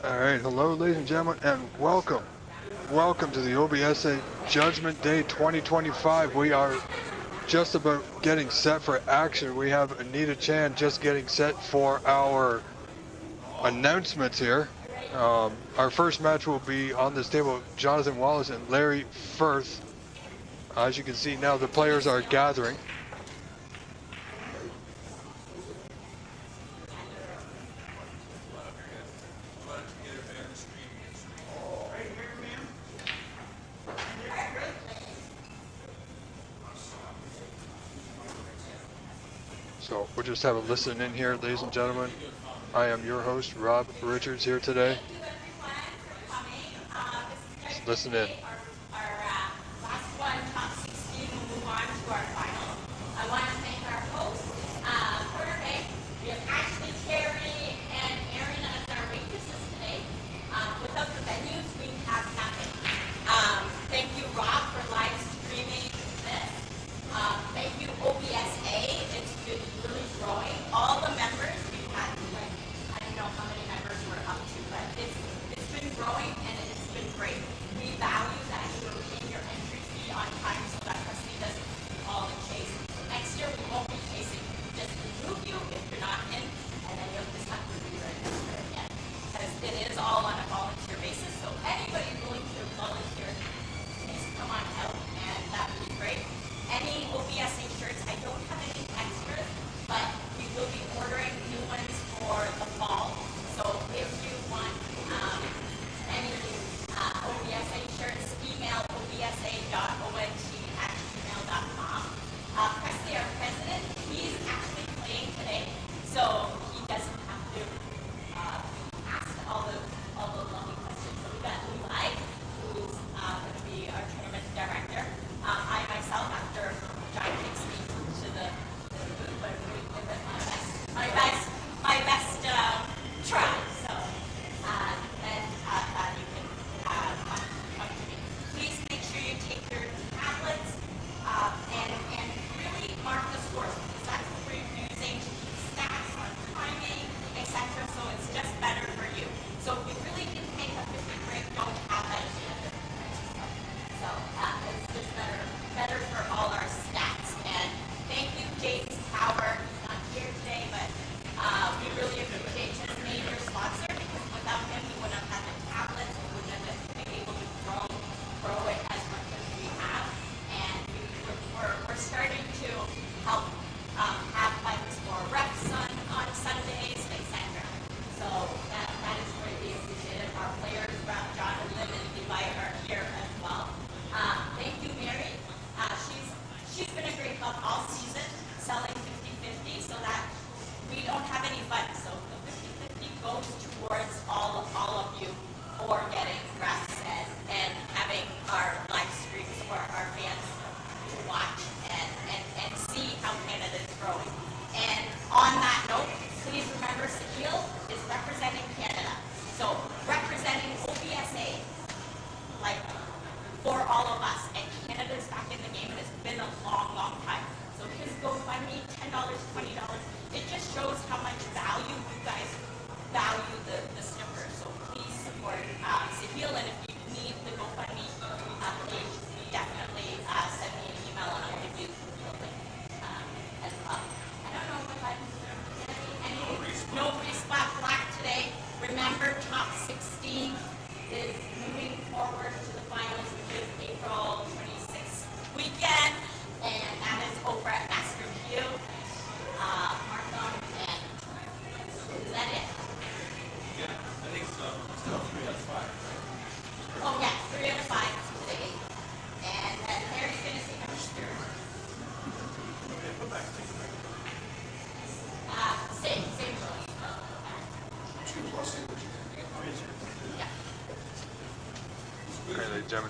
All right, hello, ladies and gentlemen, and welcome. Welcome to the Obsa Judgment Day 2025. We are just about getting set for action. We have Anita Chan just getting set for our announcements here. Our first match will be on this table, Jonathan Wallace and Larry Firth. As you can see now, the players are gathering. So we'll just have a listen in here, ladies and gentlemen. I am your host, Rob Richards, here today. Just listen in.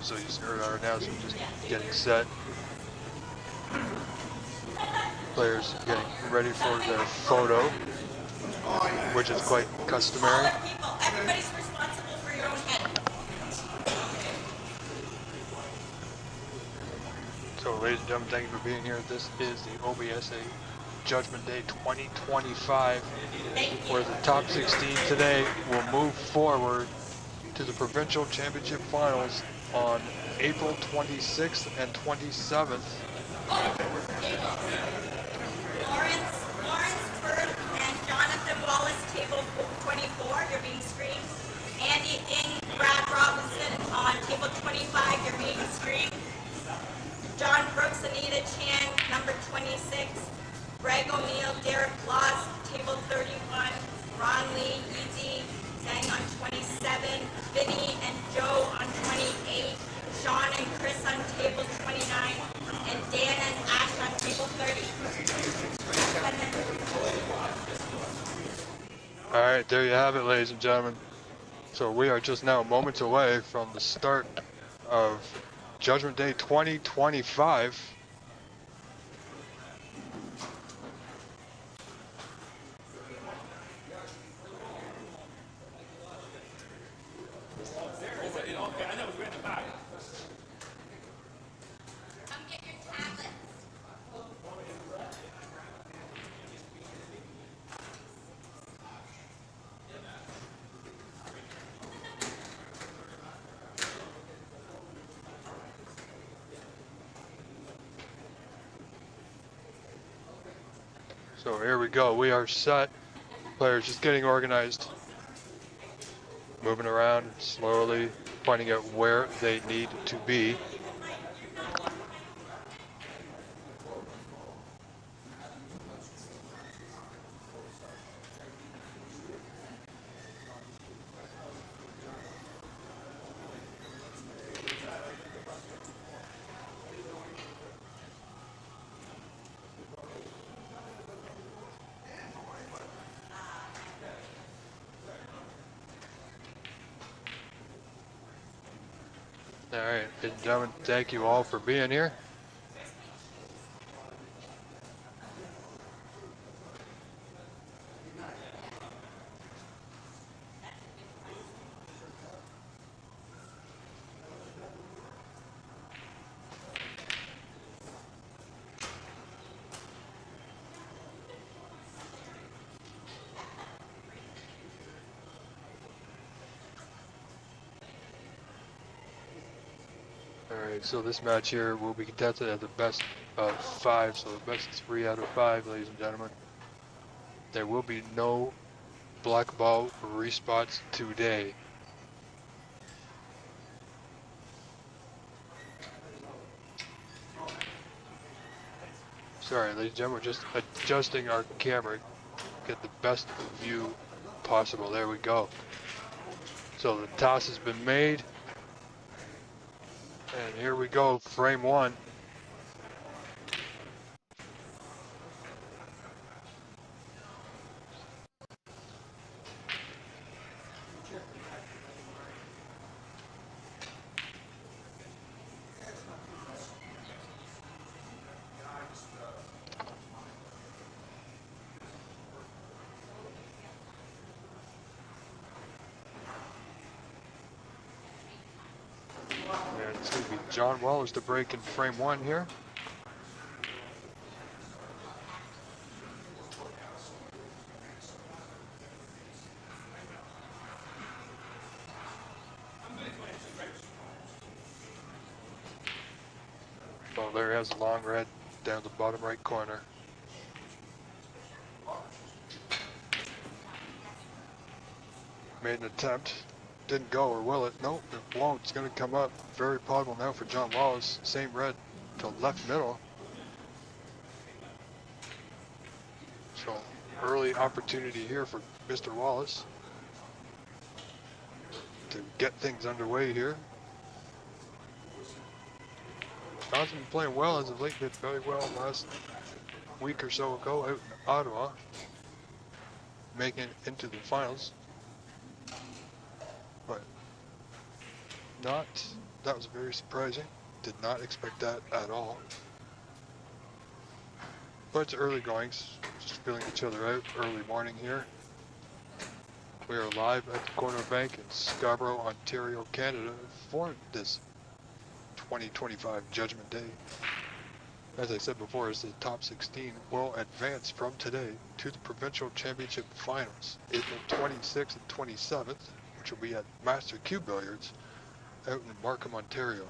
So you just heard our announcement, just getting set. Players getting ready for their photo, which is quite customary. Everybody's responsible for your own head. So ladies and gentlemen, thank you for being here. This is the OBSA Judgment Day 2025, Thank where you. the top 16 today will move forward to the provincial championship finals on April 26th and 27th. Lawrence Firth and Jonathan Wallace, table 24, you're being screened. Andy Ing, Brad Robinson on table 25, you're being screened. John Brooks, Anita Chan, number 26. Greg O'Neill, Derek Claus, table 31. Ron Lee, Easy, Zhang on 27. Vinny and Joe on 28. Sean and Chris on table 29. And Dan and Ash on table 30. All right, there you have it, ladies and gentlemen. So we are just now moments away from the start of Judgment Day 2025. Come get your tablets. So here we go. We are set. Players just getting organized. Moving around slowly, finding out where they need to be. All right, ladies and gentlemen, thank you all for being here. Alright, so this match here will be contested at the best of 5, so the best 3 out of 5, ladies and gentlemen. There will be no black ball respots today. Sorry, ladies and gentlemen, we're just adjusting our camera, get the best view possible. There we go. So the toss has been made. And here we go, frame 1. And it's going to be John Wallace to break in frame 1 here. Oh, there he has a long red down the bottom right corner. Made an attempt. Didn't go, or will it? Nope, it won't. It's going to come up. Very possible now for John Wallace. Same red to left middle. So, early opportunity here for Mr. Wallace to get things underway here. Claus has been playing well as of late, did very well last week or so ago out in Ottawa, making it into the finals. But that was very surprising. Did not expect that at all. But it's early goings, just feeling each other out, early morning here. We are live at the Corner Bank in Scarborough, Ontario, Canada for this 2025 Judgment Day. as I said before, is the top 16 will advance from today to the provincial championship finals, April 26th and 27th, which will be at Master Q Billiards out in Markham, Ontario.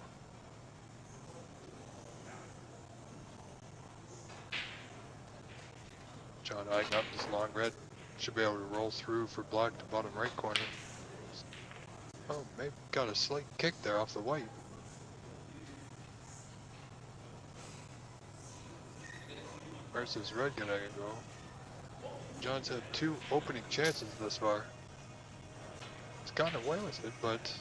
John eyeing up this long red. Should be able to roll through for black to bottom right corner. Oh, maybe got a slight kick there off the white. Where's this red gonna go? John's had 2 opening chances thus far. He's gotten away with it, but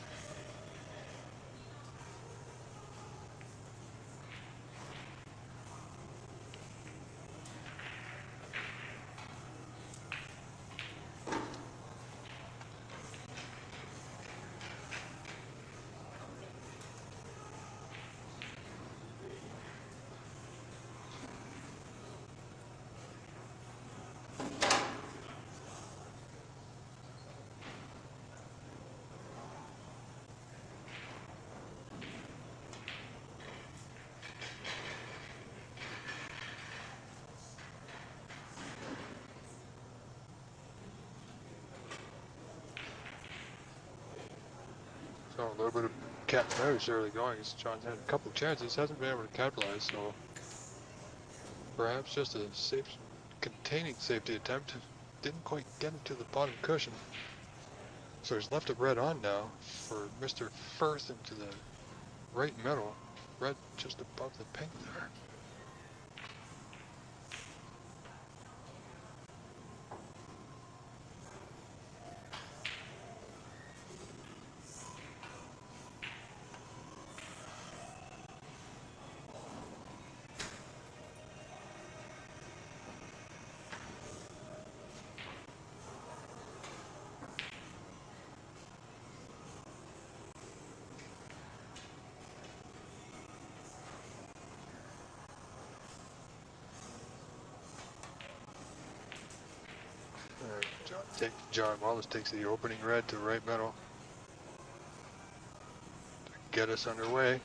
so a little bit of cat and mouse early going. John's had a couple chances, hasn't been able to capitalize, so perhaps just a safe, containing safety attempt. Didn't quite get him to the bottom cushion. So he's left a red on now for Mr. Firth into the right middle. Red just above the pink there. John Wallace takes the opening red to right middle to get us underway.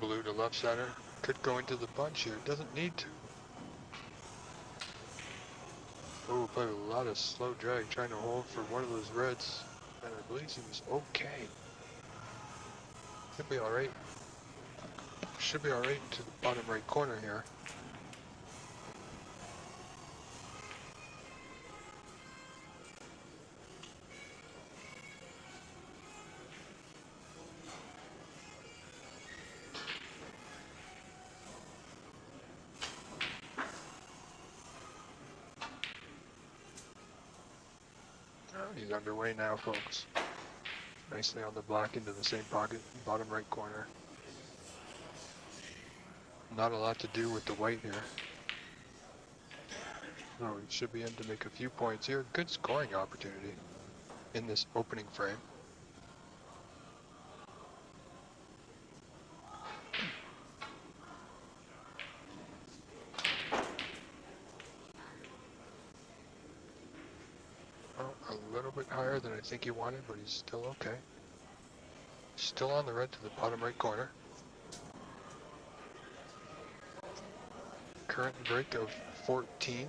Blue to left center. Could go into the bunch here. Doesn't need to. Oh, played a lot of slow drag trying to hold for one of those reds. And I believe he was okay. Should be alright. Should be alright to the bottom right corner here. He's underway now, folks. Nicely on the black into the same pocket, bottom right corner. Not a lot to do with the white here. So he should be in to make a few points here. Good scoring opportunity in this opening frame. A little bit higher than I think he wanted, but he's still okay. Still on the red to the bottom right corner. Current break of 14.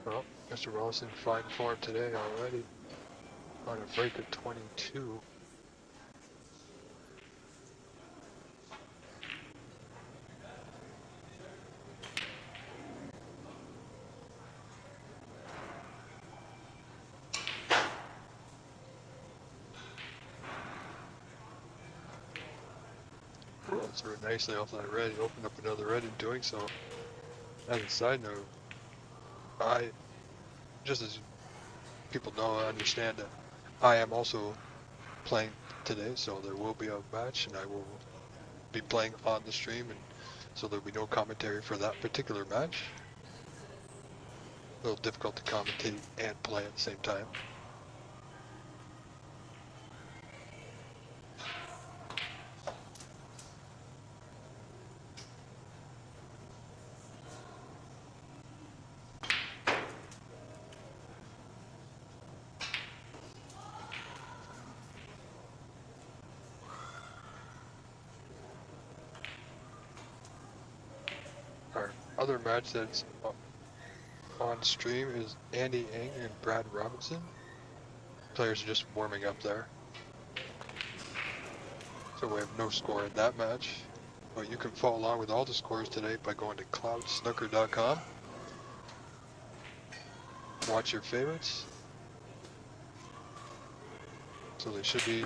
Well, Mr. Wallace in fine form today already. On a break of 22. rolled through nicely off that red. He opened up another red in doing so. As a side note, just as people know, I understand that I am also playing today, so there will be a match, and I will be playing on the stream, and so there'll be no commentary for that particular match. A little difficult to commentate and play at the same time. Our other match that's on stream is Andy Ing and Brad Robinson. Players are just warming up there. So we have no score in that match. But you can follow along with all the scores today by going to cloudsnooker.com. Watch your favorites. So they should be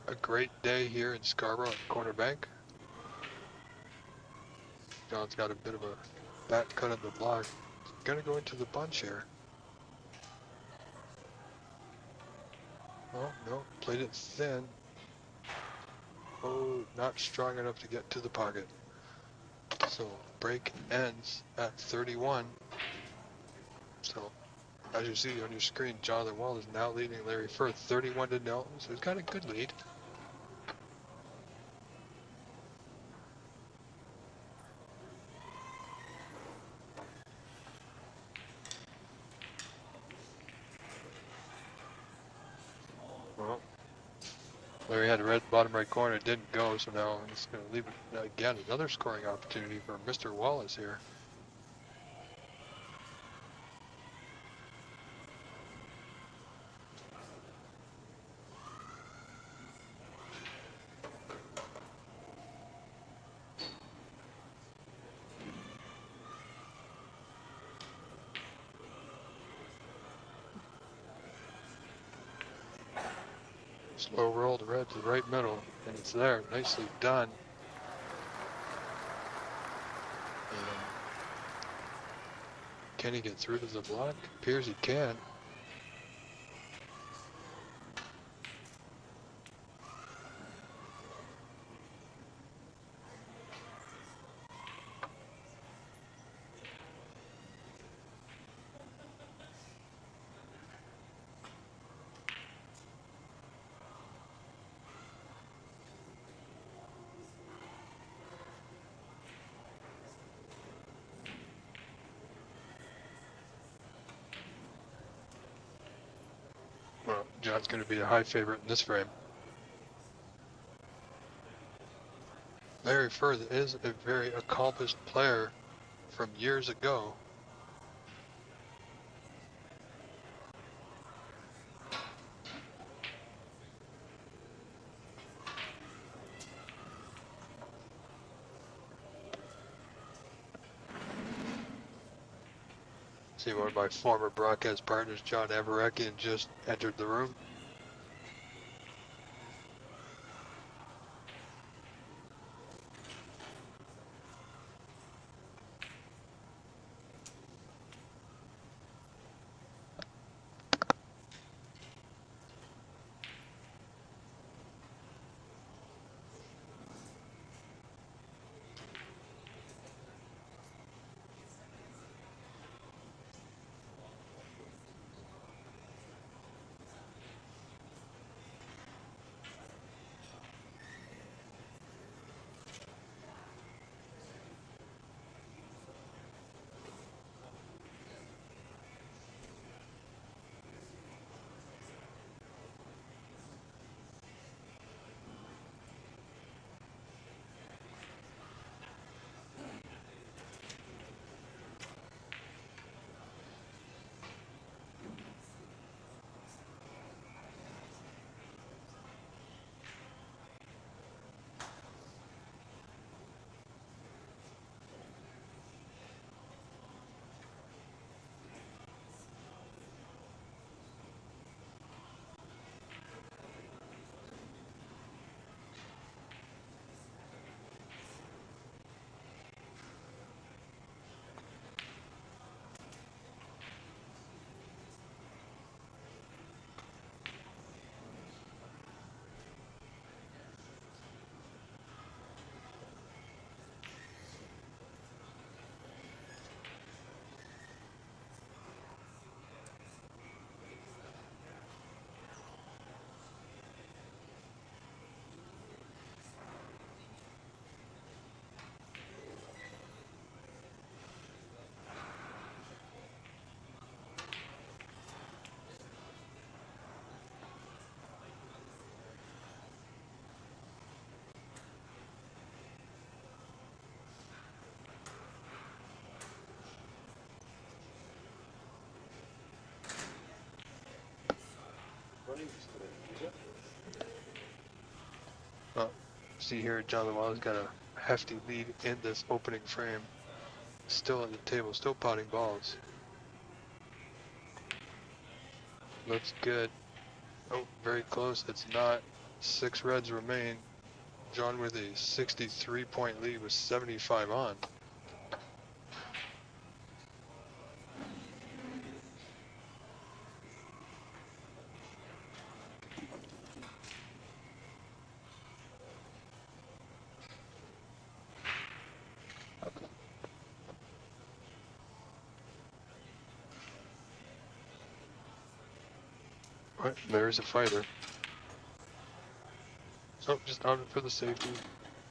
a great day here in Scarborough at Corner Bank. John's got a bit of a bat cut on the block. Gonna go into the bunch here. Oh, no, played it thin. Oh, not strong enough to get to the pocket. So break ends at 31. So as you see on your screen, Jonathan Wallace is now leading Larry Firth 31-0. So he's got a good lead. Well, Larry had a red bottom right corner, didn't go, so now he's going to leave it again. Another scoring opportunity for Mr. Wallace here. Slow roll to red to the right middle, and it's there. Nicely done. And can he get through to the block? Appears he can. Well, John's going to be a high favorite in this frame. Larry Firth is a very accomplished player from years ago. See, one of my former broadcast partners, John Avarekian, just entered the room. See here, Jonathan Wallace got a hefty lead in this opening frame. Still at the table, still potting balls. Looks good. Oh, very close. It's not. 6 reds remain. John with a 63-point lead with 75 on. Right, there's a fighter. So just out for the safety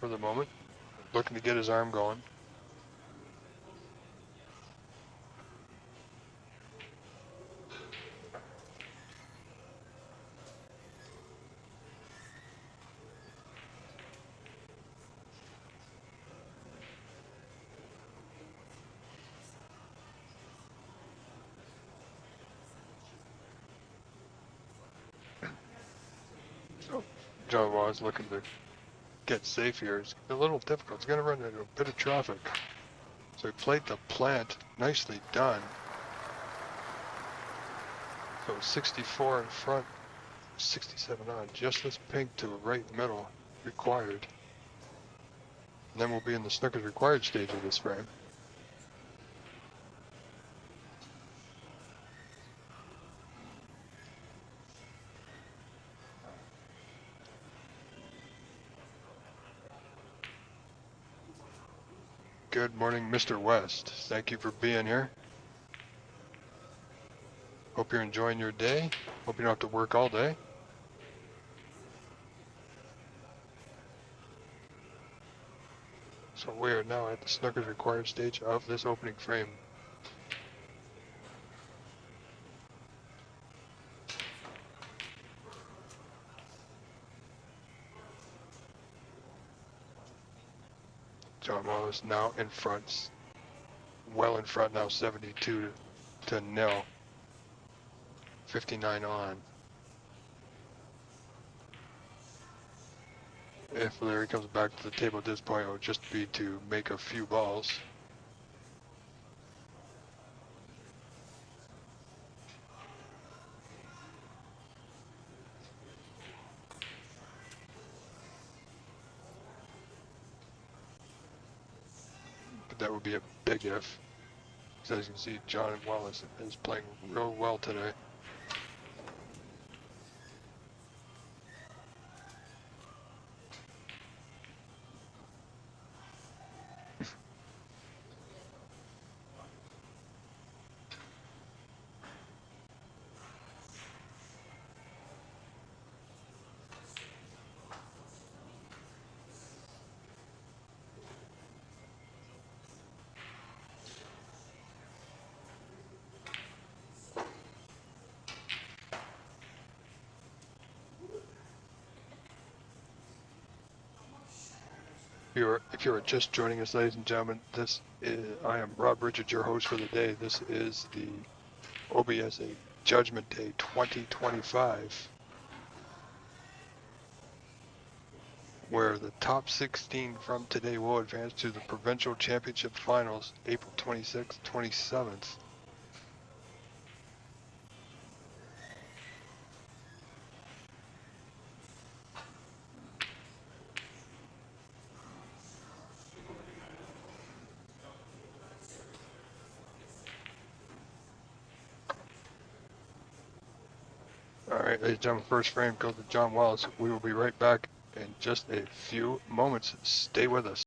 for the moment. Looking to get his arm going. So John Wallace looking to get safe here. It's a little difficult. It's going to run into a bit of traffic. So he played the plant. Nicely done. So 64 in front, 67 on. Just this pink to right middle required. And then we'll be in the snookers required stage of this frame. Good morning, Mr. West. Thank you for being here. Hope you're enjoying your day. Hope you don't have to work all day. So we are now at the snookers required stage of this opening frame. John Wallace now in front, well in front now, 72 to 0. 59 on. If Larry comes back to the table at this point, it would just be to make a few balls. But that would be a big if. So as you can see, John Wallace is playing real well today. If you're just joining us, ladies and gentlemen, I am Rob Richards, your host for the day. This is the OBSA Judgment Day 2025, where the top 16 from today will advance to the Provincial Championship Finals, April 26th, 27th. All right, ladies and gentlemen, first frame goes to John Wallace. We will be right back in just a few moments. Stay with us.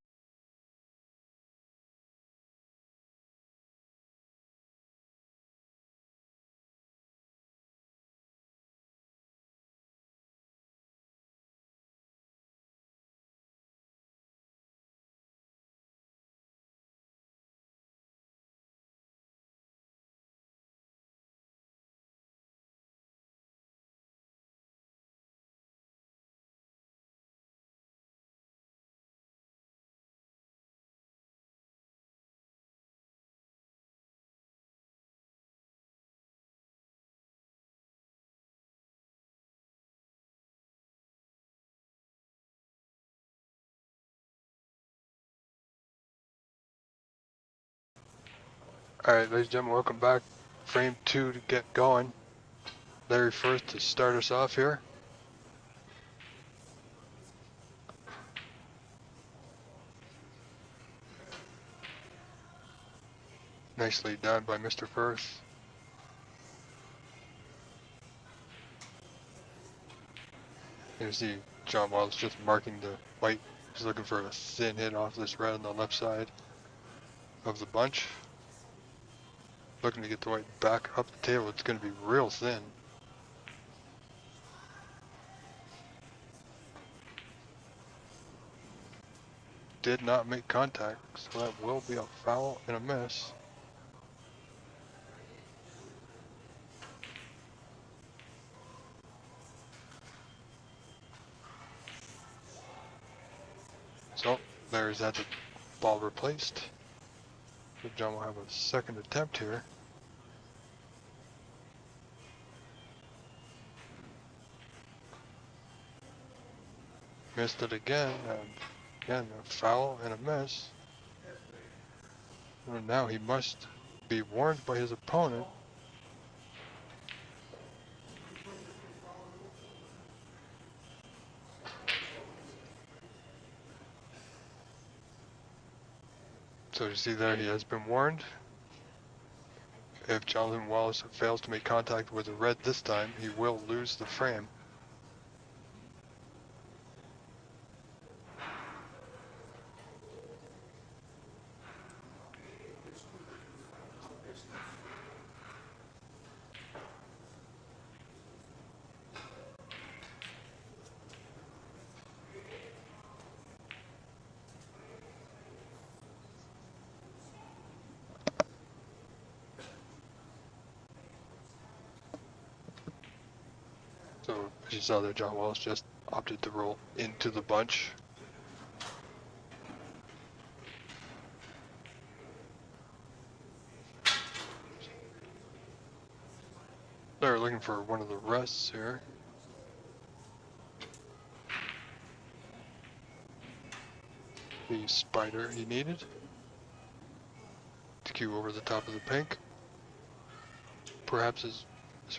Alright, ladies and gentlemen, welcome back. Frame 2 to get going. Larry Firth to start us off here. Nicely done by Mr. Firth. Here's the John Wallace just marking the white. He's looking for a thin hit off this red on the left side of the bunch. Looking to get the white back up the table. It's going to be real thin. Did not make contact, so that will be a foul and a miss. So Larry's had the ball replaced. So John will have a second attempt here. Missed it again, and again a foul and a miss. And now he must be warned by his opponent. So you see there, he has been warned. If Jonathan Wallace fails to make contact with the red this time, he will lose the frame. So as you saw there, John Wallace just opted to roll into the bunch. They're looking for one of the rests here. The spider he needed to cue over the top of the pink. Perhaps his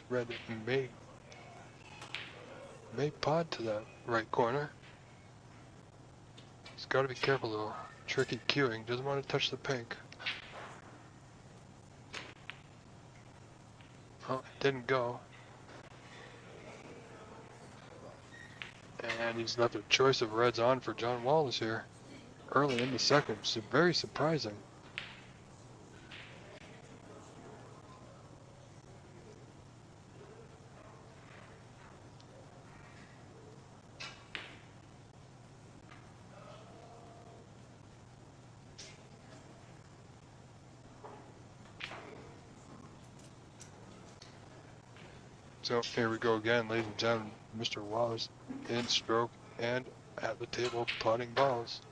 red may pod to that right corner. He's got to be careful though. Tricky cueing. Doesn't want to touch the pink. Oh, it didn't go. And he's left a choice of reds on for John Wallace here. Early in the second. So very surprising. So here we go again, ladies and gentlemen. Mr. Wallace in stroke and at the table potting balls.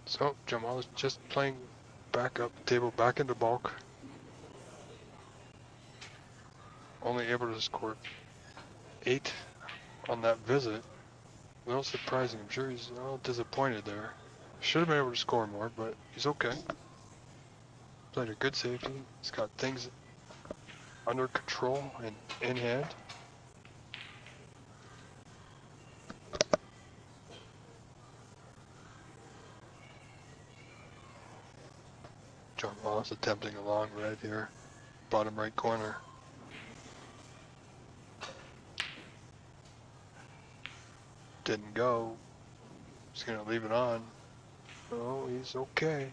So Jamal is just playing back up table, back into bulk. Only able to score 8 on that visit. A little surprising. I'm sure he's a little disappointed there. Should have been able to score more, but he's okay. Played a good safety. He's got things under control and in hand. John Wallace attempting a long red here, bottom right corner. Didn't go. Just gonna leave it on. Oh, he's okay.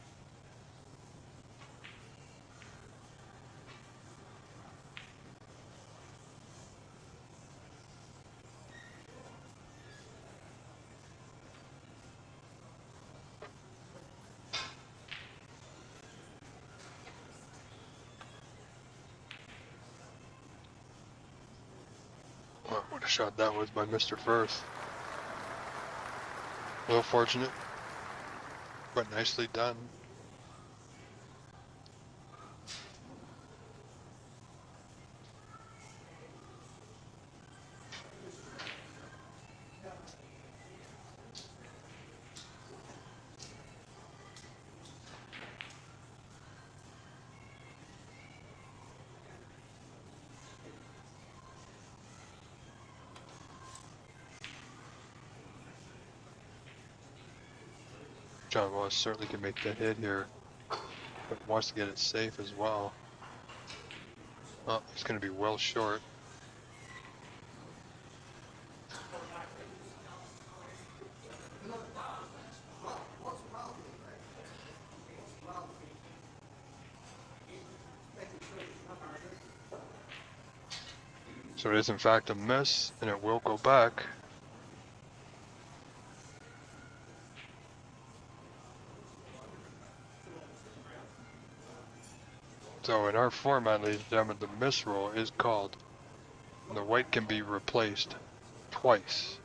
Well, what a shot that was by Mr. Firth. A little fortunate, but nicely done. John Wallace certainly can make that hit here, but wants to get it safe as well. Oh, he's going to be well short. So it is in fact a miss, and it will go back. So in our format, ladies and gentlemen, the miss roll is called. And the white can be replaced twice.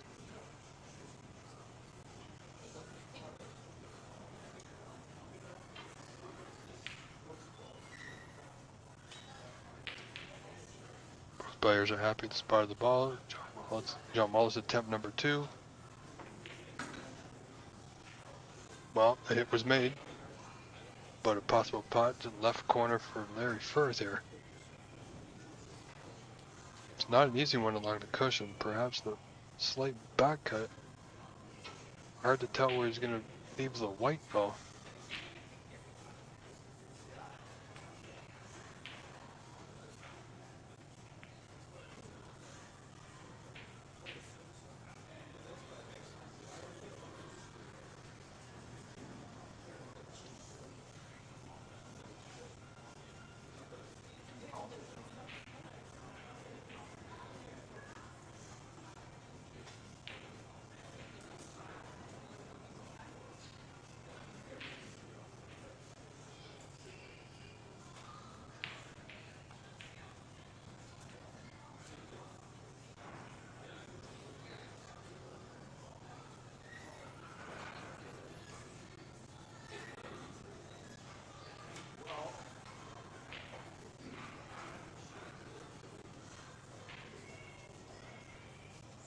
Both players are happy with the spot of the ball. John Wallace attempt number 2. Well, the hit was made, but a possible pot to the left corner for Larry Firth here. It's not an easy one along the cushion. Perhaps the slight back cut. Hard to tell where he's going to leave the white though.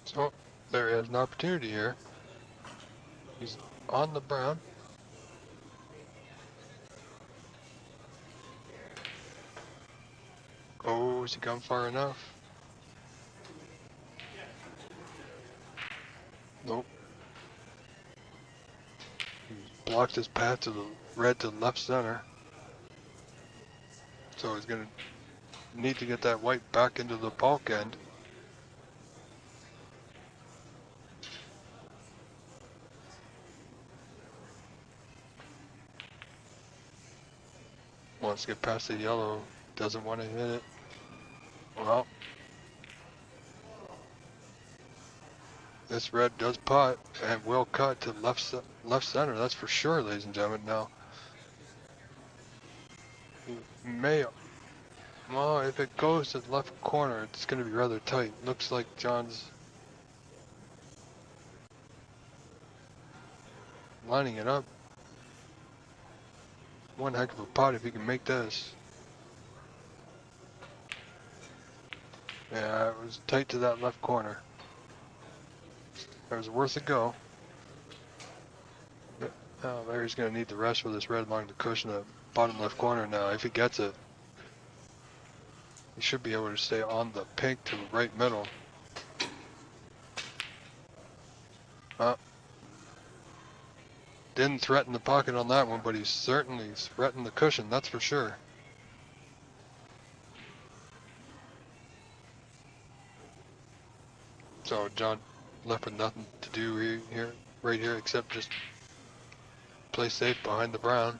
So Larry has an opportunity here. He's on the brown. Oh, has he gone far enough? Nope. He blocked his path to the red to left center. So he's going to need to get that white back into the bulk end. Wants to get past the yellow, doesn't want to hit it. Well, this red does pot and will cut to left center, that's for sure, ladies and gentlemen. Now, he may, well, if it goes to the left corner, it's going to be rather tight. Looks like John's lining it up. One heck of a pot if he can make this. Yeah, it was tight to that left corner. It was worth a go. Oh, Larry's going to need the rest for this red along the cushion of the bottom left corner now. If he gets it, he should be able to stay on the pink to the right middle. Didn't threaten the pocket on that one, but he certainly threatened the cushion, that's for sure. So John left with nothing to do here, right here, except just play safe behind the brown.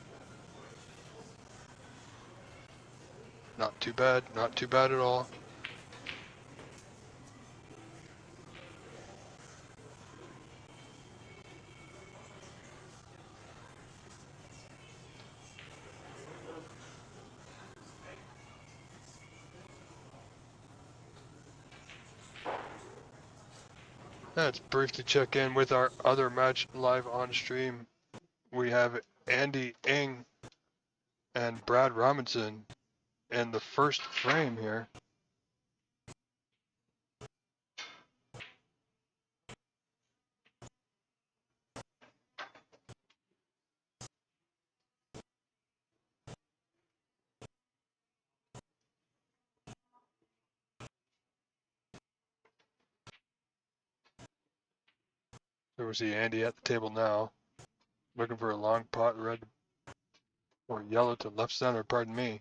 Not too bad, not too bad at all. Let's briefly check in with our other match live on stream. We have Andy Ing and Brad Robinson in the first frame here. So we see Andy at the table now, looking for a long pot, red or yellow to left center, pardon me.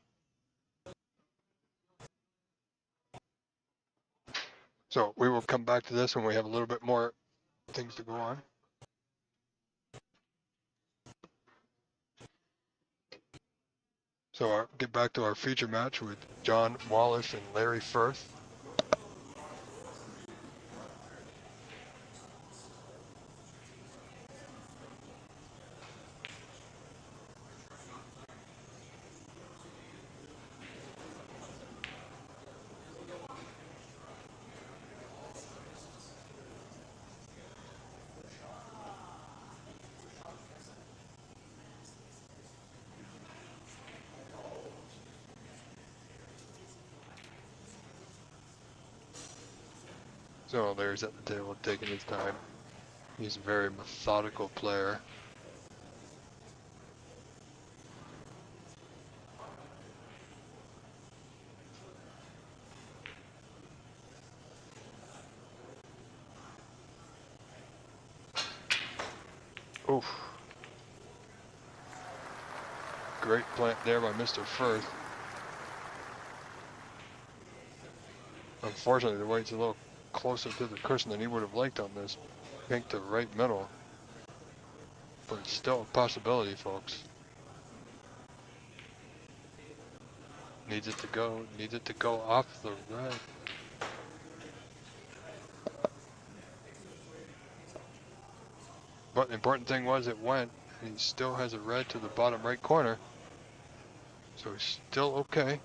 So we will come back to this when we have a little bit more things to go on. So I'll get back to our feature match with John Wallace and Larry Firth. So Larry's at the table taking his time. He's a very methodical player. Oof. Great plant there by Mr. Firth. Unfortunately, the weight's a little closer to the cushion than he would have liked on this. Pink to right middle. But it's still a possibility, folks. Needs it to go off the red. But the important thing was it went, and he still has a red to the bottom right corner. So he's still okay.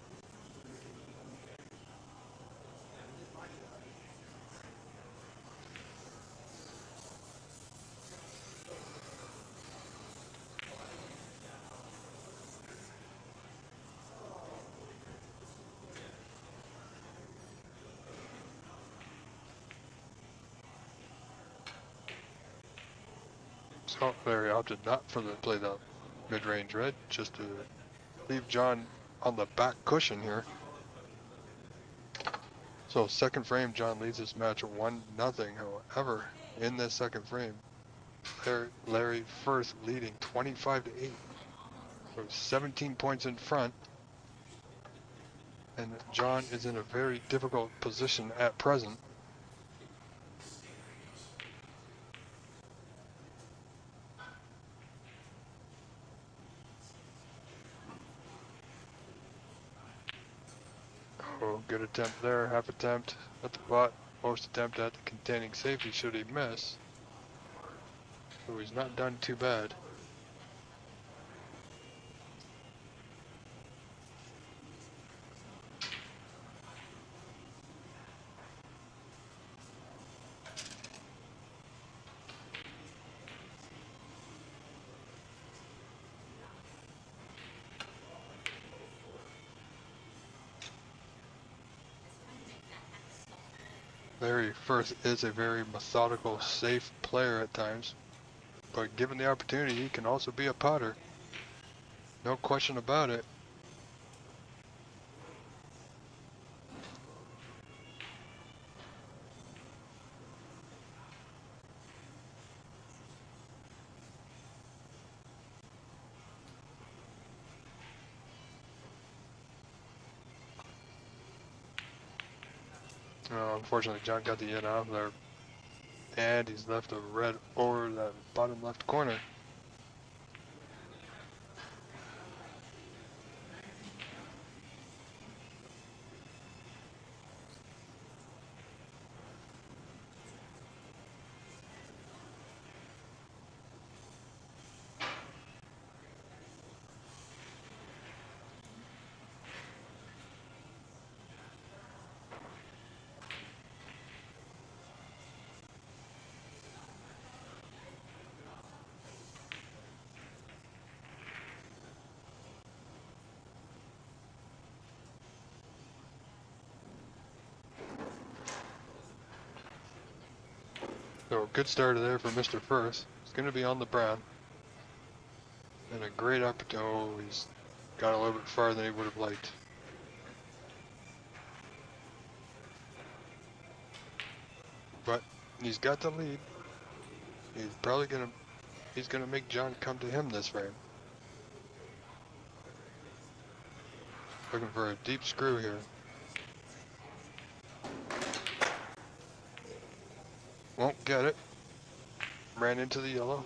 So Larry opted not for the play the mid-range red, just to leave John on the back cushion here. So second frame, John leads this match 1-0. However, in this second frame, Larry Firth leading 25-8. So 17 points in front. And John is in a very difficult position at present. Oh, good attempt there, half attempt at the pot, most attempt at the containing safety should he miss. So he's not done too bad. Larry Firth is a very methodical, safe player at times, but given the opportunity, he can also be a potter. No question about it. Unfortunately, John got the in off there, and he's left a red over that bottom left corner. So good starter there for Mr. Firth. He's going to be on the brown. And a great opportunity. Oh, he's got a little bit farther than he would have liked. But he's got the lead. He's probably he's gonna make John come to him this frame. Looking for a deep screw here. Won't get it. Ran into the yellow.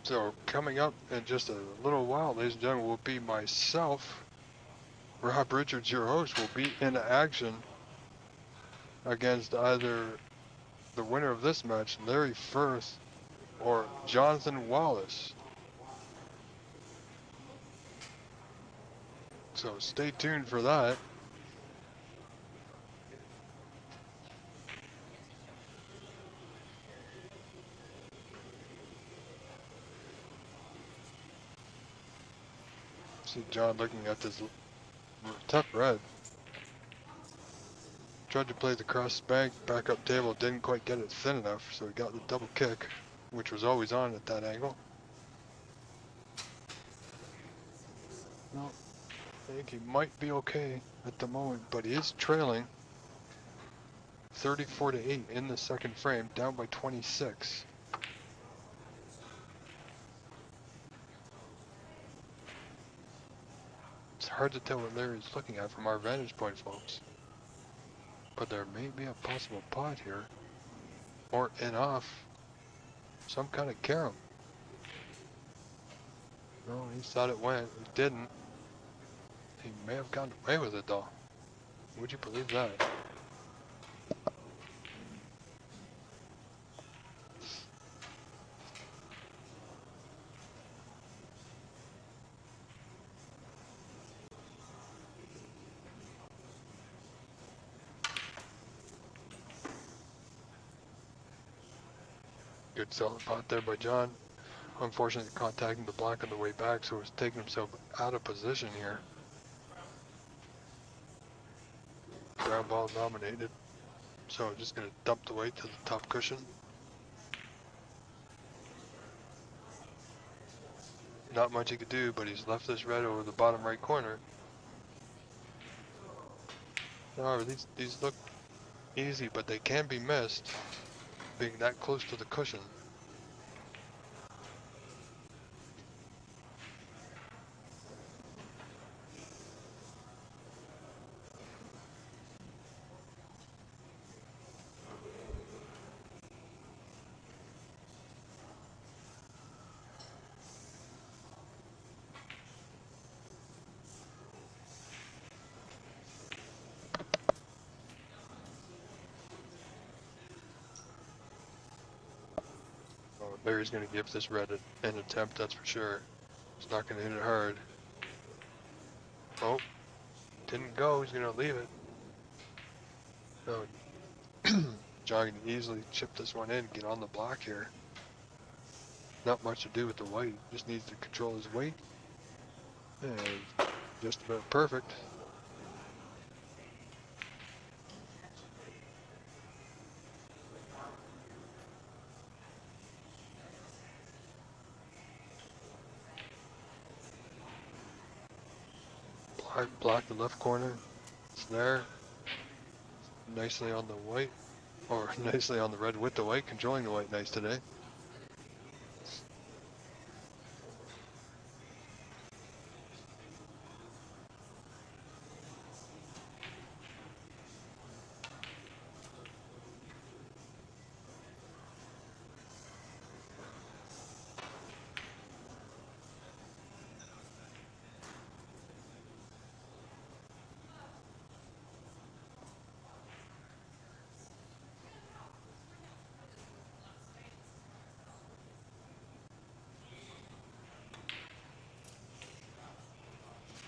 So coming up in just a little while, ladies and gentlemen, will be myself. Rob Richards, your host, will be in action against either the winner of this match, Larry Firth, or Jonathan Wallace. So stay tuned for that. See John looking at this tough red. Tried to play the cross bank back up table, didn't quite get it thin enough, so he got the double kick, which was always on at that angle. No, I think he might be okay at the moment, but he is trailing 34-8 in the second frame, down by 26. It's hard to tell what Larry's looking at from our vantage point, folks. But there may be a possible pot here, or an off, some kind of carom. No, he thought it went, it didn't. He may have gotten away with it though. Would you believe that? Good solid pot there by John. Unfortunately contacting the black on the way back, so he's taking himself out of position here. Brown ball nominated. So I'm just going to dump the weight to the top cushion. Not much he could do, but he's left this red over the bottom right corner. However, these look easy, but they can be missed, being that close to the cushion. Larry's going to give this red an attempt, that's for sure. He's not going to hit it hard. Oh, didn't go, he's going to leave it. No, John can easily chip this one in, get on the block here. Not much to do with the white, just needs to control his weight. And just about perfect. Block the left corner. It's there. Nicely on the white. Or nicely on the red with the white. Controlling the white nice today.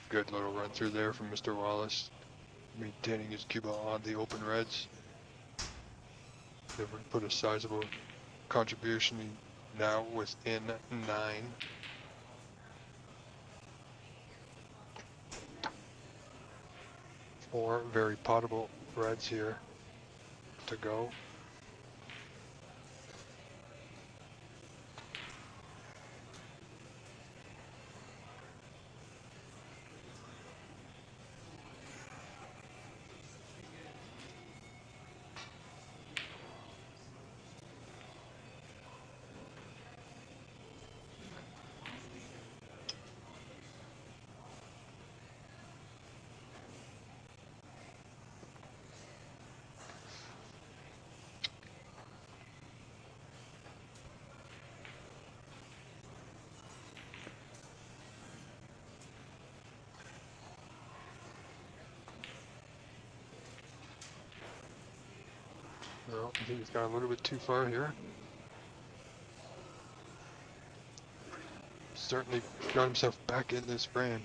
Good little run through there from Mr. Wallace, maintaining his Cuba on the open reds. They would put a sizable contribution now within 9. Four very potable reds here to go. No, I think he's gone a little bit too far here. Certainly got himself back in this frame.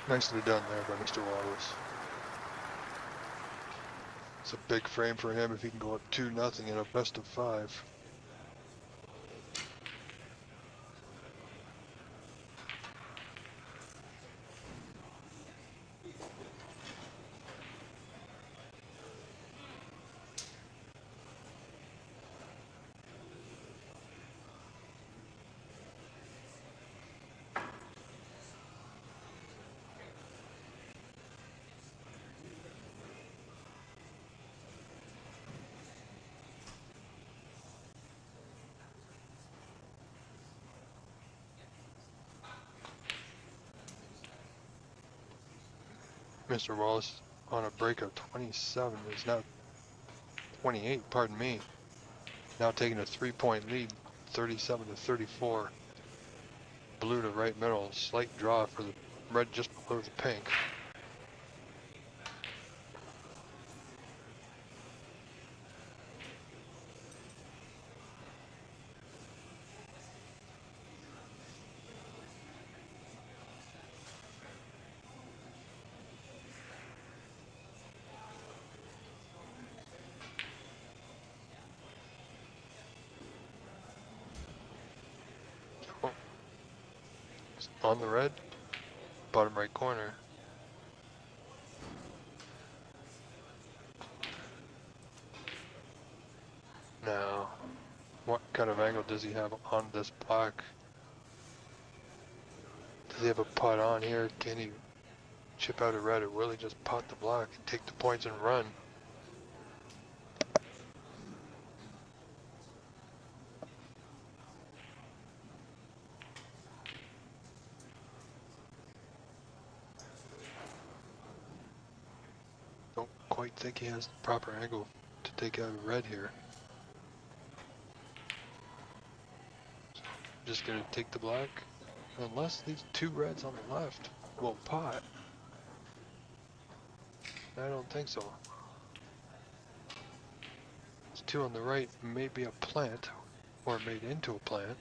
Nicely done there by Mr. Wallace. It's a big frame for him if he can go up 2-0 in a best of 5. Mr. Wallace on a break of 27 is now 28, pardon me. Now taking a 3-point lead, 37 to 34. Blue to right middle, slight draw for the red just below the pink. On the red, bottom right corner. Now, what kind of angle does he have on this black? Does he have a putt on here? Can he chip out a red, or will he just pot the black and take the points and run? Don't quite think he has the proper angle to take out a red here. So I'm just gonna take the black, unless these 2 reds on the left will pot. I don't think so. These 2 on the right may be a plant, or made into a plant.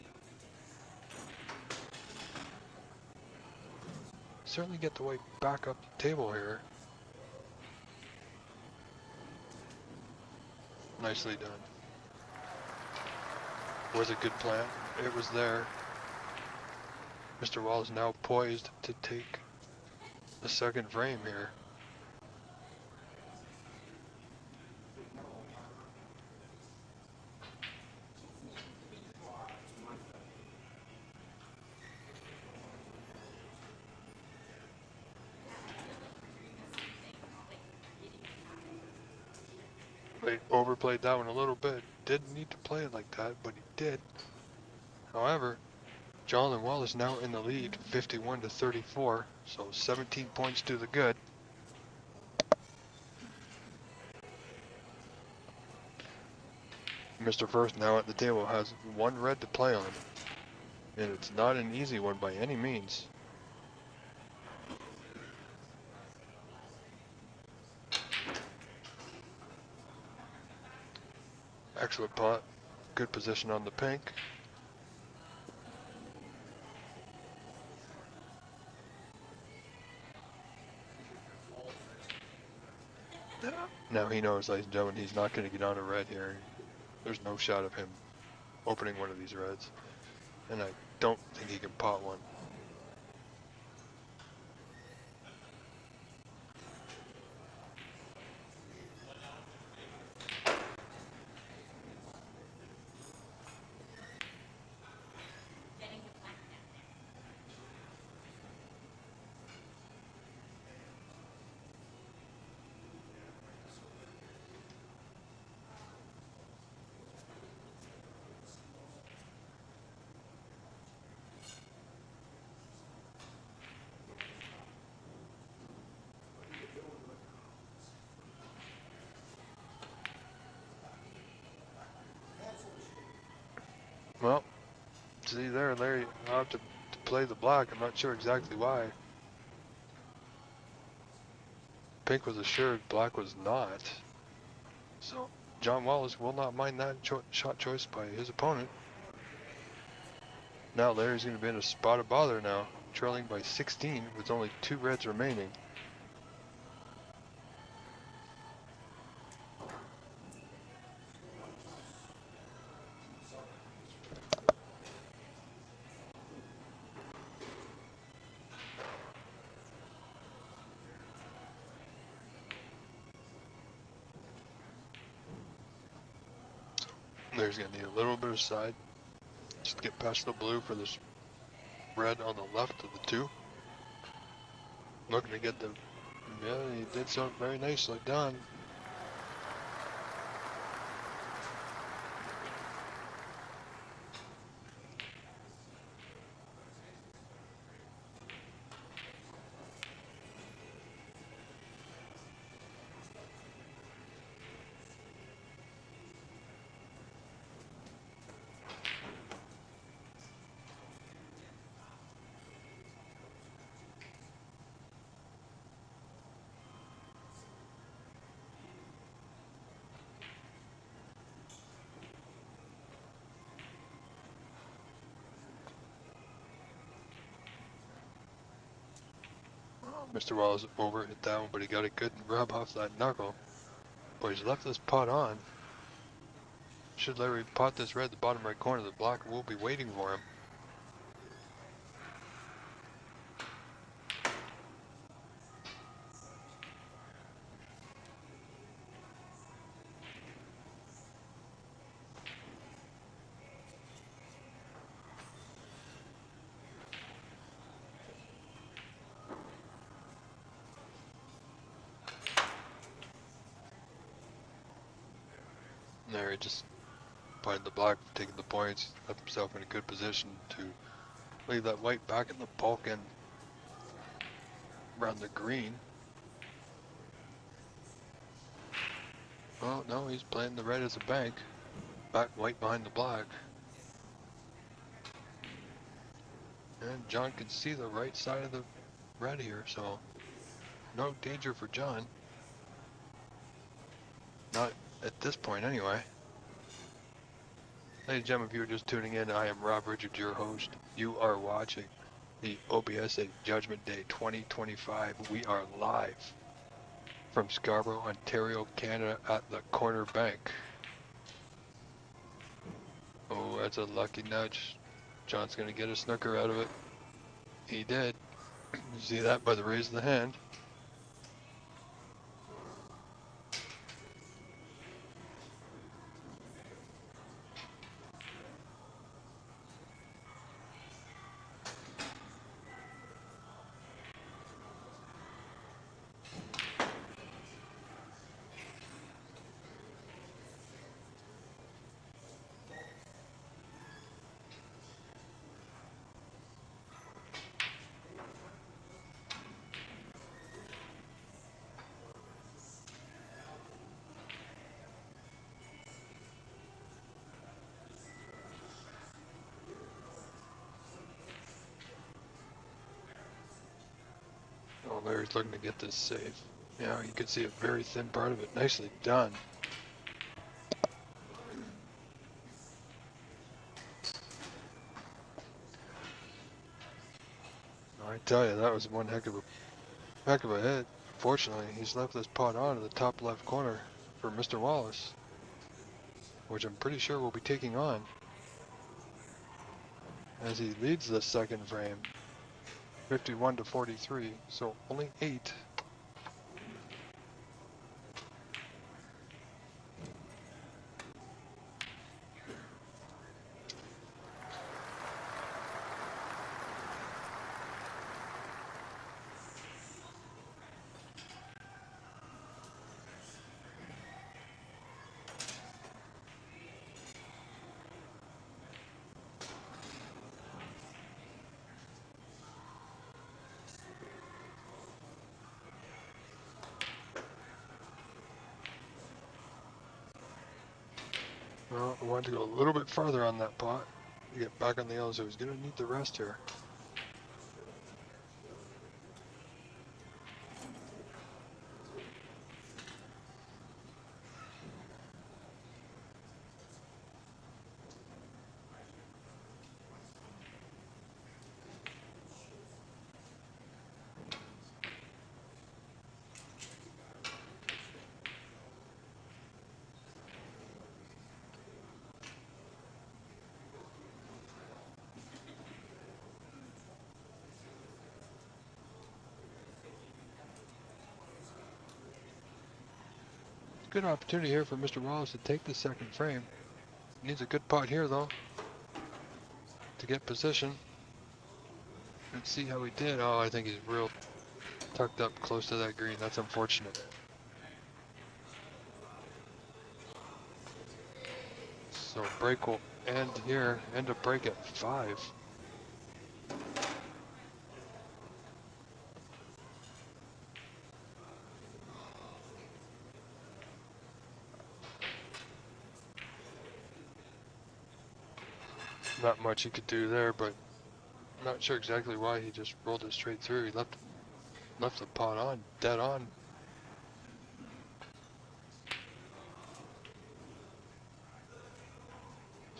Certainly get the white back up the table here. Nicely done. Was a good plant. It was there. Mr. Wallace now poised to take the second frame here. They overplayed that one a little bit. Didn't need to play it like that, but he did. However, John Wallace now in the lead, 51 to 34, so 17 points to the good. Mr. Firth now at the table has 1 red to play on, and it's not an easy one by any means. Excellent putt, good position on the pink. Now he knows, ladies and gentlemen, he's not going to get on a red here. There's no shot of him opening one of these reds. And I don't think he can pot one. Getting the black down there. Well, see there, Larry, I'll have to play the black. I'm not sure exactly why. Pink was assured, black was not. So John Wallace will not mind that shot choice by his opponent. Now Larry's going to be in a spot of bother now, trailing by 16 with only 2 reds remaining. Larry's going to need a little bit of side just to get past the blue for this red on the left of the 2. Looking to get the, yeah, he did so very nicely done. Mr. Wallace overhit that one, but he got a good rub off that knuckle. But he's left this pot on. Should Larry pot this red, the bottom right corner, the black will be waiting for him. Larry just playing the black, taking the points, left himself in a good position to leave that white back in the bulk end around the green. Well, no, he's playing the red as a bank. Back white behind the black. And John can see the right side of the red here, so no danger for John. Not at this point, anyway. Ladies and gentlemen, if you were just tuning in, I am Rob Richards, your host. You are watching the OBSA Judgment Day 2025. We are live from Scarborough, Ontario, Canada at the Corner Bank. Oh, that's a lucky nudge. John's going to get a snooker out of it. He did. You see that by the raise of the hand. Oh, Larry's looking to get this safe. Yeah, you can see a very thin part of it. Nicely done. I tell you, that was one heck of a hit. Fortunately, he's left this pot on in the top left corner for Mr. Wallace, which I'm pretty sure will be taking on as he leads the second frame, 51 to 43, so only 8. Well, I wanted to go a little bit farther on that pot to get back on the Ellis, so he's going to need the rest here. Good opportunity here for Mr. Wallace to take the second frame. Needs a good pot here though to get position. Let's see how he did. Oh, I think he's real tucked up close to that green. That's unfortunate. So break will end here. End of break at 5. Not much he could do there, but I'm not sure exactly why he just rolled it straight through. He left the pot on, dead on.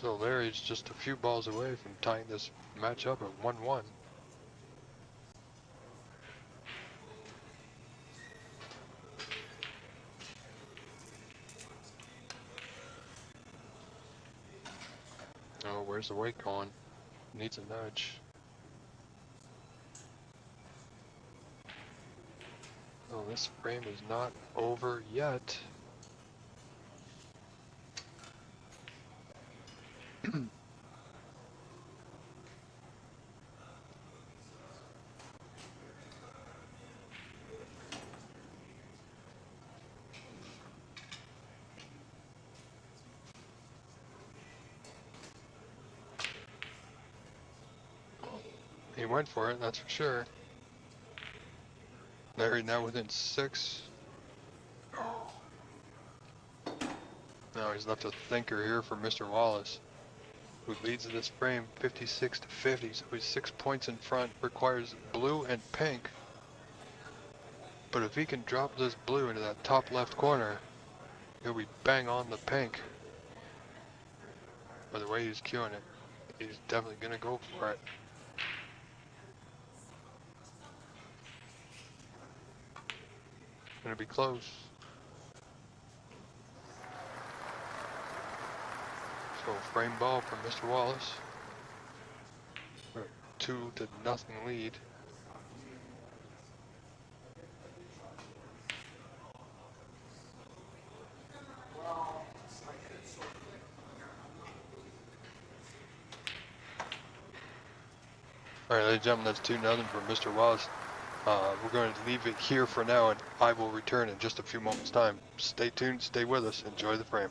So Larry's just a few balls away from tying this match up at 1-1. Oh, where's the weight going? Needs a nudge. Oh, this frame is not over yet. He went for it, that's for sure. Larry now within 6. Now he's left a thinker here for Mr. Wallace, who leads this frame 56 to 50. So he's 6 points in front. Requires blue and pink. But if he can drop this blue into that top left corner, he'll be bang on the pink. By the way he's cueing it, he's definitely gonna go for it. Gonna be close. So frame ball from Mr. Wallace. 2-0 lead. Alright, ladies and gentlemen, that's 2-0 for Mr. Wallace. We're going to leave it here for now, and I will return in just a few moments' time. Stay tuned, stay with us, enjoy the frame.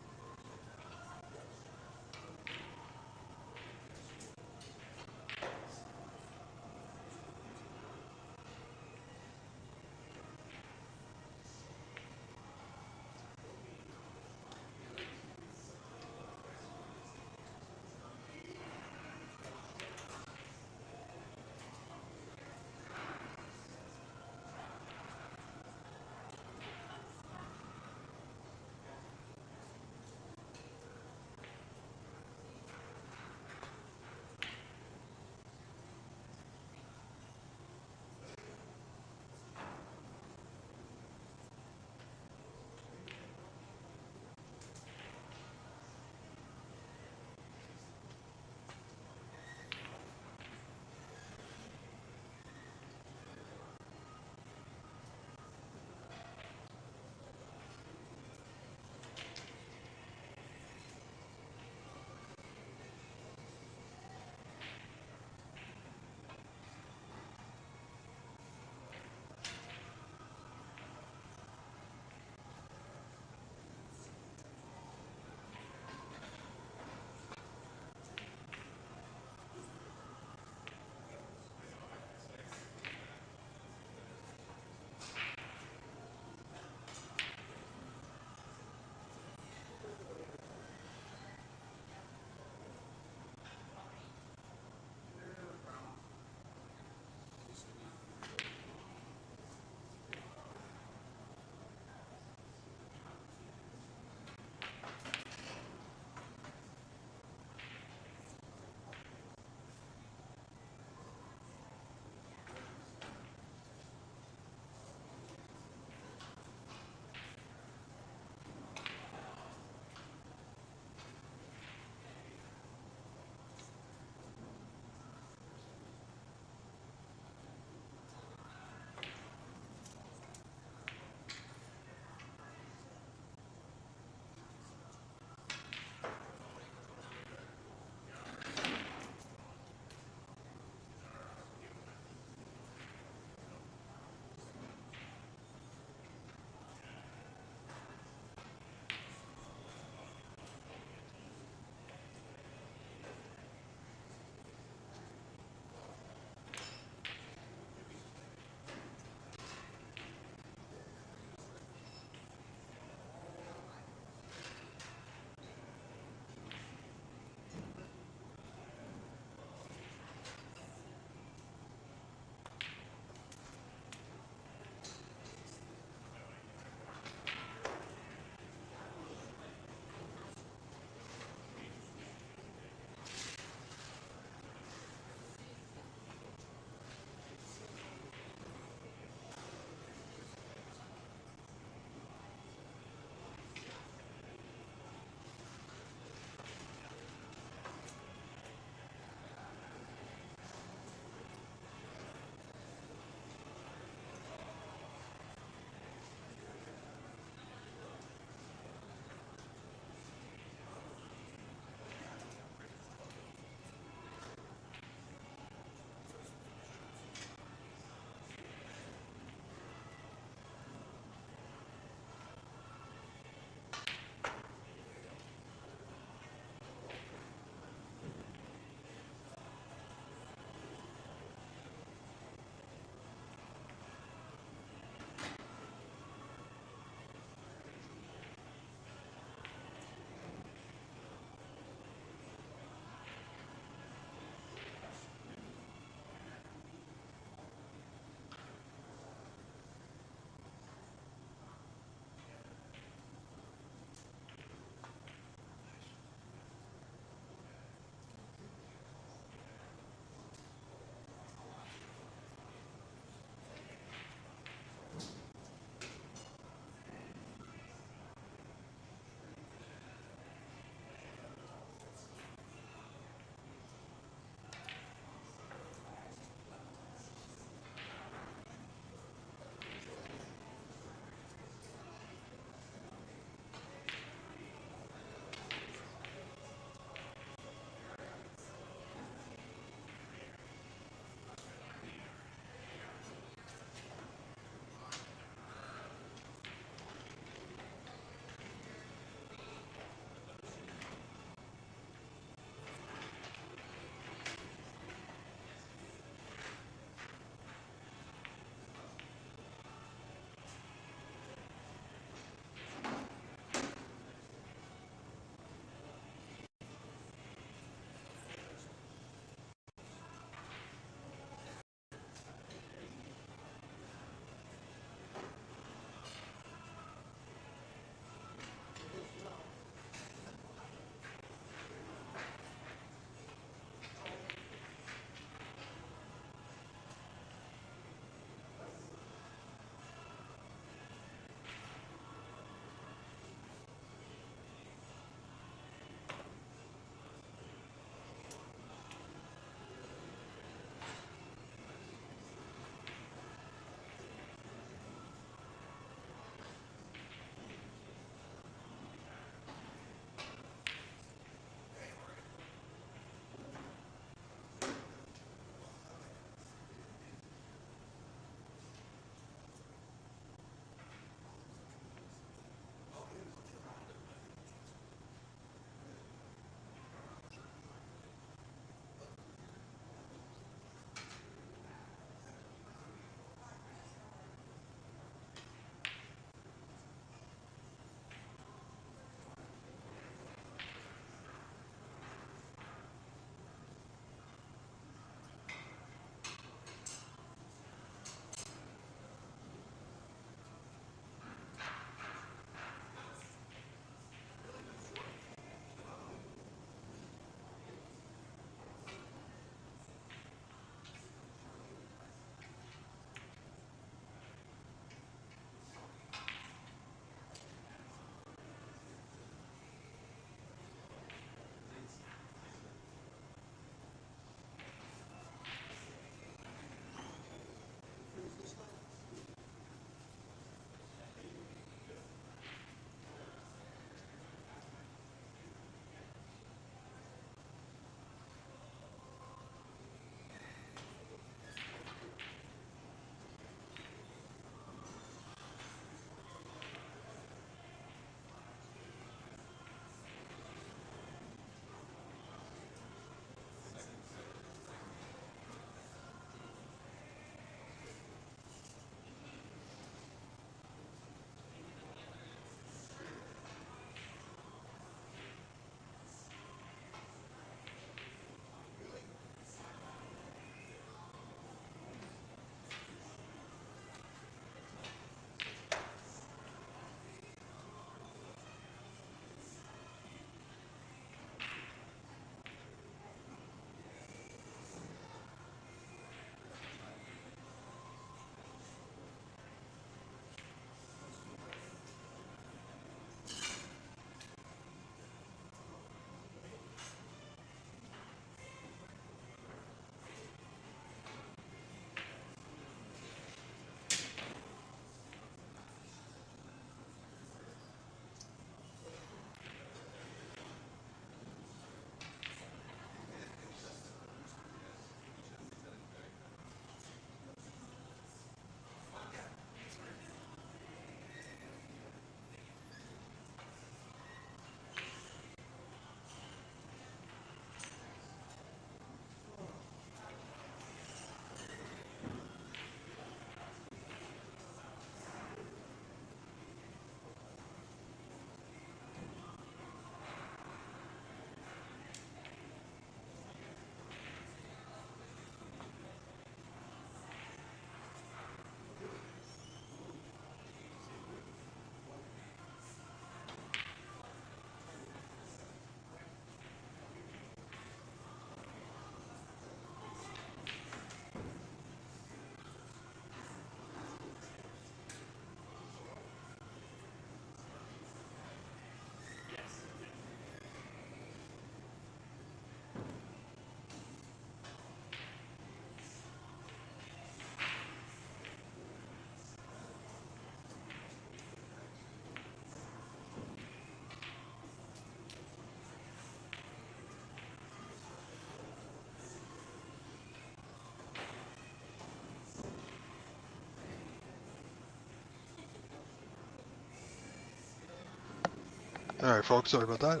Alright folks, sorry about that.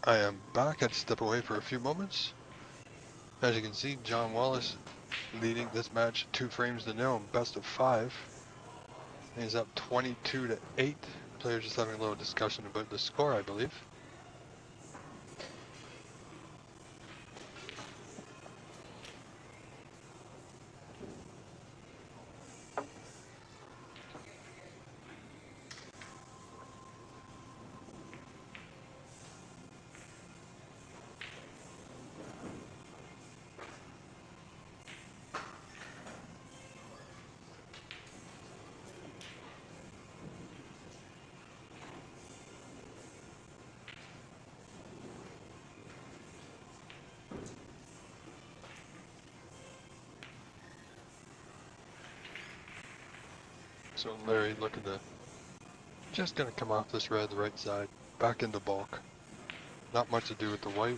I am back. Had to step away for a few moments. As you can see, John Wallace leading this match 2 frames to 0, best of 5. He's up 22-8. Players just having a little discussion about the score, I believe. So Larry looking to, just gonna come off this red, the right side, back into bulk. Not much to do with the white.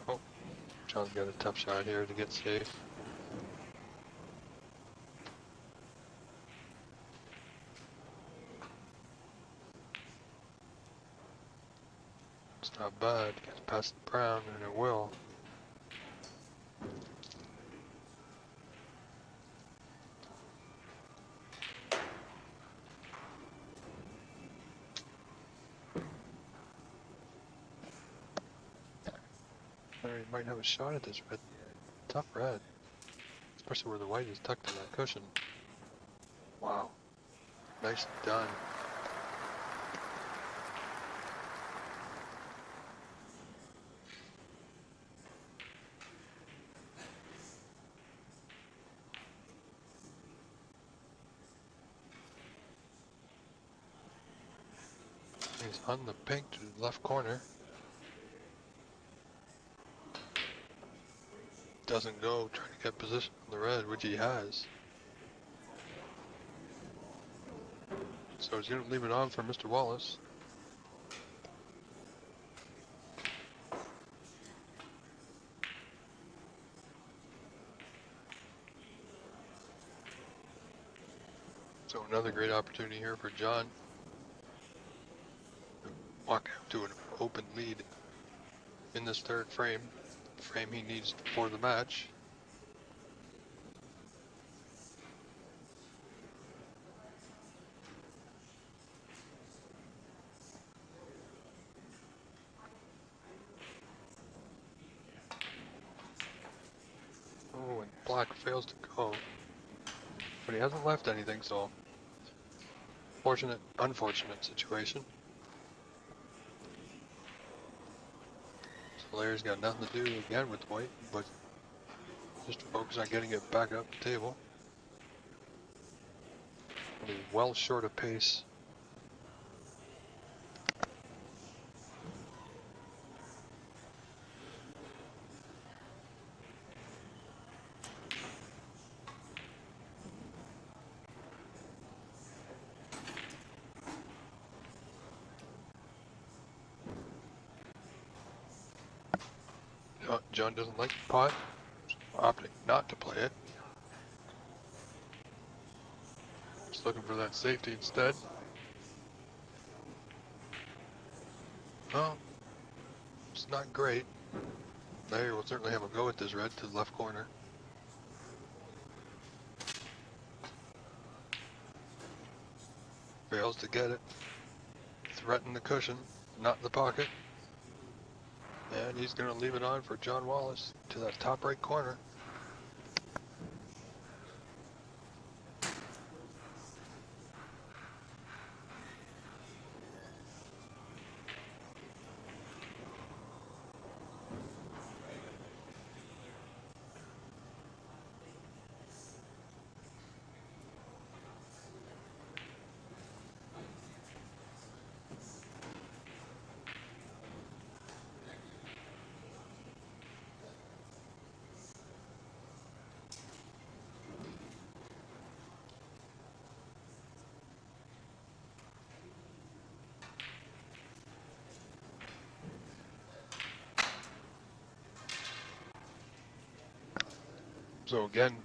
Oh, John's got a tough shot here to get safe. It's not bad, gets past the brown, and it will. Larry might have a shot at this red. Tough red. Especially where the white is tucked in that cushion. Wow. Nice done. He's on the pink to the left corner. Doesn't go, trying to get position on the red, which he has. So he's going to leave it on for Mr. Wallace. So another great opportunity here for John. Walk out to an open lead in this third frame. The frame he needs for the match. Oh, and black fails to go. But he hasn't left anything, so fortunate, unfortunate situation. So Larry's got nothing to do again with white, but just focus on getting it back up the table. He's well short of pace. John doesn't like the pot, opting not to play it. Just looking for that safety instead. Well, it's not great. Larry will certainly have a go at this red to the left corner. Fails to get it. Threaten the cushion, not the pocket. And he's going to leave it on for John Wallace to that top right corner. So again,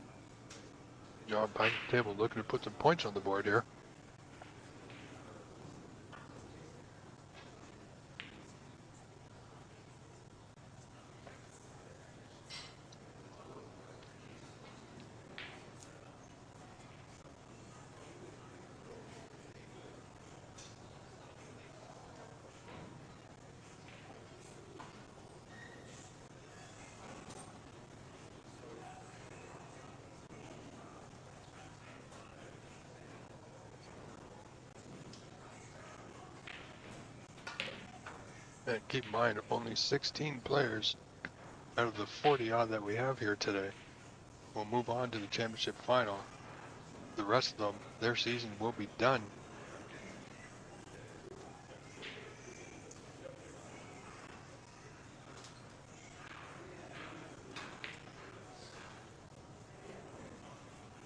John behind the table looking to put some points on the board here. And keep in mind, only 16 players out of the 40 odd that we have here today will move on to the championship final. The rest of them, their season will be done.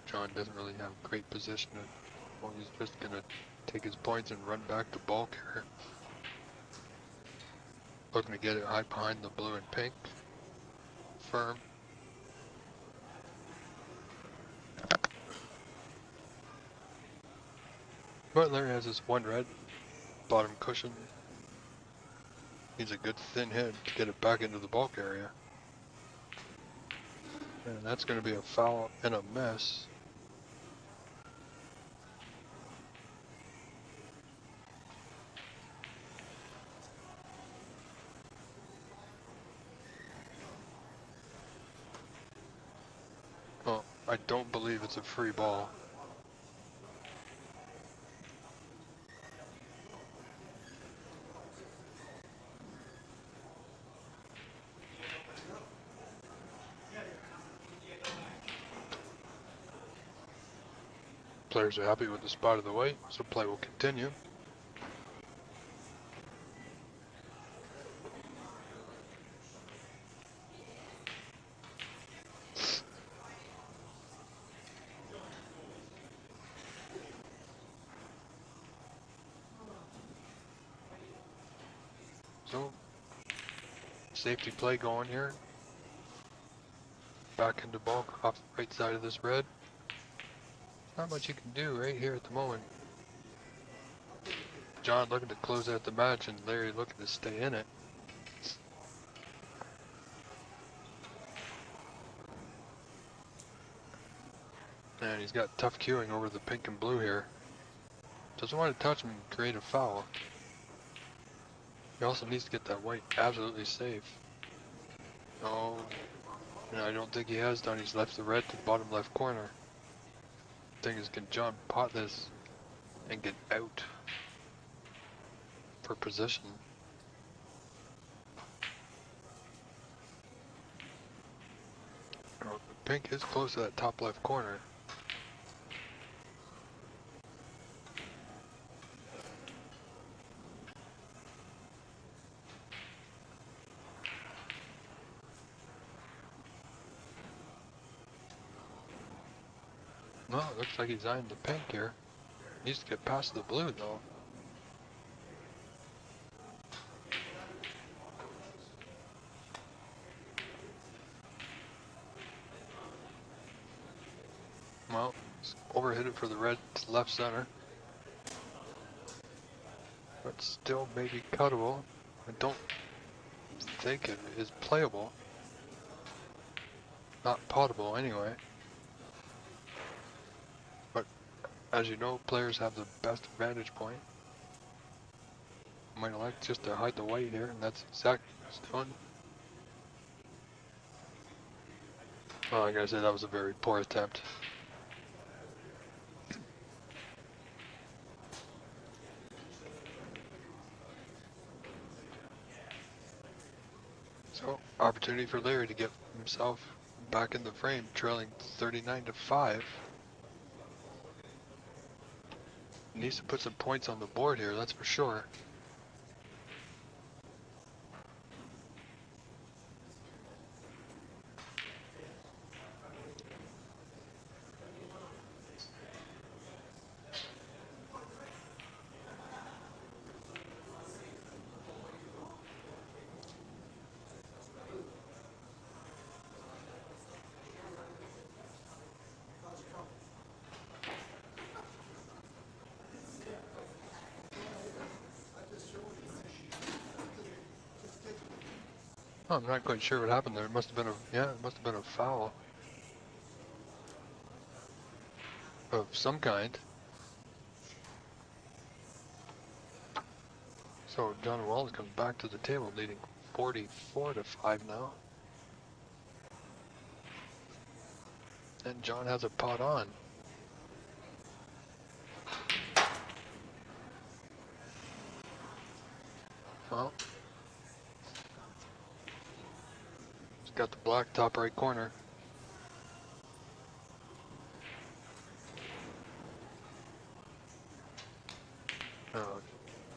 John doesn't really have great position. Well, he's just going to take his points and run back to ball carrier. Looking to get it high behind the blue and pink. Firm. But Larry has this one red bottom cushion. Needs a good thin hit to get it back into the bulk area. And that's going to be a foul and a mess. Well, I don't believe it's a free ball. Players are happy with the spot of the white, so play will continue. So, safety play going here. Back into bulk off the right side of this red. Not much you can do right here at the moment. John looking to close out the match and Larry looking to stay in it. And he's got tough queuing over the pink and blue here. Doesn't want to touch him and create a foul. He also needs to get that white absolutely safe. No, I don't think he has done. He's left the red to the bottom left corner. Thing is, can John pot this and get out for position? Oh, pink is close to that top left corner. No, it looks like he's eyeing the pink here. Needs to get past the blue though. Well, he's overhit it for the red to left center. But still maybe cuttable. I don't think it is playable. Not potable anyway. As you know, players have the best vantage point. Might elect just to hide the white here, and that's exactly what he's doing. Well, I gotta say that was a very poor attempt. So, opportunity for Larry to get himself back in the frame, trailing 39-5. Needs to put some points on the board here, that's for sure. Oh, I'm not quite sure what happened there. It must have been it must have been a foul of some kind. So John Wallace comes back to the table, leading 44-5 now. And John has a pot on. Well, he's got the black top right corner.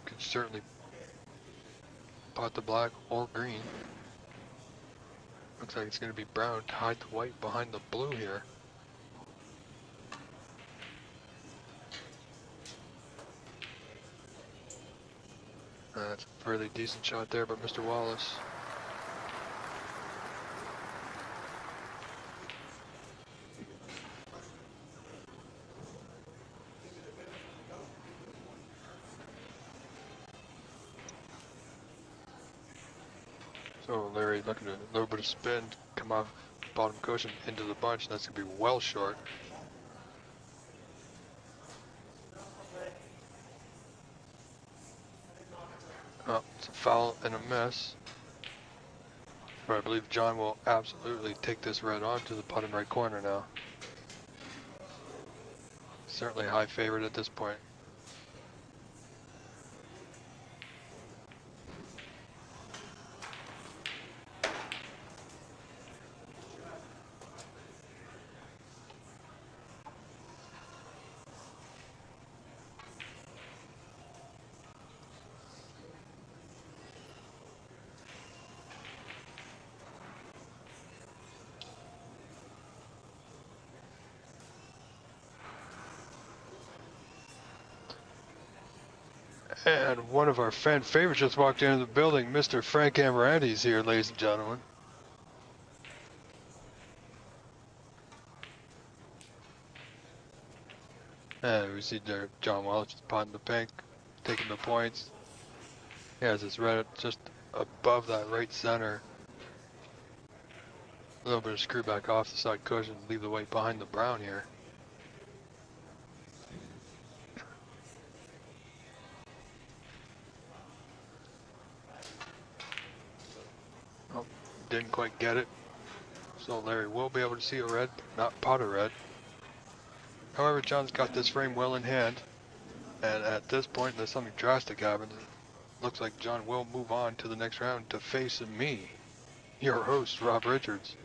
Could certainly pot the black or green. Looks like it's going to be brown to hide the white behind the blue here. That's a fairly decent shot there by Mr. Wallace. So Larry looking at a little bit of spin, come off bottom cushion into the bunch. That's going to be well short. Oh, it's a foul and a miss. But I believe John will absolutely take this red on to the bottom right corner now. Certainly high favorite at this point. And one of our fan favorites just walked into the building. Mr. Frank Amaranti is here, ladies and gentlemen. And we see there John Wallace just potting the pink, taking the points. He has his red just above that right center. A little bit of screw back off the side cushion, leave the white behind the brown here. Oh, didn't quite get it. So Larry will be able to see a red, but not pot a red. However, John's got this frame well in hand. And at this point, unless something drastic happens, it looks like John will move on to the next round to face me, your host, Rob Richards,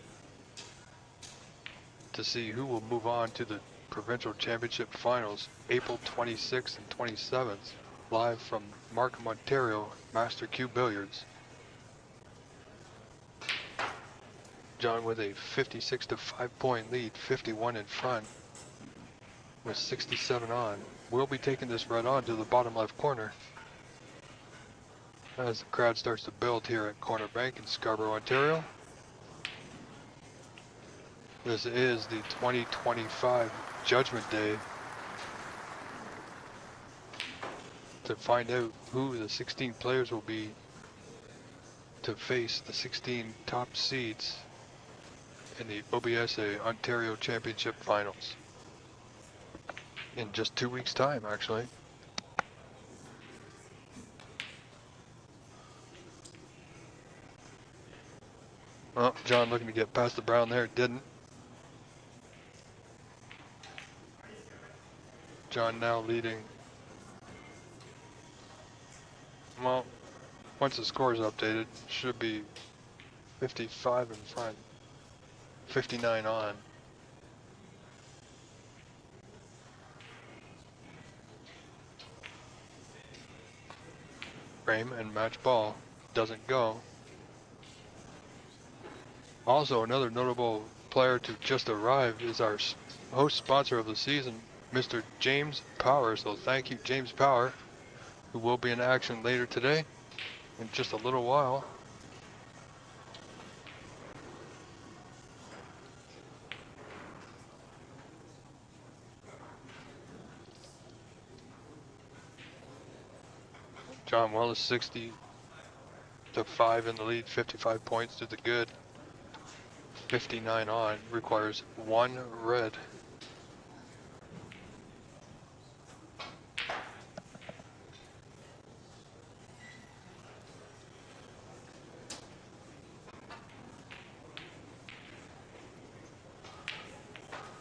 to see who will move on to the Provincial Championship Finals, April 26th and 27th, live from Markham, Ontario, Master Q Billiards. John with a 56-5 point lead, 51 in front, with 67 on. We'll be taking this red on to the bottom left corner as the crowd starts to build here at Corner Bank in Scarborough, Ontario. This is the 2025 Judgment Day to find out who the 16 players will be to face the 16 top seeds in the OBSA Ontario Championship Finals in just 2 weeks' time, actually. Well, John looking to get past the brown there, didn't. John now leading. Well, once the score is updated, should be 55 in front, 59 on. Frame and match ball doesn't go. Also, another notable player to just arrive is our host sponsor of the season, Mr. James Power. So thank you, James Power, who will be in action later today in just a little while. John Wallace 60, to 5 in the lead, 55 points to the good. 59 on, requires 1 red.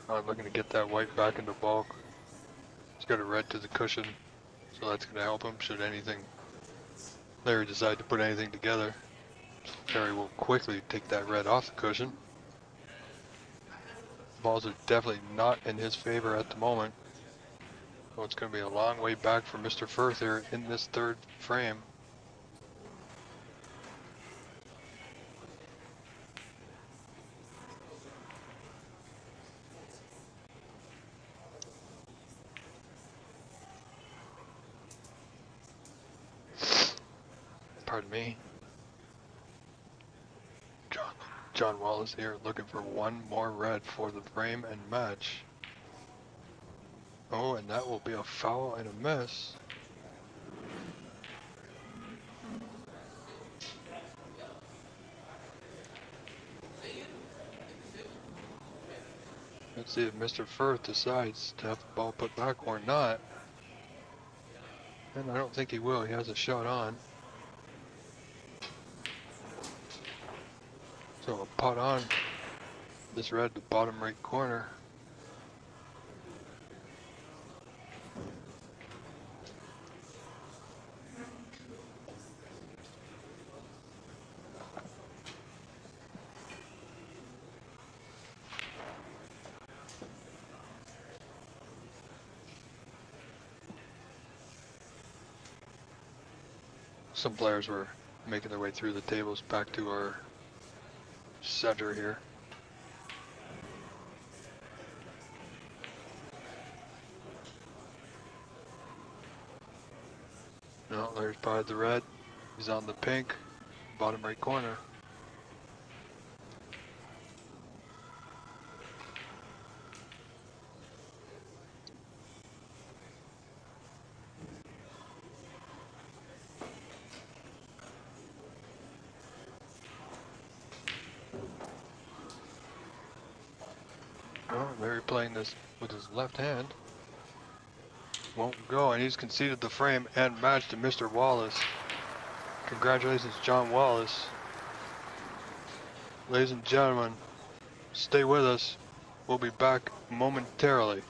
I'm looking to get that white back into bulk. He's got a red to the cushion, so that's going to help him should anything Larry decide to put anything together. Larry will quickly take that red off the cushion. Balls are definitely not in his favor at the moment. So it's going to be a long way back for Mr. Firth here in this third frame. Pardon me. John Wallace here looking for 1 more red for the frame and match. Oh, and that will be a foul and a miss. Let's see if Mr. Firth decides to have the ball put back or not. And I don't think he will. He has a shot on. So a putt on this red, the bottom right corner. Some players were making their way through the tables back to our center here. No, there's probably the red. He's on the pink, bottom right corner. Oh, Larry playing this with his left hand. Won't go, and he's conceded the frame and match to Mr. Wallace. Congratulations, John Wallace. Ladies and gentlemen, stay with us. We'll be back momentarily.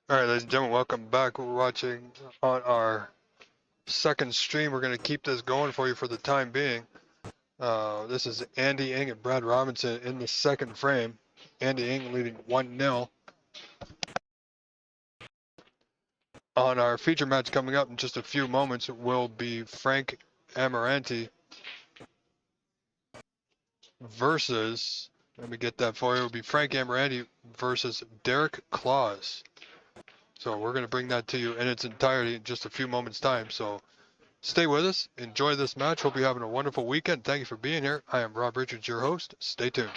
All right, ladies and gentlemen, welcome back. We're watching on our second stream. We're going to keep this going for you for the time being. This is Andy Ing and Brad Robinson in the second frame. Andy Ing leading 1-0. On our feature match coming up in just a few moments will be Frank Amaranti versus, let me get that for you, it will be Frank Amaranti versus Derek Claus. So we're going to bring that to you in its entirety in just a few moments time. So stay with us, enjoy this match, hope you're having a wonderful weekend. Thank you for being here. I am Rob Richards, your host. Stay tuned.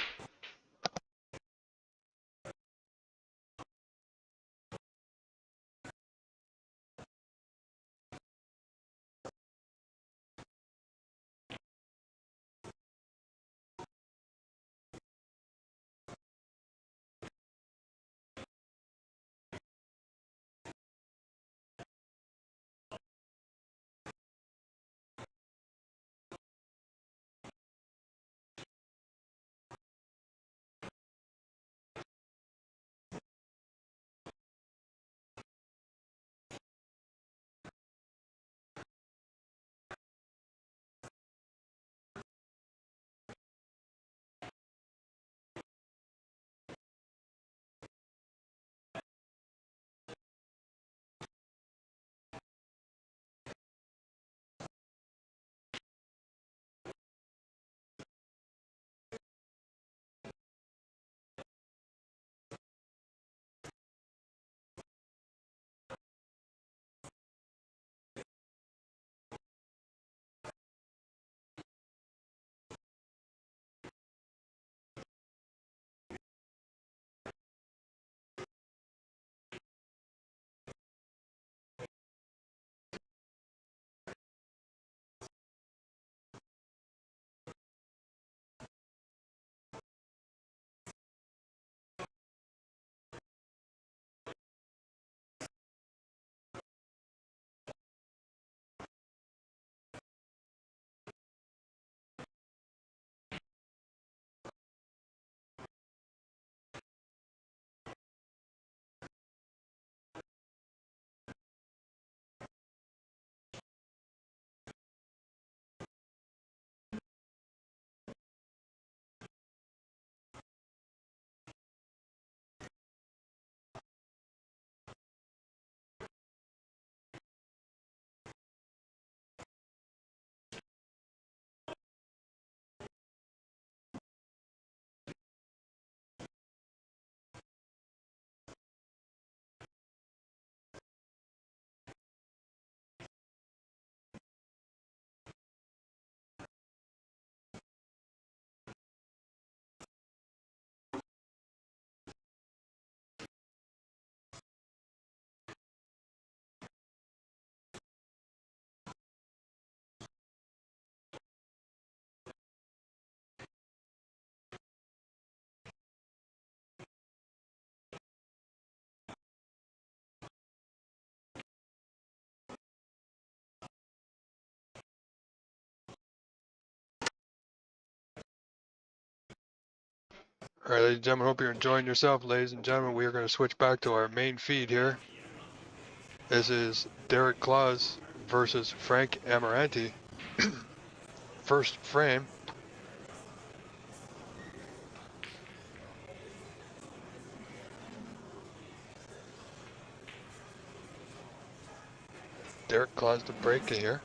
All right, ladies and gentlemen, hope you're enjoying yourself. Ladies and gentlemen, we are going to switch back to our main feed here. This is Derek Claus versus Frank Amaranti. First frame. Derek Claus to break here.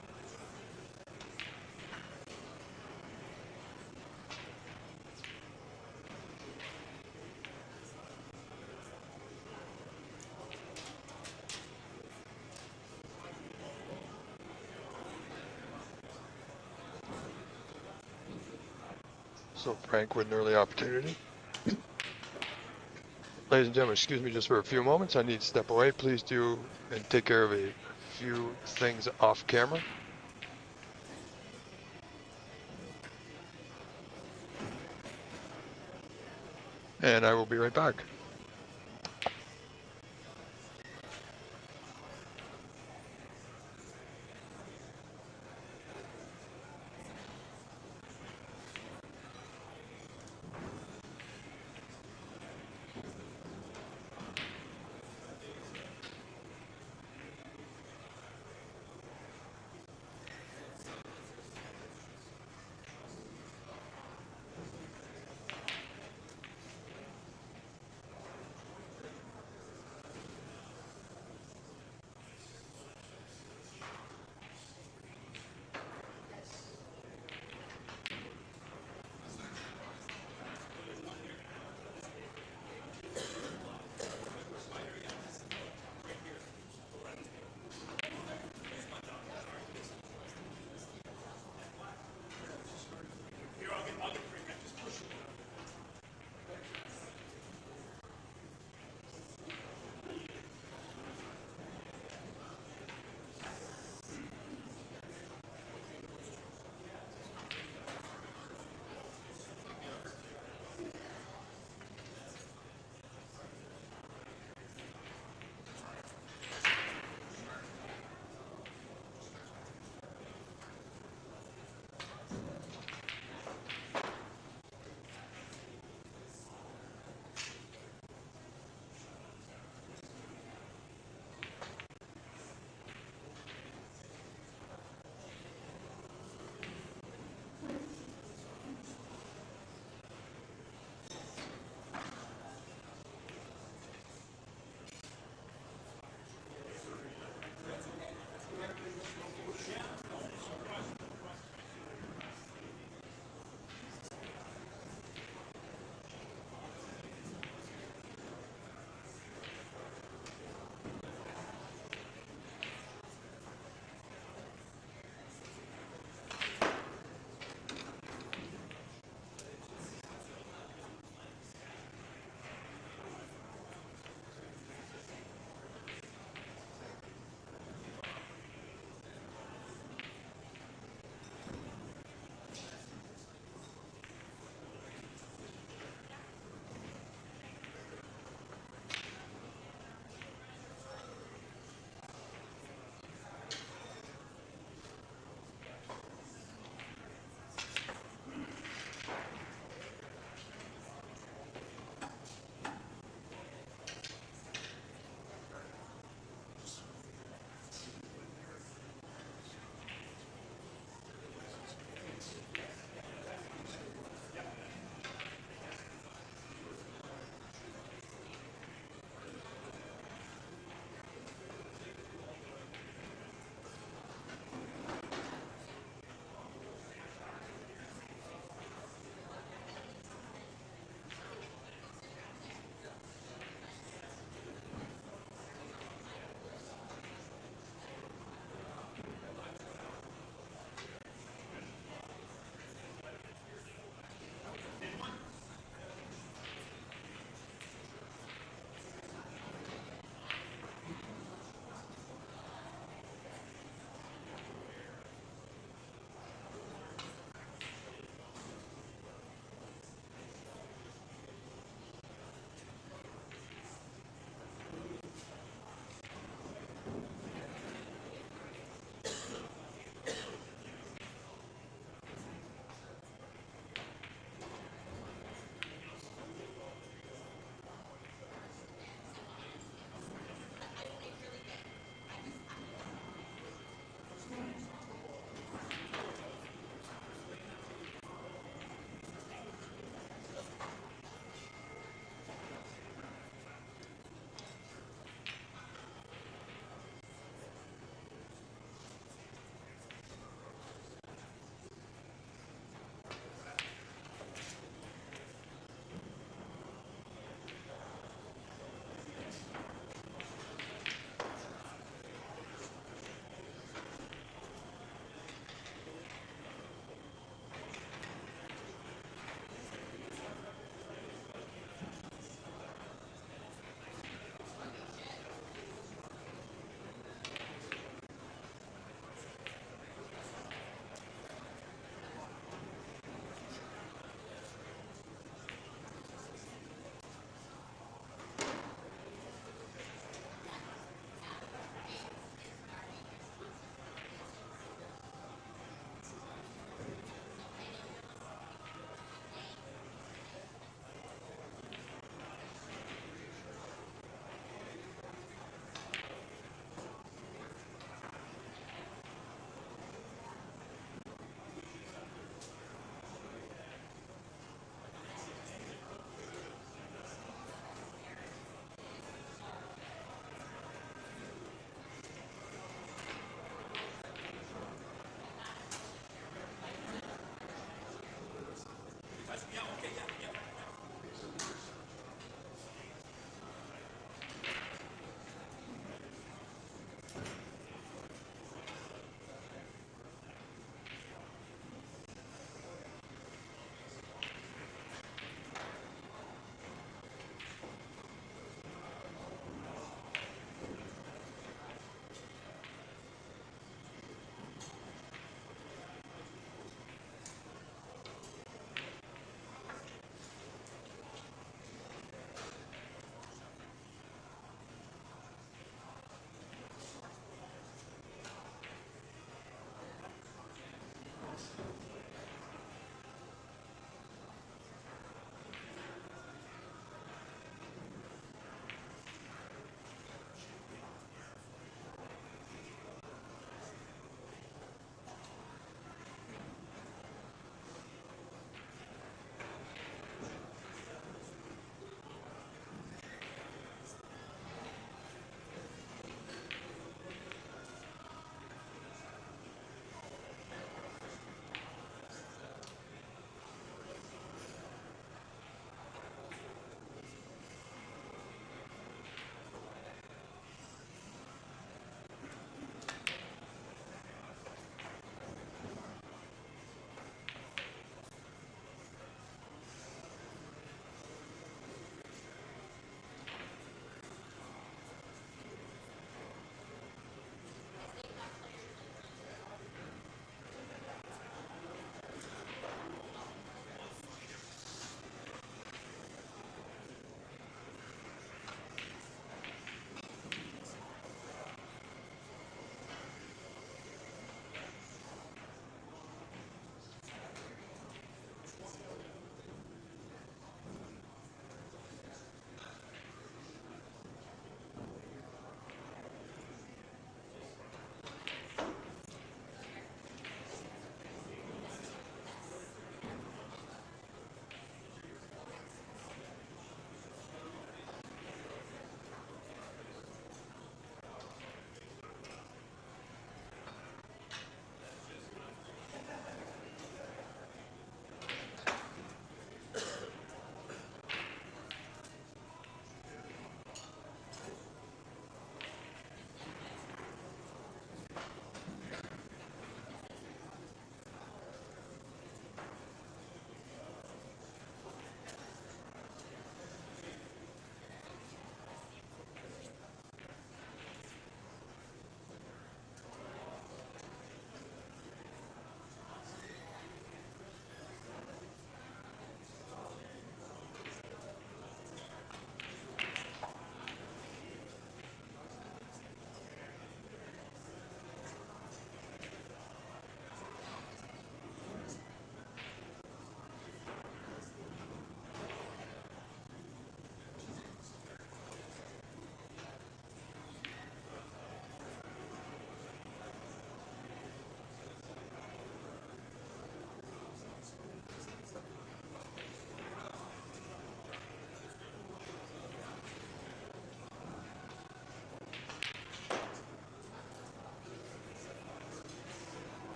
So Frank with an early opportunity. Ladies and gentlemen, excuse me just for a few moments. I need to step away. Please do and take care of a few things off camera. And I will be right back.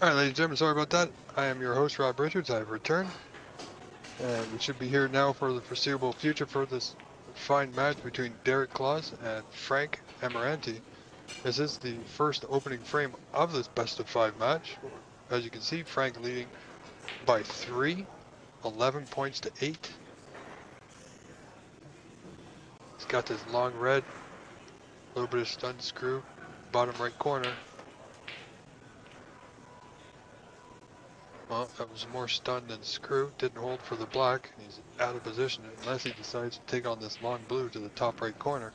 Alright, ladies and gentlemen, sorry about that. I am your host, Rob Richards. I have returned. And we should be here now for the foreseeable future for this fine match between Derek Claus and Frank Amaranti. This is the first opening frame of this best of 5 match. As you can see, Frank leading by 3, 11 points to 8. He's got this long red, a little bit of stun screw, bottom right corner. Well, that was more stun than screw. Didn't hold for the black. He's out of position unless he decides to take on this long blue to the top right corner.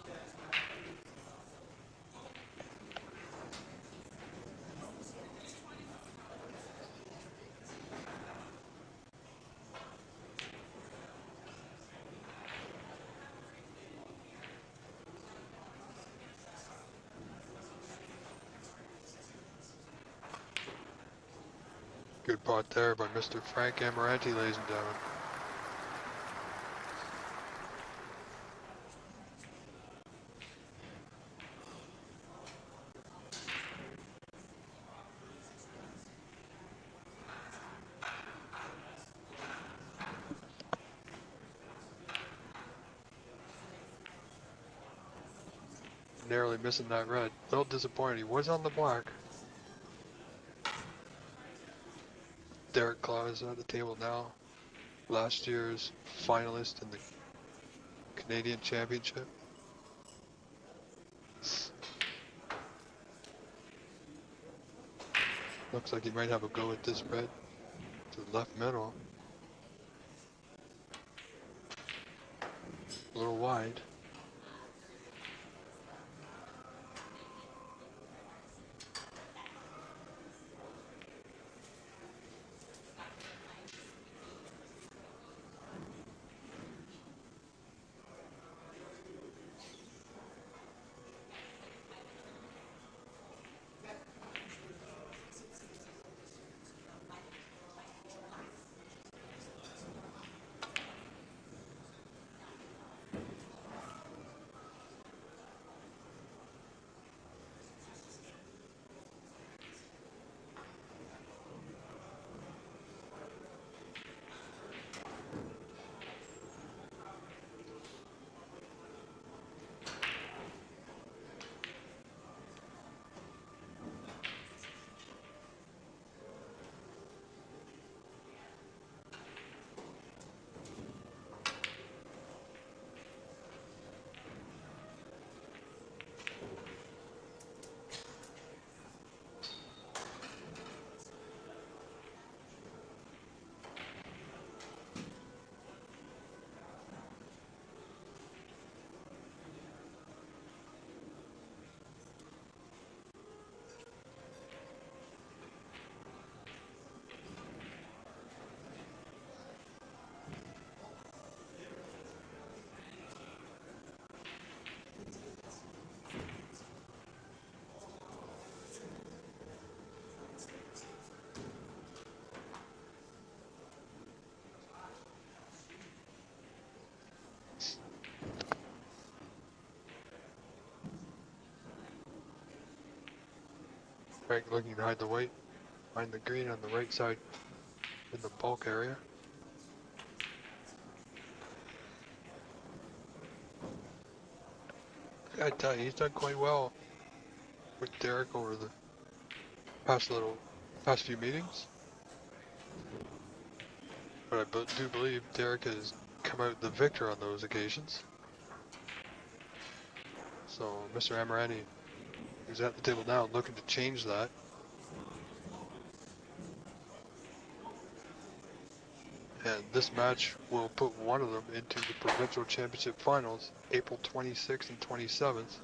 Good pot there by Mr. Frank Amaranti, ladies and gentlemen. Narrowly missing that red. A little disappointed. He was on the black. Derek Claus at the table now. Last year's finalist in the Canadian Championship. Looks like he might have a go at this red to the left middle. A little wide. Frank looking to hide the white, find the green on the right side in the bulk area. I tell you, he's done quite well with Derek over the past few meetings. But I do believe Derek has come out the victor on those occasions. So Mr. Amaranti, who's at the table now, looking to change that. And this match will put one of them into the provincial championship finals, April 26th and 27th.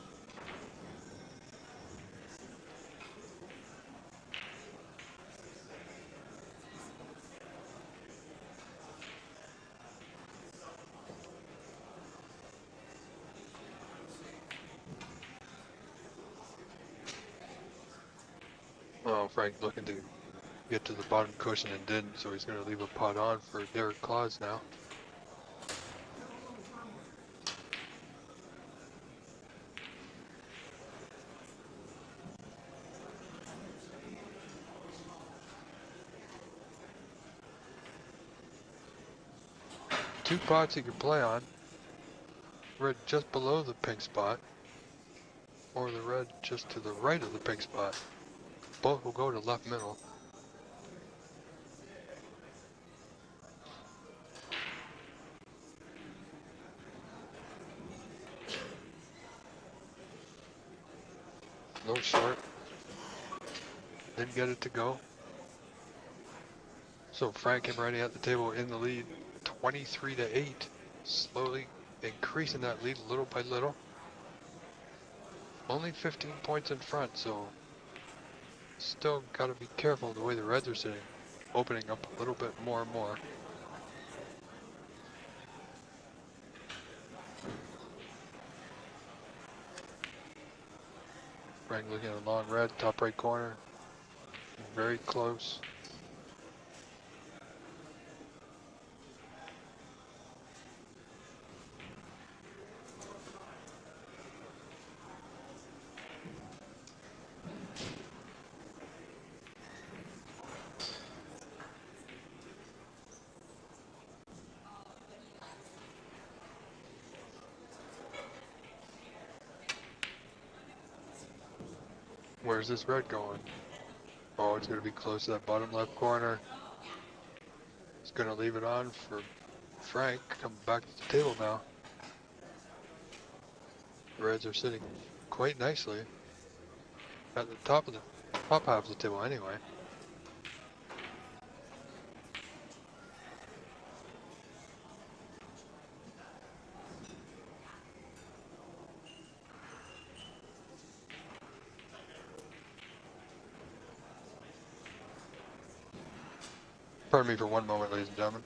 Oh, Frank looking to get to the bottom cushion and didn't, so he's going to leave a pot on for Derek Claus now. two pots you can play on. Red just below the pink spot, or the red just to the right of the pink spot. Both will go to left middle. A little short. Didn't get it to go. So Frank and Rennie at the table in the lead, 23-8. Slowly increasing that lead little by little. Only 15 points in front, so still got to be careful the way the Reds are sitting. Opening up a little bit more and more. Frank looking at a long red, top right corner. Very close. Where's this red going? Oh, it's going to be close to that bottom left corner. It's going to leave it on for Frank. Coming back to the table now. The Reds are sitting quite nicely at the top half of the table anyway. Pardon me for one moment, ladies and gentlemen.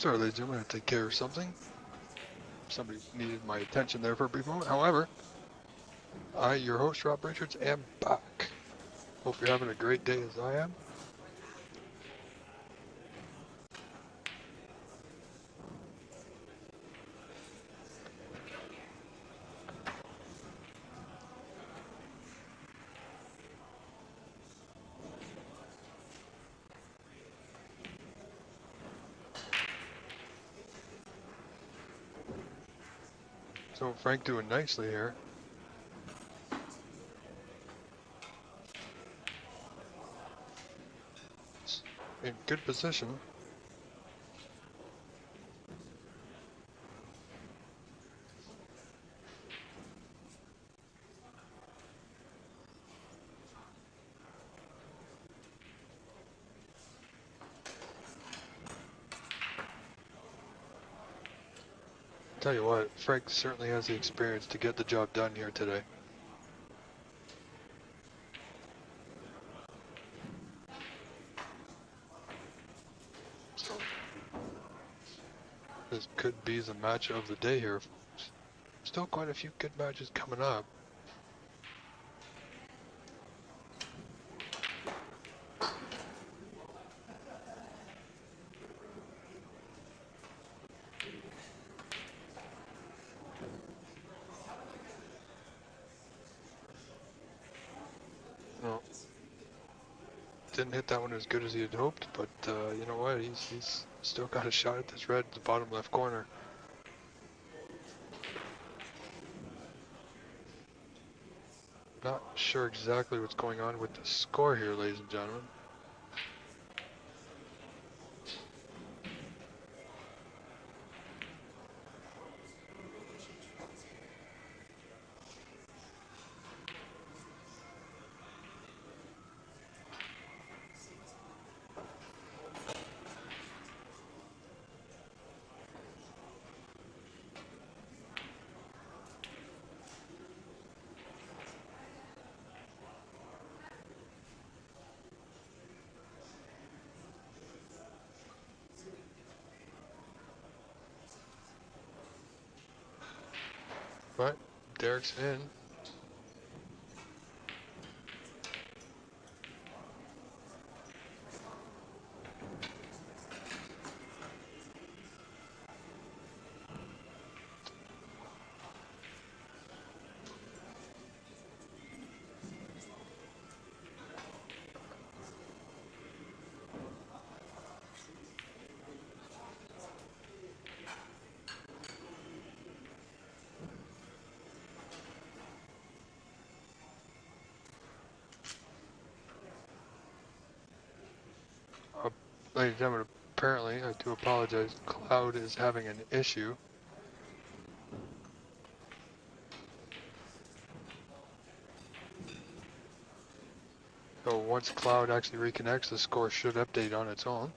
Sorry, ladies and gentlemen, I had to take care of something. Somebody needed my attention there for a brief moment. However, I, your host, Rob Richards, am back. Hope you're having a great day as I am. So Frank doing nicely here. In good position. Tell you what, Frank certainly has the experience to get the job done here today. So, this could be the match of the day here. Still quite a few good matches coming up. didn't hit that one as good as he had hoped, but you know what? He's still got a shot at this red at the bottom left corner. Not sure exactly what's going on with the score here, ladies and gentlemen. But Derek's in. Ladies and gentlemen, apparently, I do apologize, Cloud is having an issue. So once Cloud actually reconnects, the score should update on its own.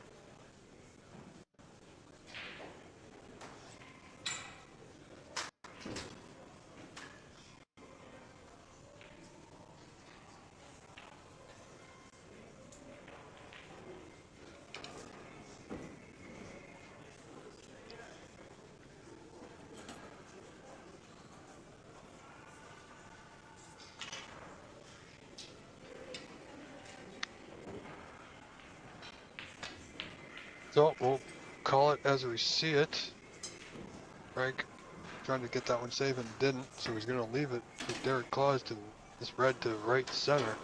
So we'll call it as we see it. Frank trying to get that one safe and didn't, so he's going to leave it with Derek Claus to this red to right center.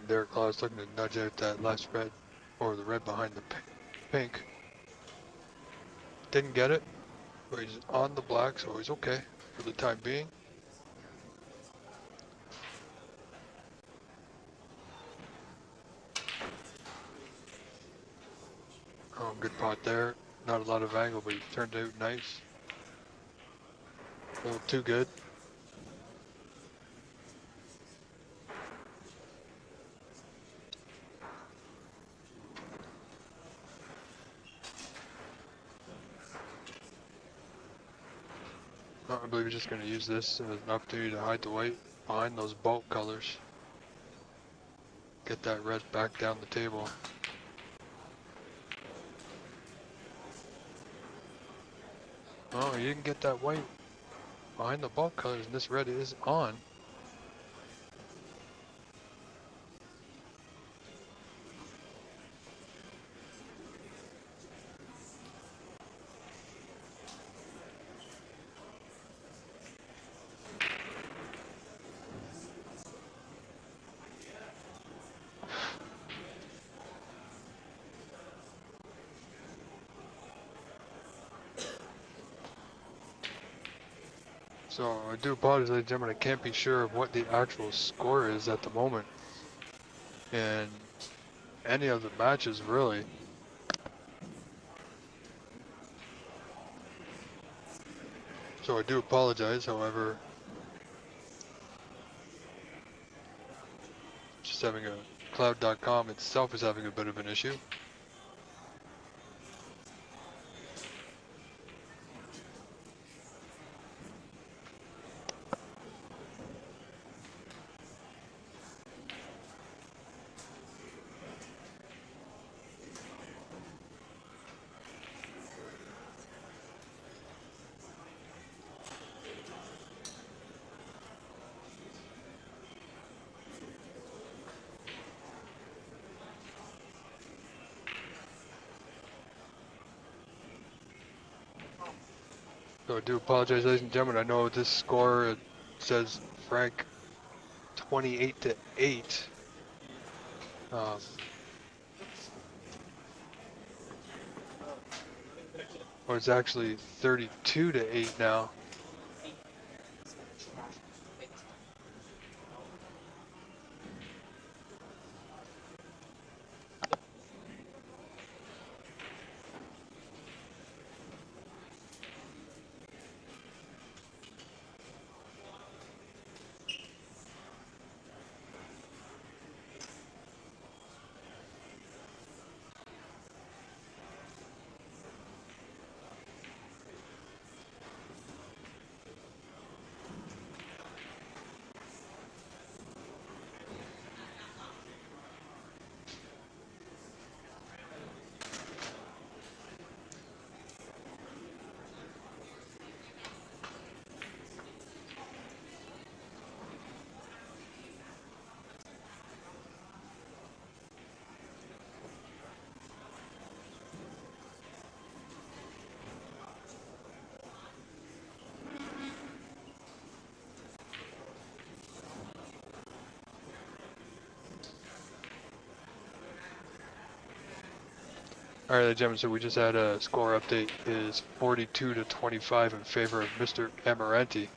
Derek Claus looking to nudge out that last red, or the red behind the pink. Didn't get it, but he's on the black, so he's okay for the time being. Oh, good pot there. Not a lot of angle, but he turned out nice. A little too good. I believe he's just going to use this as an opportunity to hide the white behind those bulk colors. Get that red back down the table. Oh, you didn't get that white behind the bulk colors, and this red is on. So I do apologize, ladies and gentlemen, I can't be sure of what the actual score is at the moment in any of the matches, really. So I do apologize, however, just having a cloud.com itself is having a bit of an issue. So I do apologize, ladies and gentlemen. I know this score it says Frank 28-8. Or it's actually 32-8 now. All right, gentlemen, so we just had a score update. It is 42-25 in favor of Mr. Amaranti.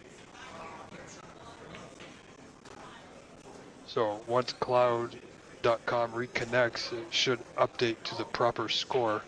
So once cloud.com reconnects, it should update to the proper score.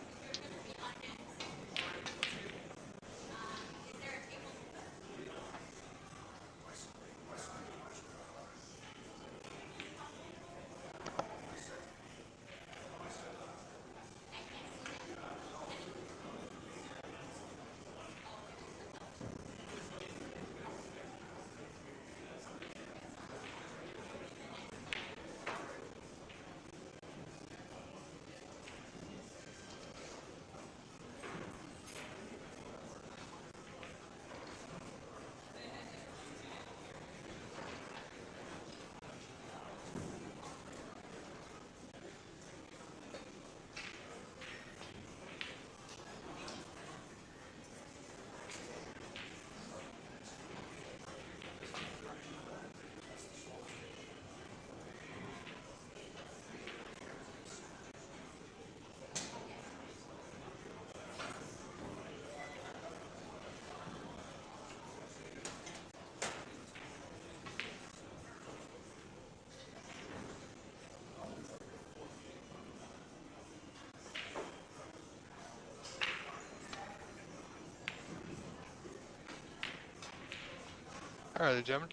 All right, gentlemen.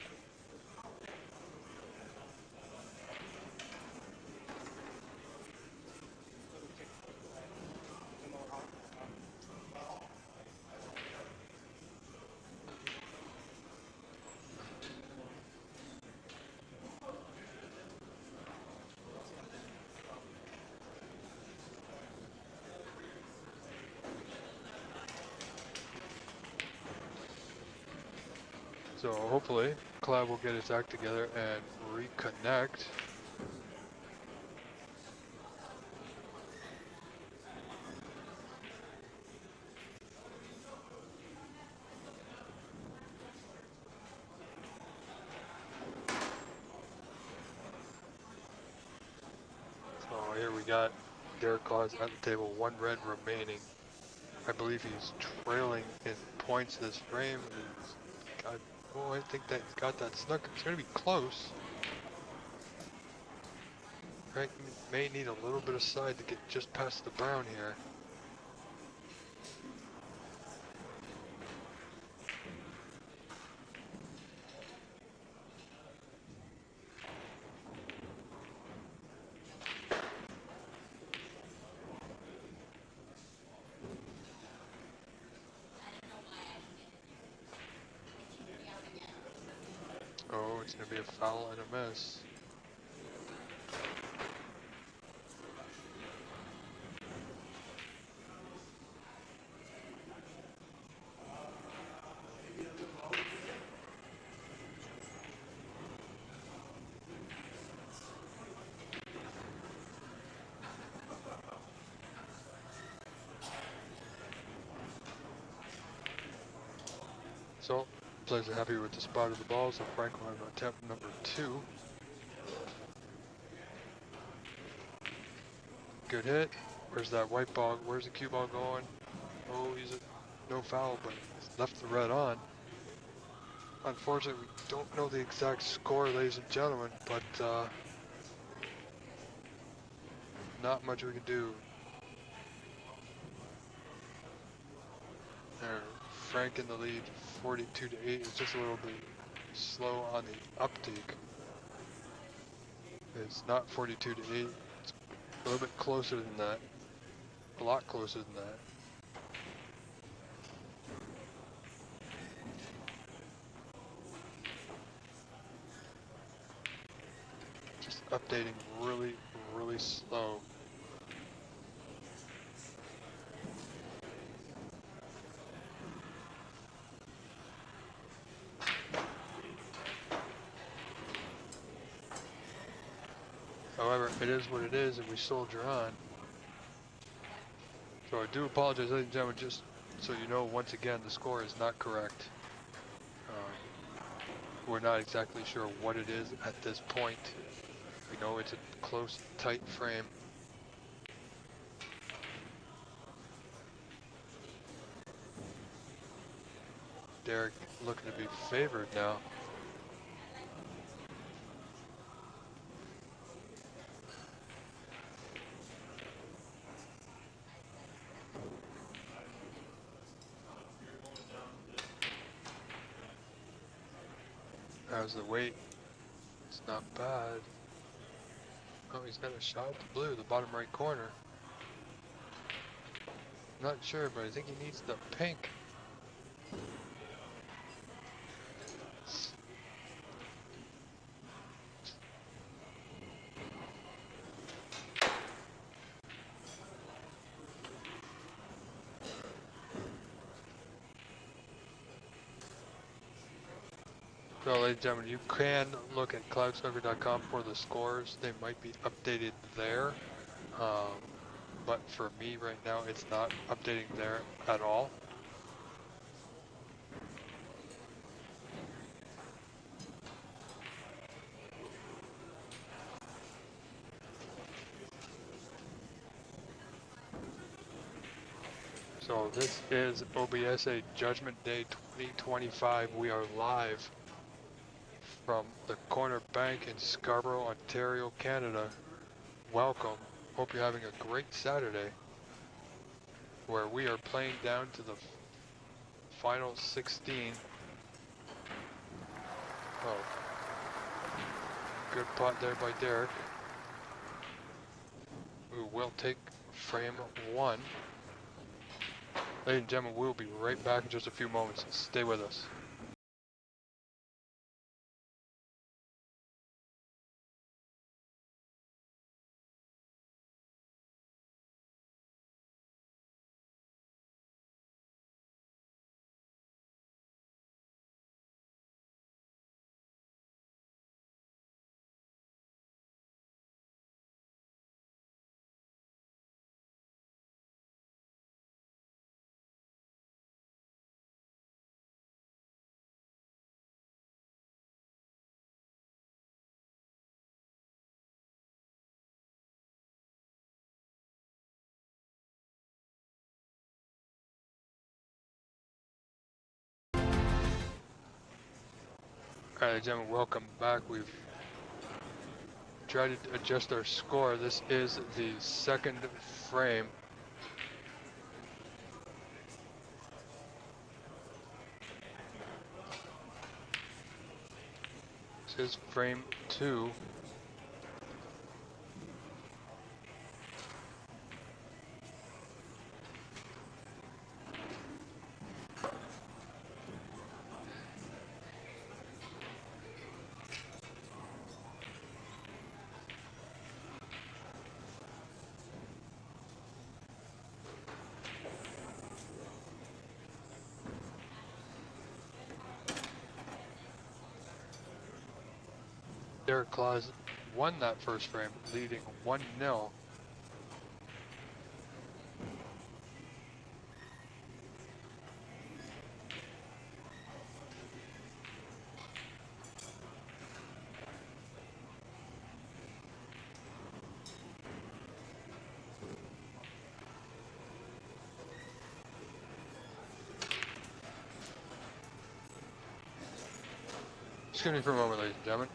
So hopefully Cloud will get its act together and reconnect. So here we got Derek Claus at the table, 1 red remaining. I believe he's trailing in points this frame. I think that he's got that snuck. It's going to be close. Frank may need a little bit of side to get just past the brown here. Oh, it's going to be a foul and a miss. So, players are happy with the spot of the ball, so Frank will have attempt number 2. Good hit. Where's that white ball? Where's the cue ball going? Oh, he's no foul, but he's left the red on. Unfortunately, we don't know the exact score, ladies and gentlemen, but not much we can do. There, Frank in the lead, 42-8. It's just a little bit slow on the uptake. It's not 42-8. It's a little bit closer than that. A lot closer than that. Just updating really, really slow. However, it is what it is, and we soldier on. So I do apologize, ladies and gentlemen, just so you know, once again, the score is not correct. We're not exactly sure what it is at this point. We know it's a close, tight frame. Derek looking to be favored now. How's the weight? It's not bad. Oh, he's got a shot at the blue, the bottom right corner. Not sure, but I think he needs the pink. So, ladies and gentlemen, you can look at cloudsoccer.com for the scores. They might be updated there. But for me right now, it's not updating there at all. So this is OBSA Judgment Day 2025. We are live from the Corner Bank in Scarborough, Ontario, Canada. Welcome. Hope you're having a great Saturday, where we are playing down to the final 16. Oh, good pot there by Derek, who will take frame 1. Ladies and gentlemen, we'll be right back in just a few moments. Stay with us. Alright, ladies and gentlemen, welcome back. We've tried to adjust our score. This is the second frame. This is frame 2. Claus won that first frame, leading 1-0. Excuse me for a moment, ladies and gentlemen.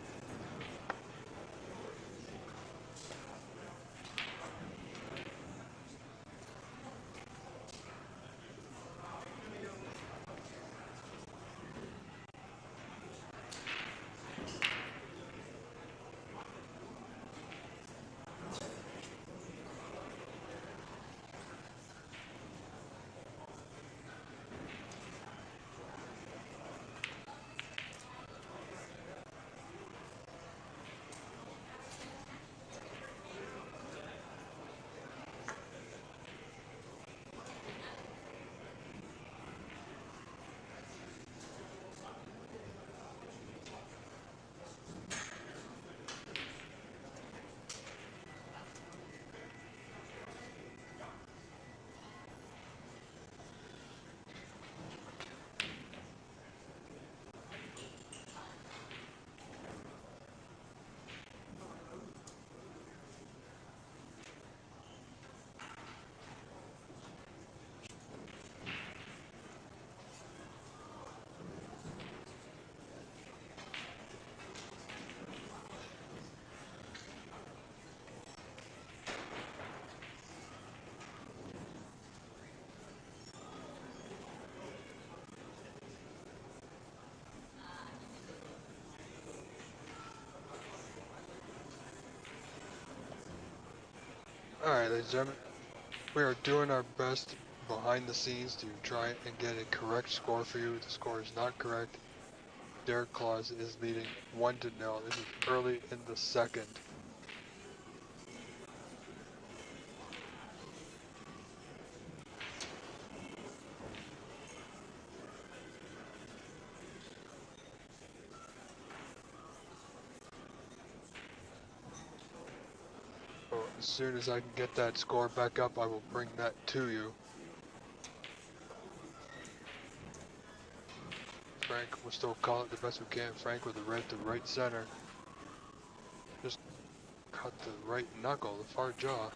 Alright, ladies and gentlemen, we are doing our best behind the scenes to try and get a correct score for you. The score is not correct. Derek Claus is leading 1-0. This is early in the second. So as soon as I can get that score back up, I will bring that to you. Frank, we'll still call it the best we can. Frank with the red to right center. Just cut the right knuckle, the far jaw.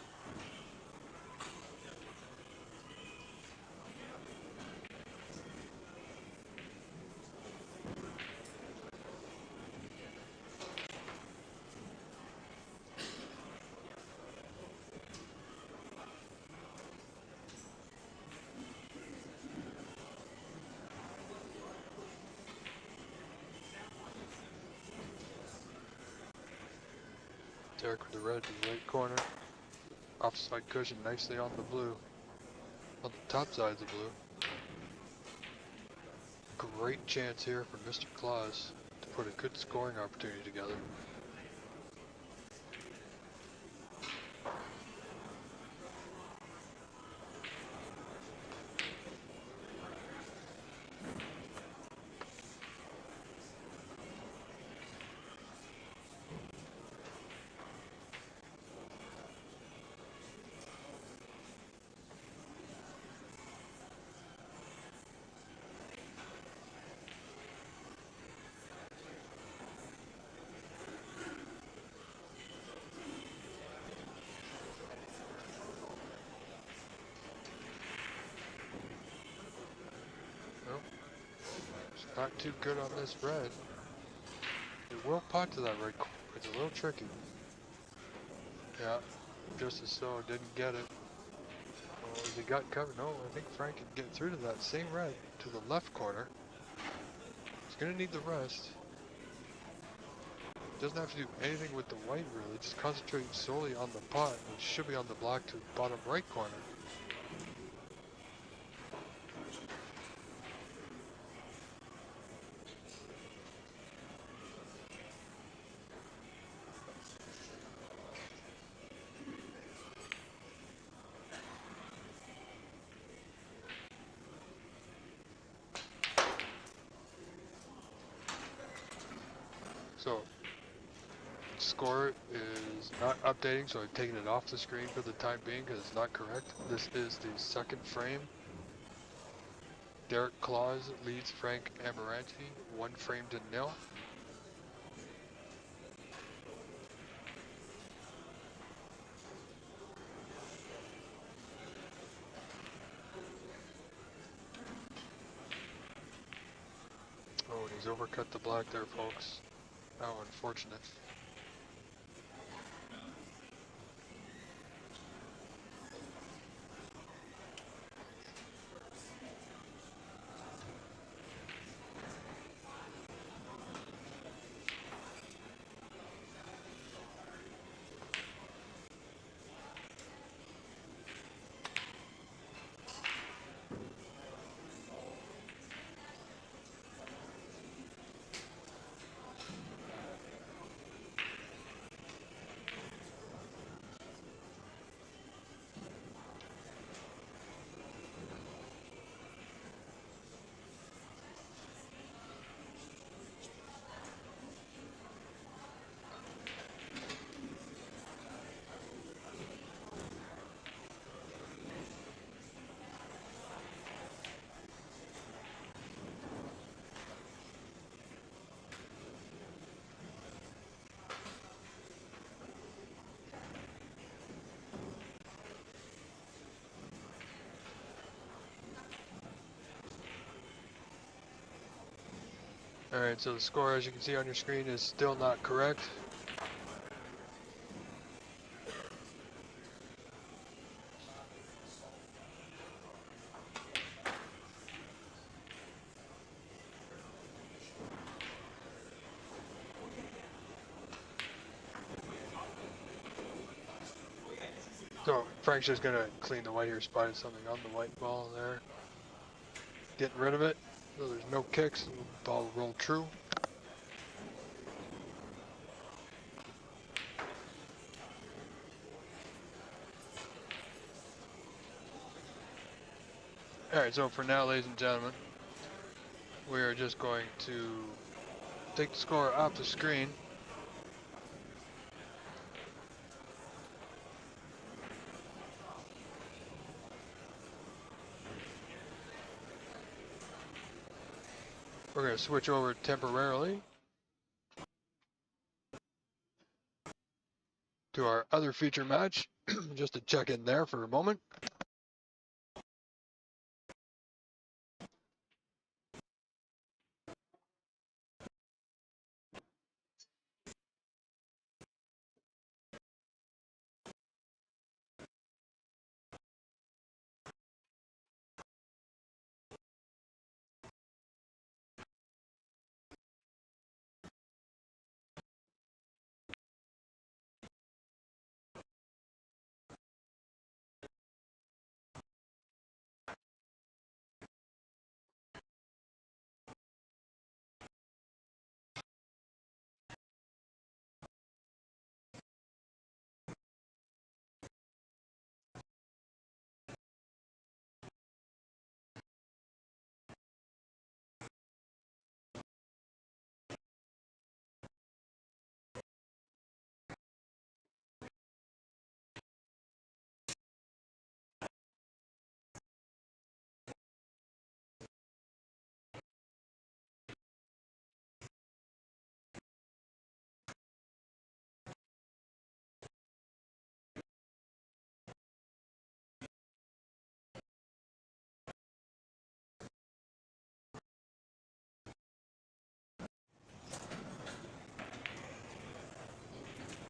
Derek with the red to the right corner. Offside cushion nicely on the blue. On the top side of the blue. Great chance here for Mr. Claus to put a good scoring opportunity together. It's not too good on this red. It will pot to that right corner. It's a little tricky. Yeah, just as so, didn't get it. Oh, he got covered. No, I think Frank can get through to that same red to the left corner. He's gonna need the rest. Doesn't have to do anything with the white really, just concentrate solely on the pot, which should be on the black to the bottom right corner. So, score is not updating, so I've taken it off the screen for the time being because it's not correct. This is the second frame. Derek Claus leads Frank Amaranti, 1 frame to 0. Oh, and he's He's overcut the black there, folks. How unfortunate. Alright, so the score, as you can see on your screen, is still not correct. So Frank's just gonna clean the white here, spotted something on the white ball there. Getting rid of it, so there's no kicks, ball will roll true. Alright, so for now, ladies and gentlemen, we are just going to take the score off the screen. We're going to switch over temporarily to our other feature match, just to check in there for a moment.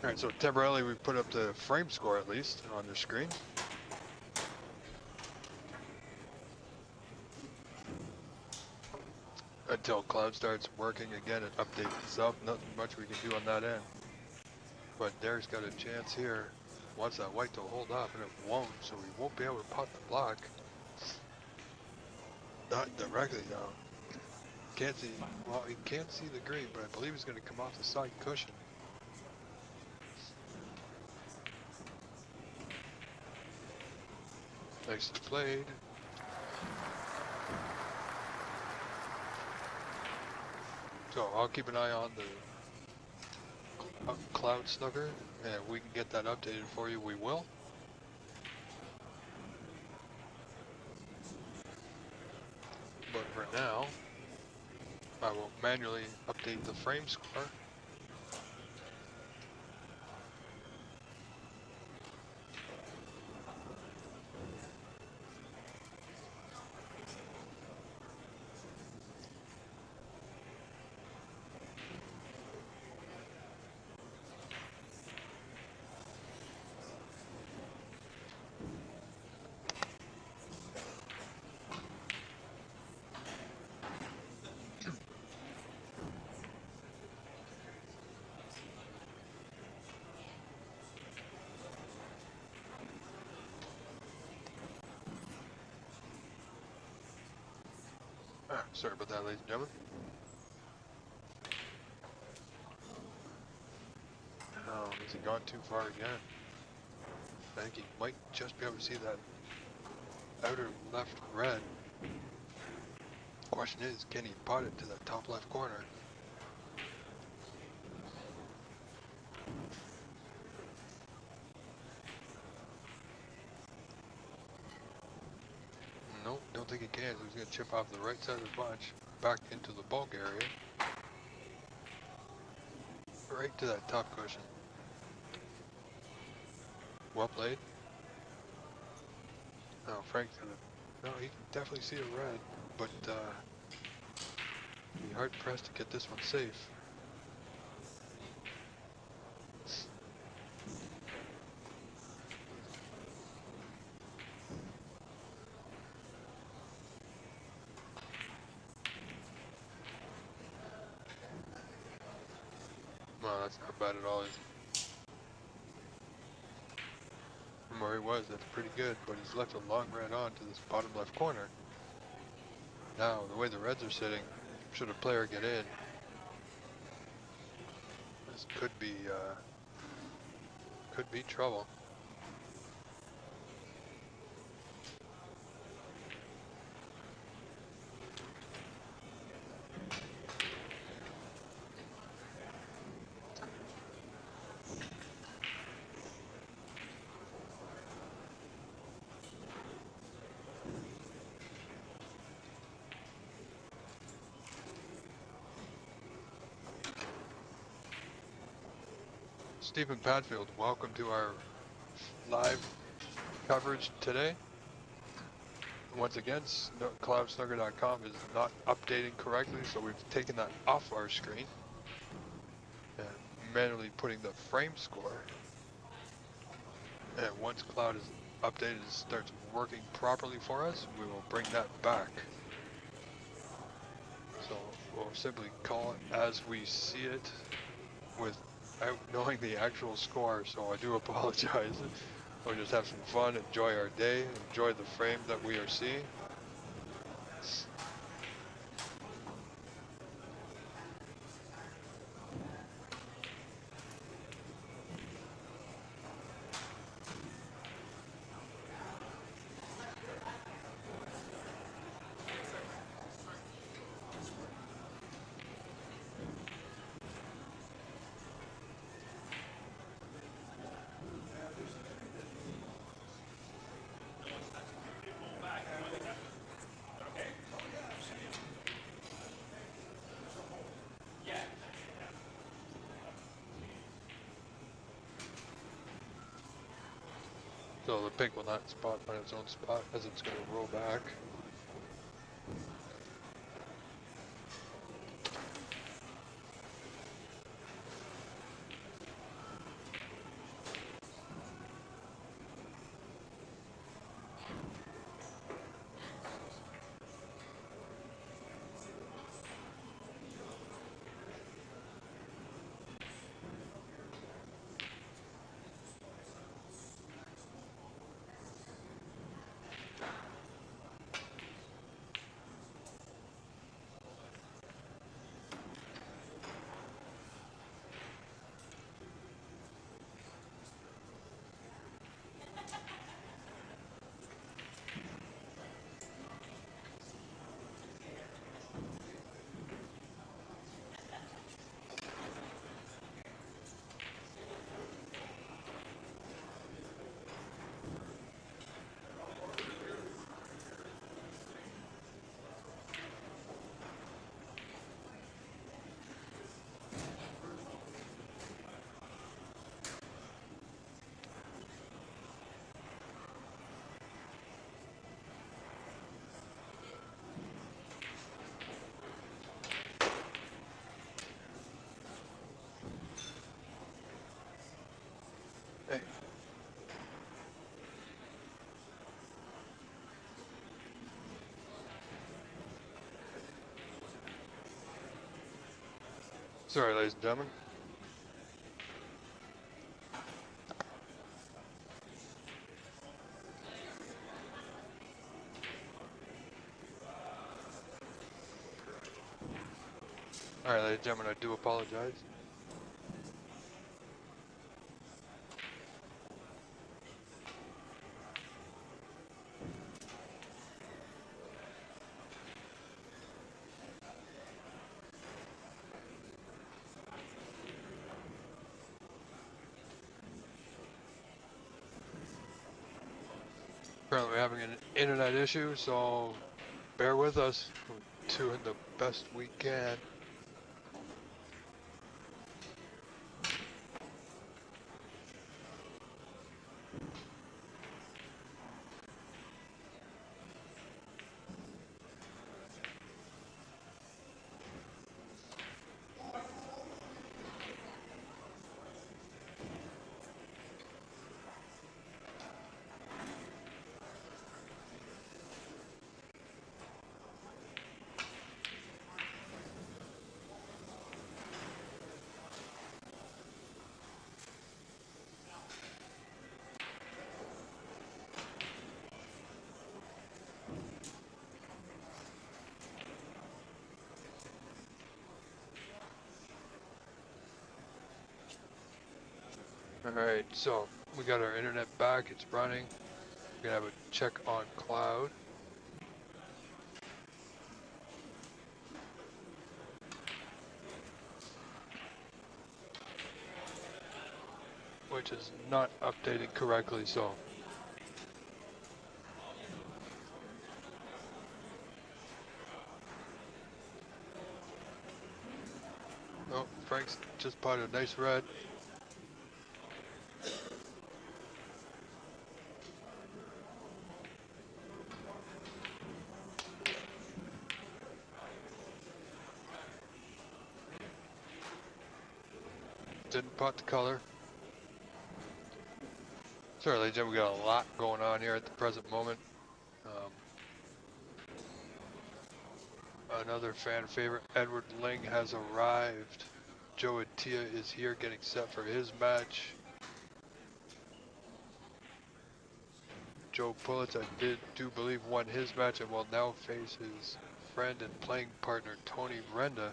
Alright, so temporarily we put up the frame score at least on the screen. Until Cloud starts working again and updates itself, nothing much we can do on that end. But Derek's got a chance here. Wants that white to hold up, and it won't, so we won't be able to pot the block. Not directly down. Can't see, well, he can't see the green, but I believe he's going to come off the side cushion. Nicely played. So I'll keep an eye on the Cloud Snooker, and if we can get that updated for you, we will. But for now, I will manually update the frame score. Sorry about that, ladies and gentlemen. Oh, has he gone too far again? I think he might just be able to see that outer left red. Question is, can he pot it to the top left corner? Nope, don't think he can. He's going to chip off the right side of the bunch, back into the bulk area. Right to that top cushion. Well played. No, Frank's gonna. No, he can definitely see a red, but be hard pressed to get this one safe. Well, that's not bad at all. From where he was, that's pretty good, but he's left a long red on to this bottom left corner. Now, the way the reds are sitting, should a player get in, this could be trouble. Stephen Padfield, welcome to our live coverage today. Once again, cloudsnugger.com is not updating correctly, so we've taken that off our screen and manually putting the frame score. And once Cloud is updated and starts working properly for us, we will bring that back. So we'll simply call it as we see it without knowing the actual score, so I do apologize. We'll just have some fun, enjoy our day, enjoy the frame that we are seeing. So the pink will not spot on its own spot as it's going to roll back. Hey. Sorry, ladies and gentlemen. gentlemen, I do apologize. Currently having an internet issue, so bear with us. We're doing the best we can. Alright, so we got our internet back, it's running. We're gonna have a check on cloud. Which is not updating correctly, so. Oh, Frank's just potted a nice red. Didn't pot the color. Sorry, ladies and gentlemen, we got a lot going on here at the present moment. Another fan favorite, Edward Ling, has arrived. Joe Atia is here getting set for his match. Joe Pulitz, I do believe, won his match and will now face his friend and playing partner, Tony Renda.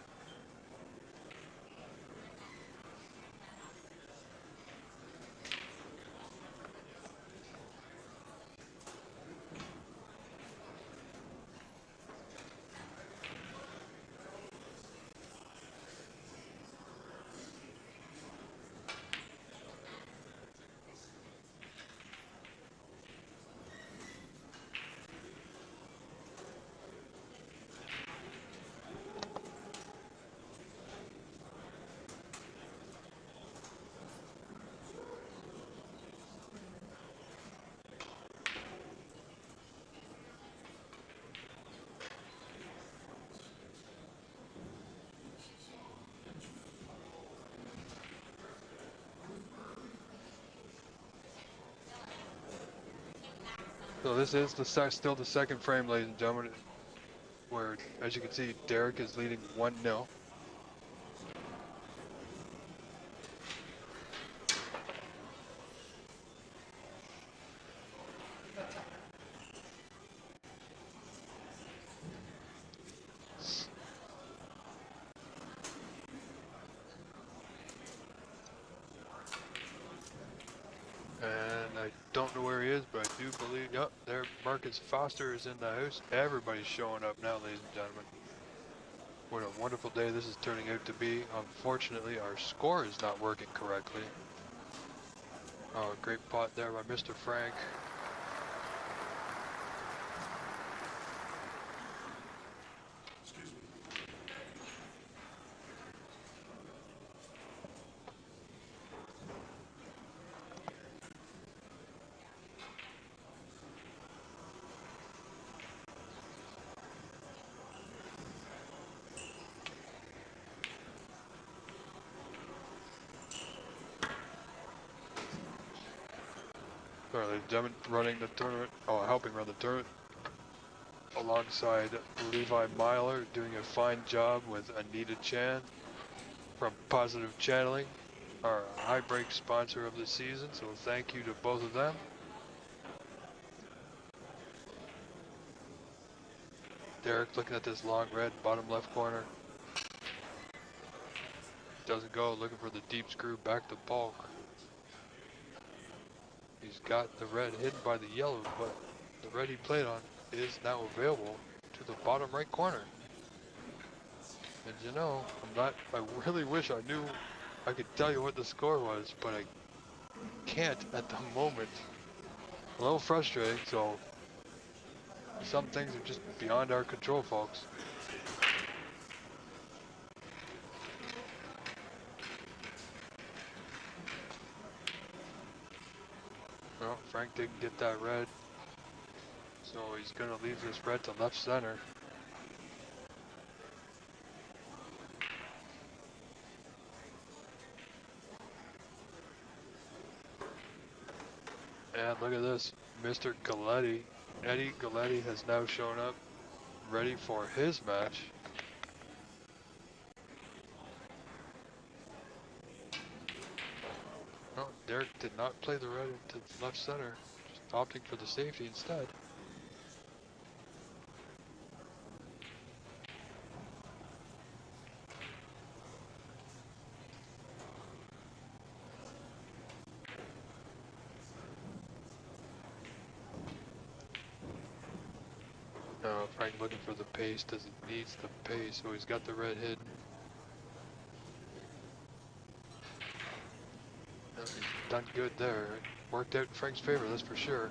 So this is still the second frame, ladies and gentlemen, where, as you can see, Derek is leading 1-0. And I don't know where he is, but I do believe, yep, there, Marcus Foster is in the house. Everybody's showing up now, ladies and gentlemen. What a wonderful day this is turning out to be. Unfortunately, our score is not working correctly. Oh, great pot there by Mr. Frank. Sorry, ladies and gentlemen, running the tournament, helping run the tournament alongside Levi Myler, doing a fine job with Anita Chan from Positive Channeling, our high break sponsor of the season, so thank you to both of them. Derek looking at this long red bottom left corner. doesn't go, looking for the deep screw back to bulk. He's got the red hidden by the yellow, but the red he played on is now available to the bottom right corner. And you know, I really wish I knew I could tell you what the score was, but I can't at the moment. A little frustrating, so some things are just beyond our control, folks. Well, Frank didn't get that red, so he's gonna leave this red to left center. And look at this, Mr. Galletti, Eddie Galletti has now shown up, ready for his match. Oh, Derek did not play the red into left center, just opting for the safety instead. Frank looking for the pace, does he needs the pace, so he's got the red hidden. He's done good there. It worked out in Frank's favor, that's for sure.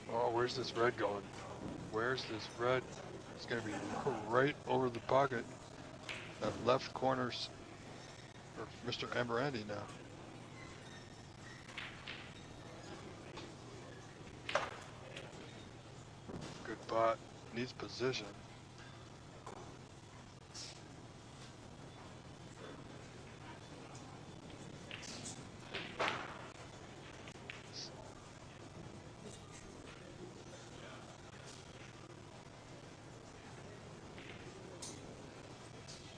Oh, where's this red going? Where's this red? It's going to be right over the pocket. That left corner's for Mr. Amaranti now. Good pot. Needs position.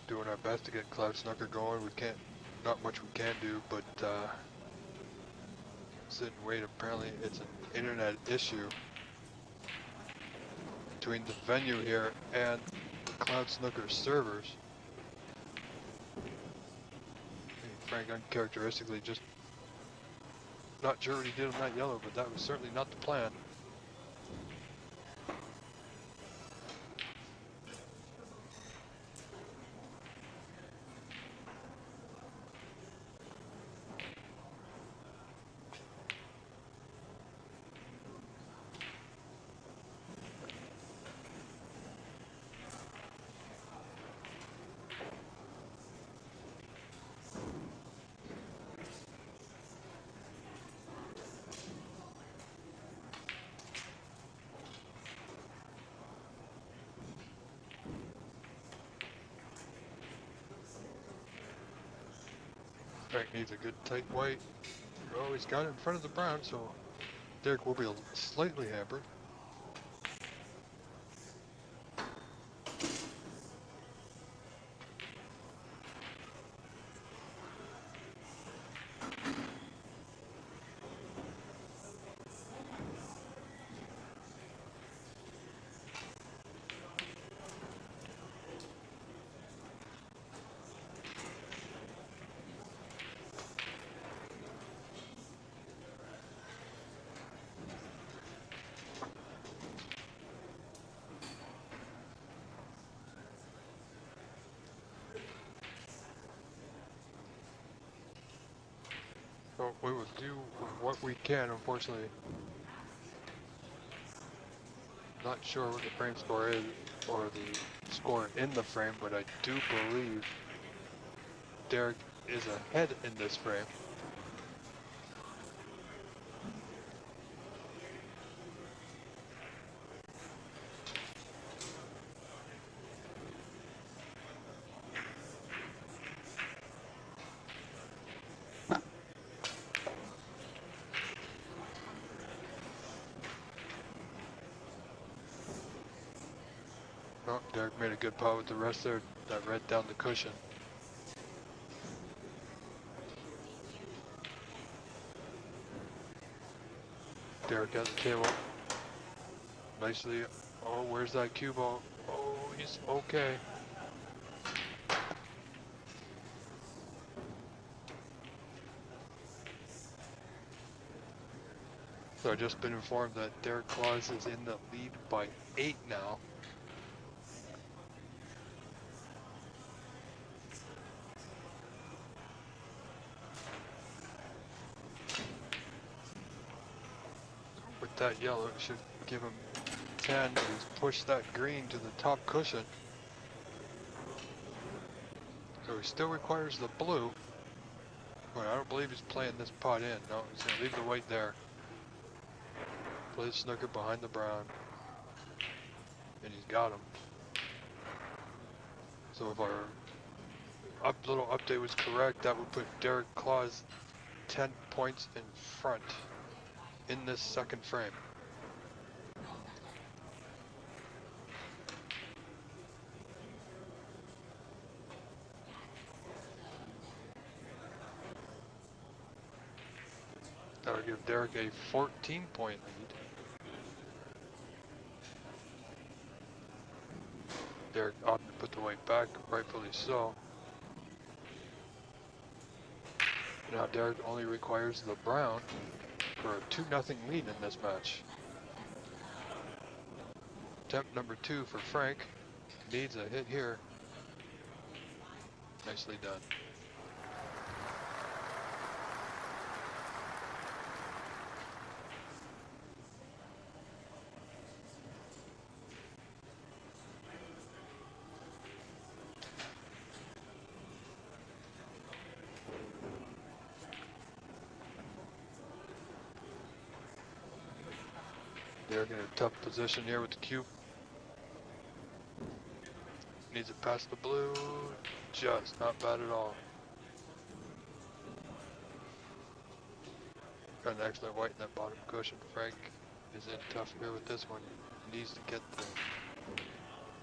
Doing our best to get Cloud Snooker going. We can't, not much we can do, but sit and wait. Apparently it's an internet issue between the venue here and the Cloud Snooker servers. Frank uncharacteristically just not sure what he did on that yellow, but that was certainly not the plan. Frank needs a good tight white. Oh, he's got it in front of the brown, so Derek will be slightly hampered. So we will do what we can, unfortunately. Not sure what the frame score is, or the score in the frame, but I do believe Derek is ahead in this frame. Oh, Derek made a good pot with the rest there. That red down the cushion. Derek at the table. Nicely. Oh, where's that cue ball? Oh, he's okay. So I've just been informed that Derek Claus is in the lead by 8 now. With that yellow, it should give him 10. He's pushed that green to the top cushion. So he still requires the blue. But I don't believe he's playing this pot in. No, he's going to leave the white there. Play the snooker behind the brown. And he's got him. So if our little update was correct, that would put Derek Claus 10 points in front in this second frame. That would give Derek a 14-point lead. Derek opted to put the white back, rightfully so. Now Derek only requires the brown for a 2-0 lead in this match. Attempt number 2 for Frank. Needs a hit here. Nicely done. Derek in a tough position here with the cube. Needs it past the blue. Just not bad at all. Got an excellent white in that bottom cushion. Frank is in tough here with this one. He needs to get the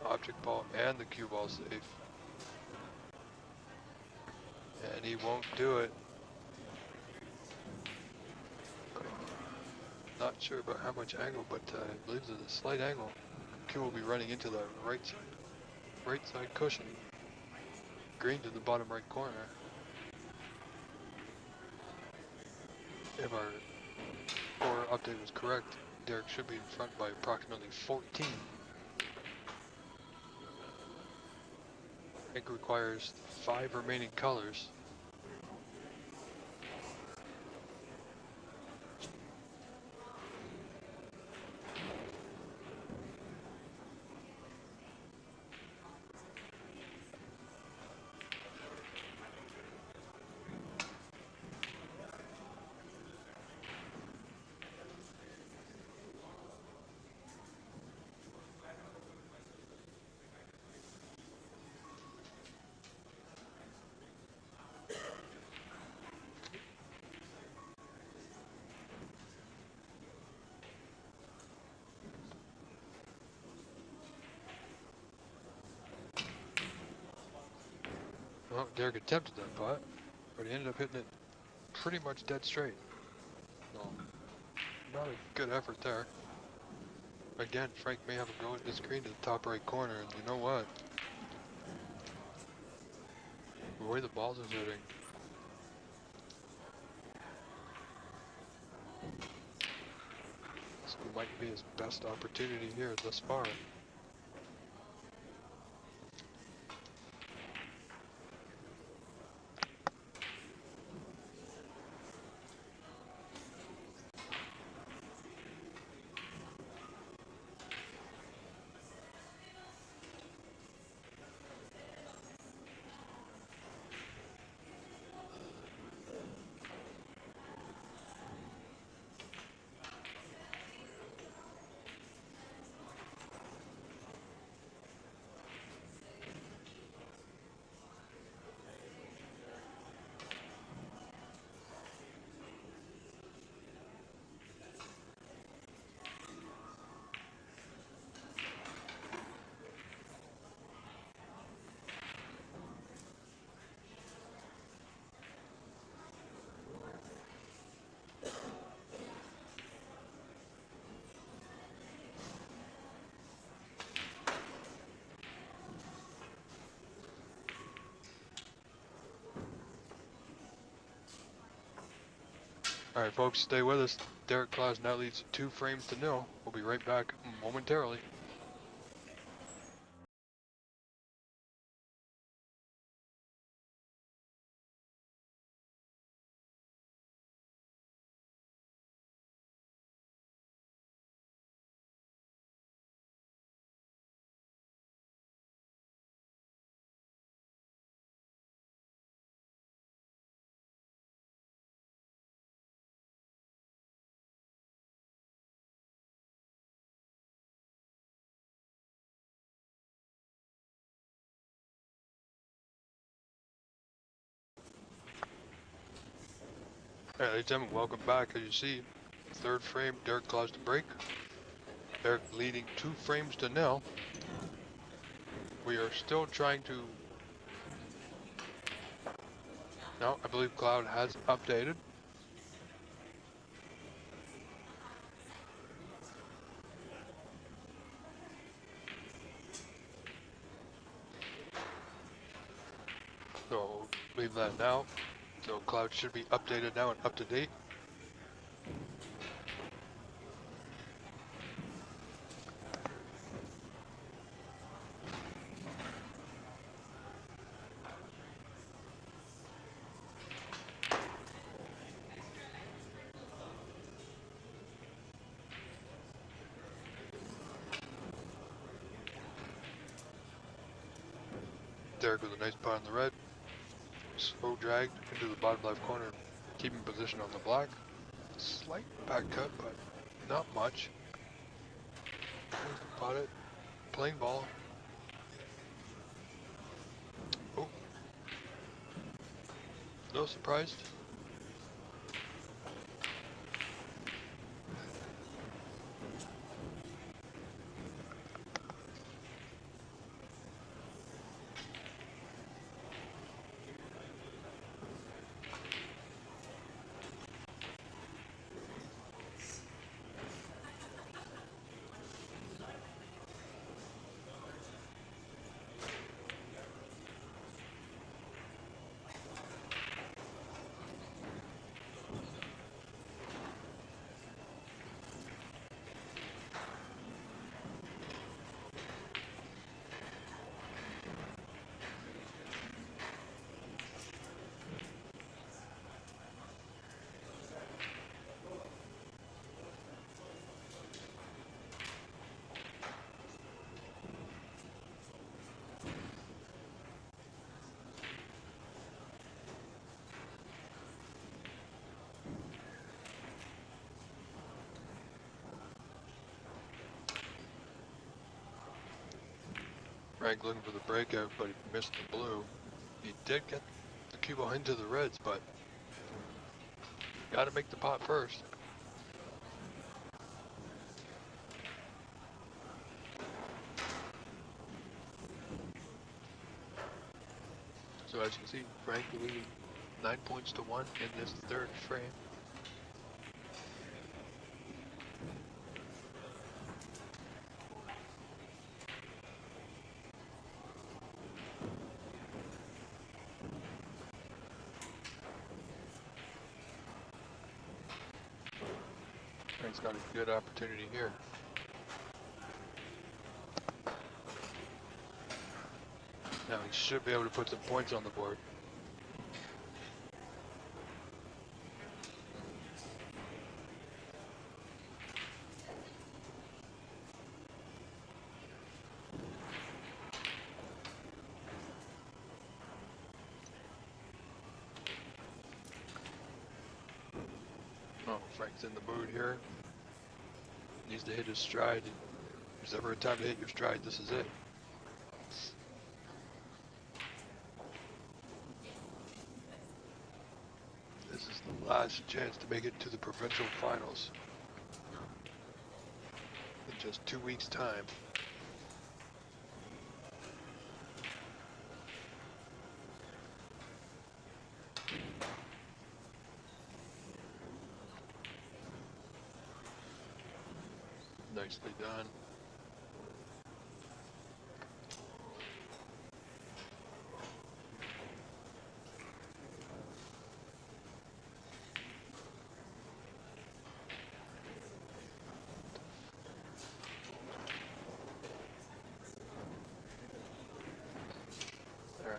object ball and the cue ball safe. And he won't do it. Not sure about how much angle, but I believe there's a slight angle. Cue will be running into the right side cushion. Green to the bottom right corner. If our score update was correct, Derek should be in front by approximately 14. Frank requires 5 remaining colors. Well, Derek attempted that pot, but he ended up hitting it pretty much dead straight. So, not a good effort there. Again, Frank may have a go at this green to the top right corner, and you know what? The way the balls are hitting. This might be his best opportunity here thus far. All right, folks, stay with us. Derek Claus now leads 2-0. We'll be right back momentarily. All right, ladies and gentlemen, welcome back. As you see, third frame, Derek Claus to break. Derek leading 2-0. We are still trying to... No, I believe Cloud has updated. So leave that now. So Cloud should be updated now and up to date. Derek with a nice putt on the red. Slow drag into the bottom left corner, keeping position on the black. Slight back cut, but not much. Pot it. Playing ball. Oh. No surprise. Frank looking for the breakout, but he missed the blue. He did get the cue ball into the reds, but gotta make the pot first. So as you can see, Frank leading 9 points to 1 in this third frame. Frank's got a good opportunity here. Now he should be able to put some points on the board. Oh, Frank's in the mood here. Needs to hit his stride. If there's ever a time to hit your stride, this is it. This is the last chance to make it to the provincial finals. In just 2 weeks' time. Nicely done.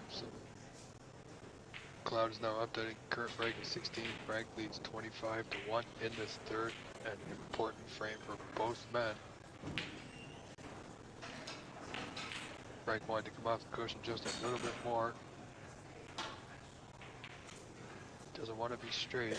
So Cloud is now updating. Current break is 16. Frank leads 25-1 in this third, an important frame for both men. Frank wanted to come off the cushion just a little bit more. Doesn't want to be straight.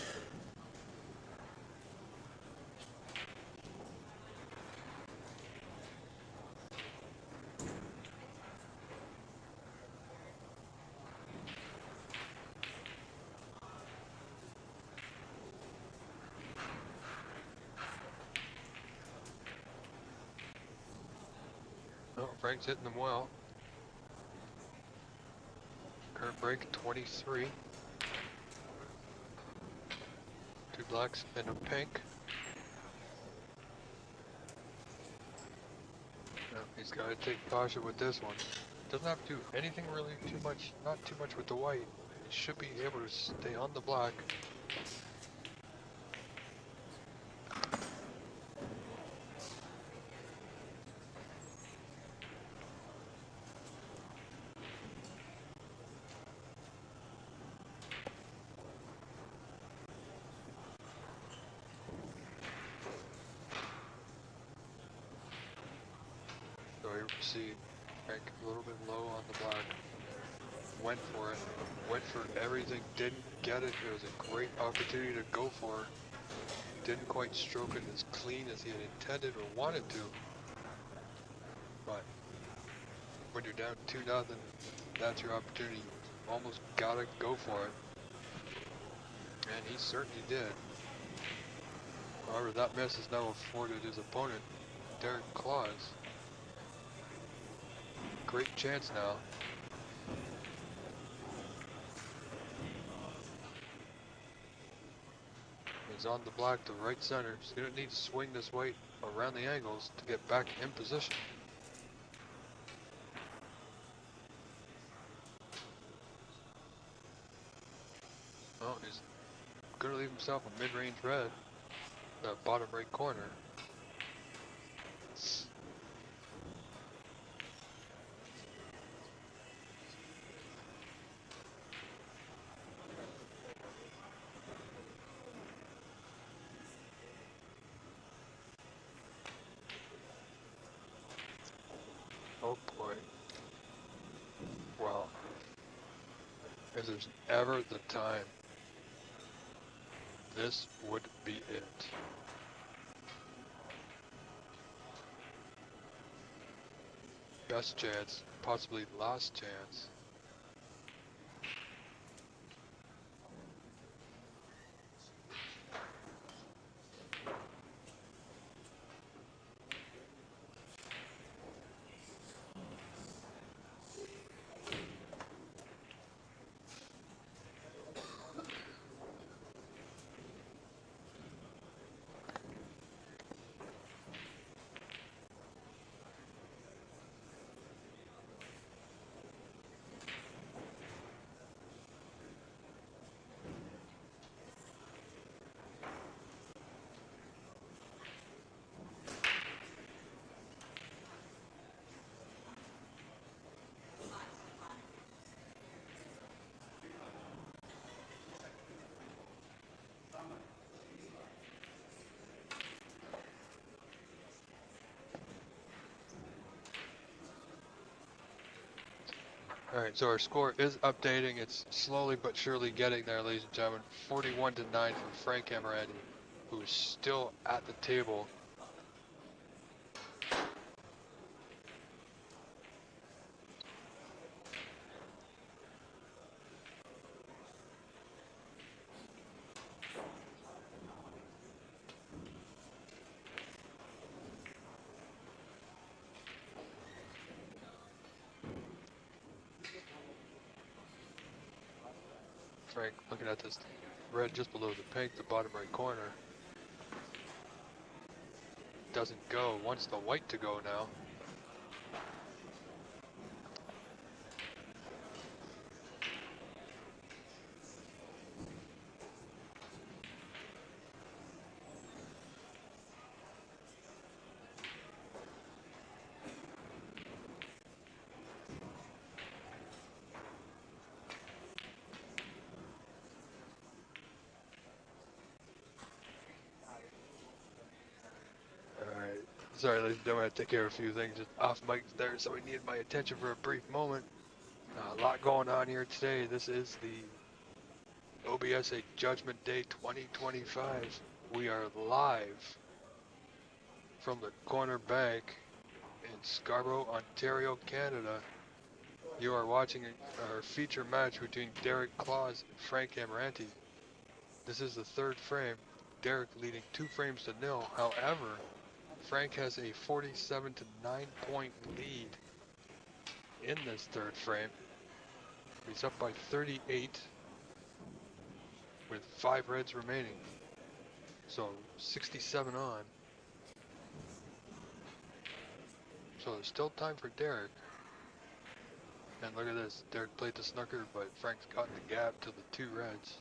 Oh, Frank's hitting them well. Current break 23. Two blacks and a pink. No, he's got to take caution with this one. Doesn't have to do anything really too much, not too much with the white. He should be able to stay on the black. So here we see Frank a little bit low on the black. Went for it. Went for everything. Didn't get it. It was a great opportunity to go for it. Didn't quite stroke it as clean as he had intended or wanted to. But when you're down 2-0, that's your opportunity. You almost gotta go for it. And he certainly did. However, that miss has now afforded his opponent, Claus, great chance now. He's on the black to right center. He's going to need to swing this white around the angles to get back in position. Oh, he's going to leave himself a mid-range red, the bottom right corner. Oh boy. Well, if there's ever the time, this would be it. Best chance, possibly last chance. Alright, so our score is updating. It's slowly but surely getting there, ladies and gentlemen. 41-9 for Frank Amaranti, who is still at the table. Frank looking at this red just below the pink, the bottom right corner. Doesn't go. Wants the white to go now. Sorry, ladies and gentlemen, I had to take care of a few things just off mic there, so we needed my attention for a brief moment. A lot going on here today. This is the OBSA Judgment Day 2025. We are live from the corner bank in Scarborough, Ontario, Canada. You are watching our feature match between Claus and Frank Amaranti. This is the third frame. Derek leading 2 frames to 0. However, Frank has a 47 to 9 point lead in this third frame. He's up by 38 with 5 reds remaining. So 67 on. So there's still time for Derek. And look at this. Derek played the snooker, but Frank's got the gap to the 2 reds.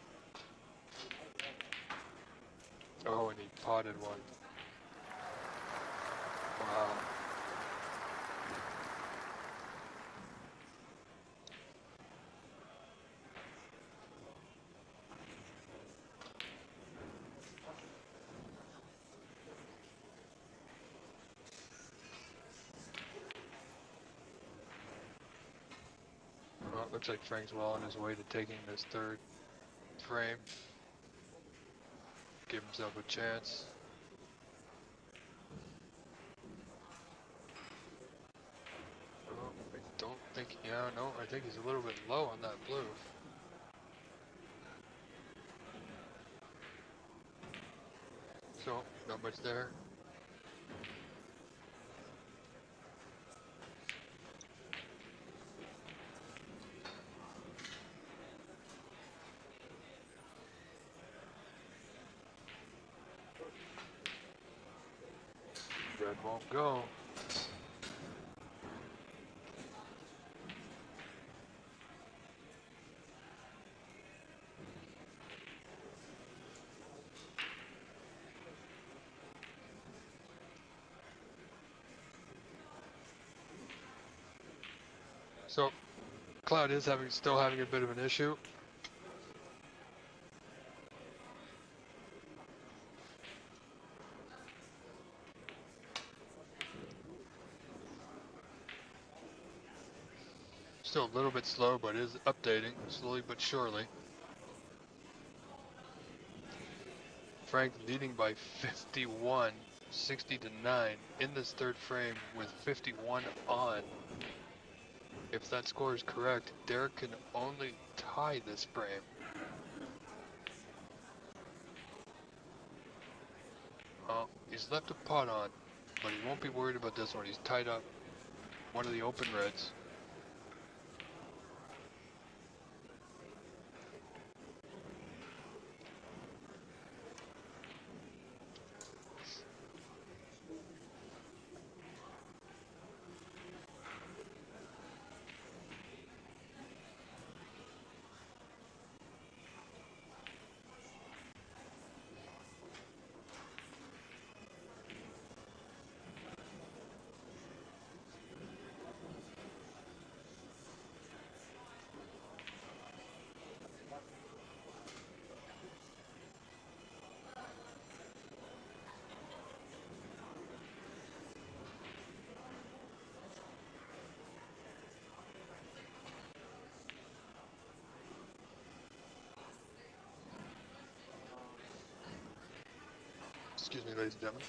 Oh, and he potted one. Wow. Well, it looks like Frank's well on his way to taking this third frame. Give himself a chance. Oh, I don't think, yeah, no, I think he's a little bit low on that blue. So, not much there. Red won't go. So, Cloud is still having a bit of an issue. Still a little bit slow, but is updating slowly but surely. Frank leading by 51, 60 to 9 in this third frame with 51 on. If that score is correct, Derek can only tie this frame. Oh, he's left a pot on, but he won't be worried about this one. He's tied up one of the open reds. Excuse me, ladies and gentlemen.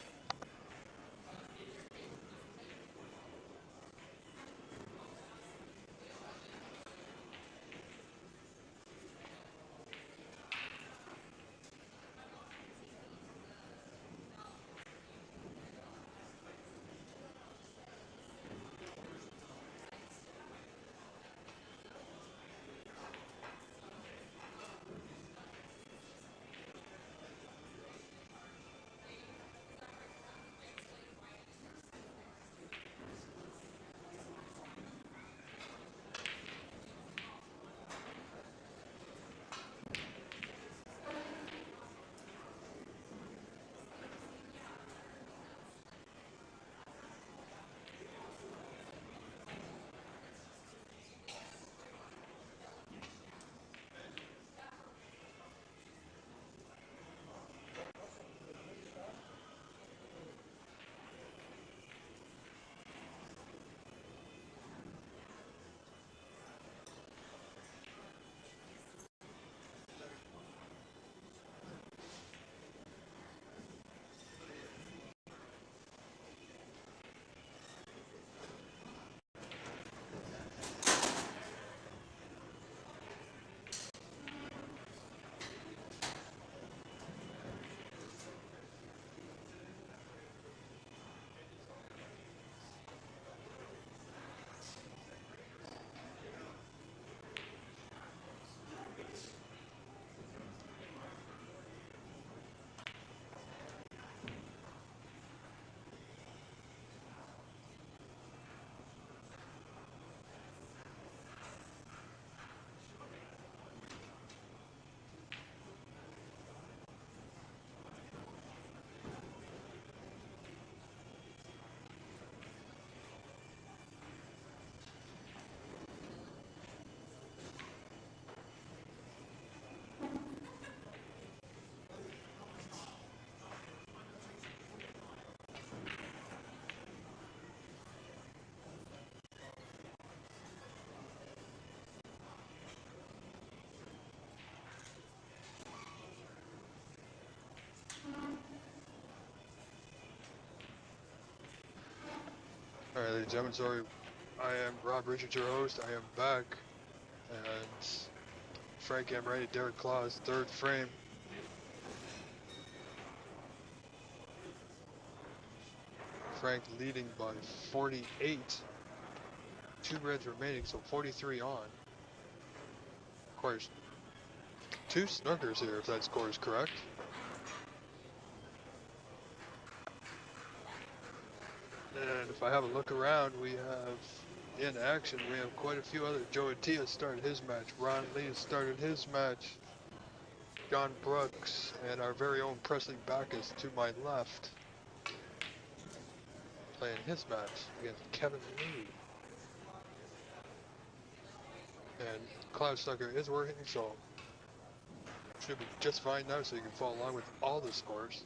Alright, ladies and gentlemen, sorry. I am Rob Richards, your host. I am back. And Frank Amaranti, Derek Claus, third frame. Frank leading by 48. 2 reds remaining, so 43 on. Of course, 2 snookers here if that score is correct. And if I have a look around, we have in action, we have quite a few other. Joe Attia started his match. Ron Lee has started his match. John Brooks and our very own Presley Backus to my left, playing his match against Kevin Lee. And Cloud Snooker is working, so should be just fine now, so you can follow along with all the scores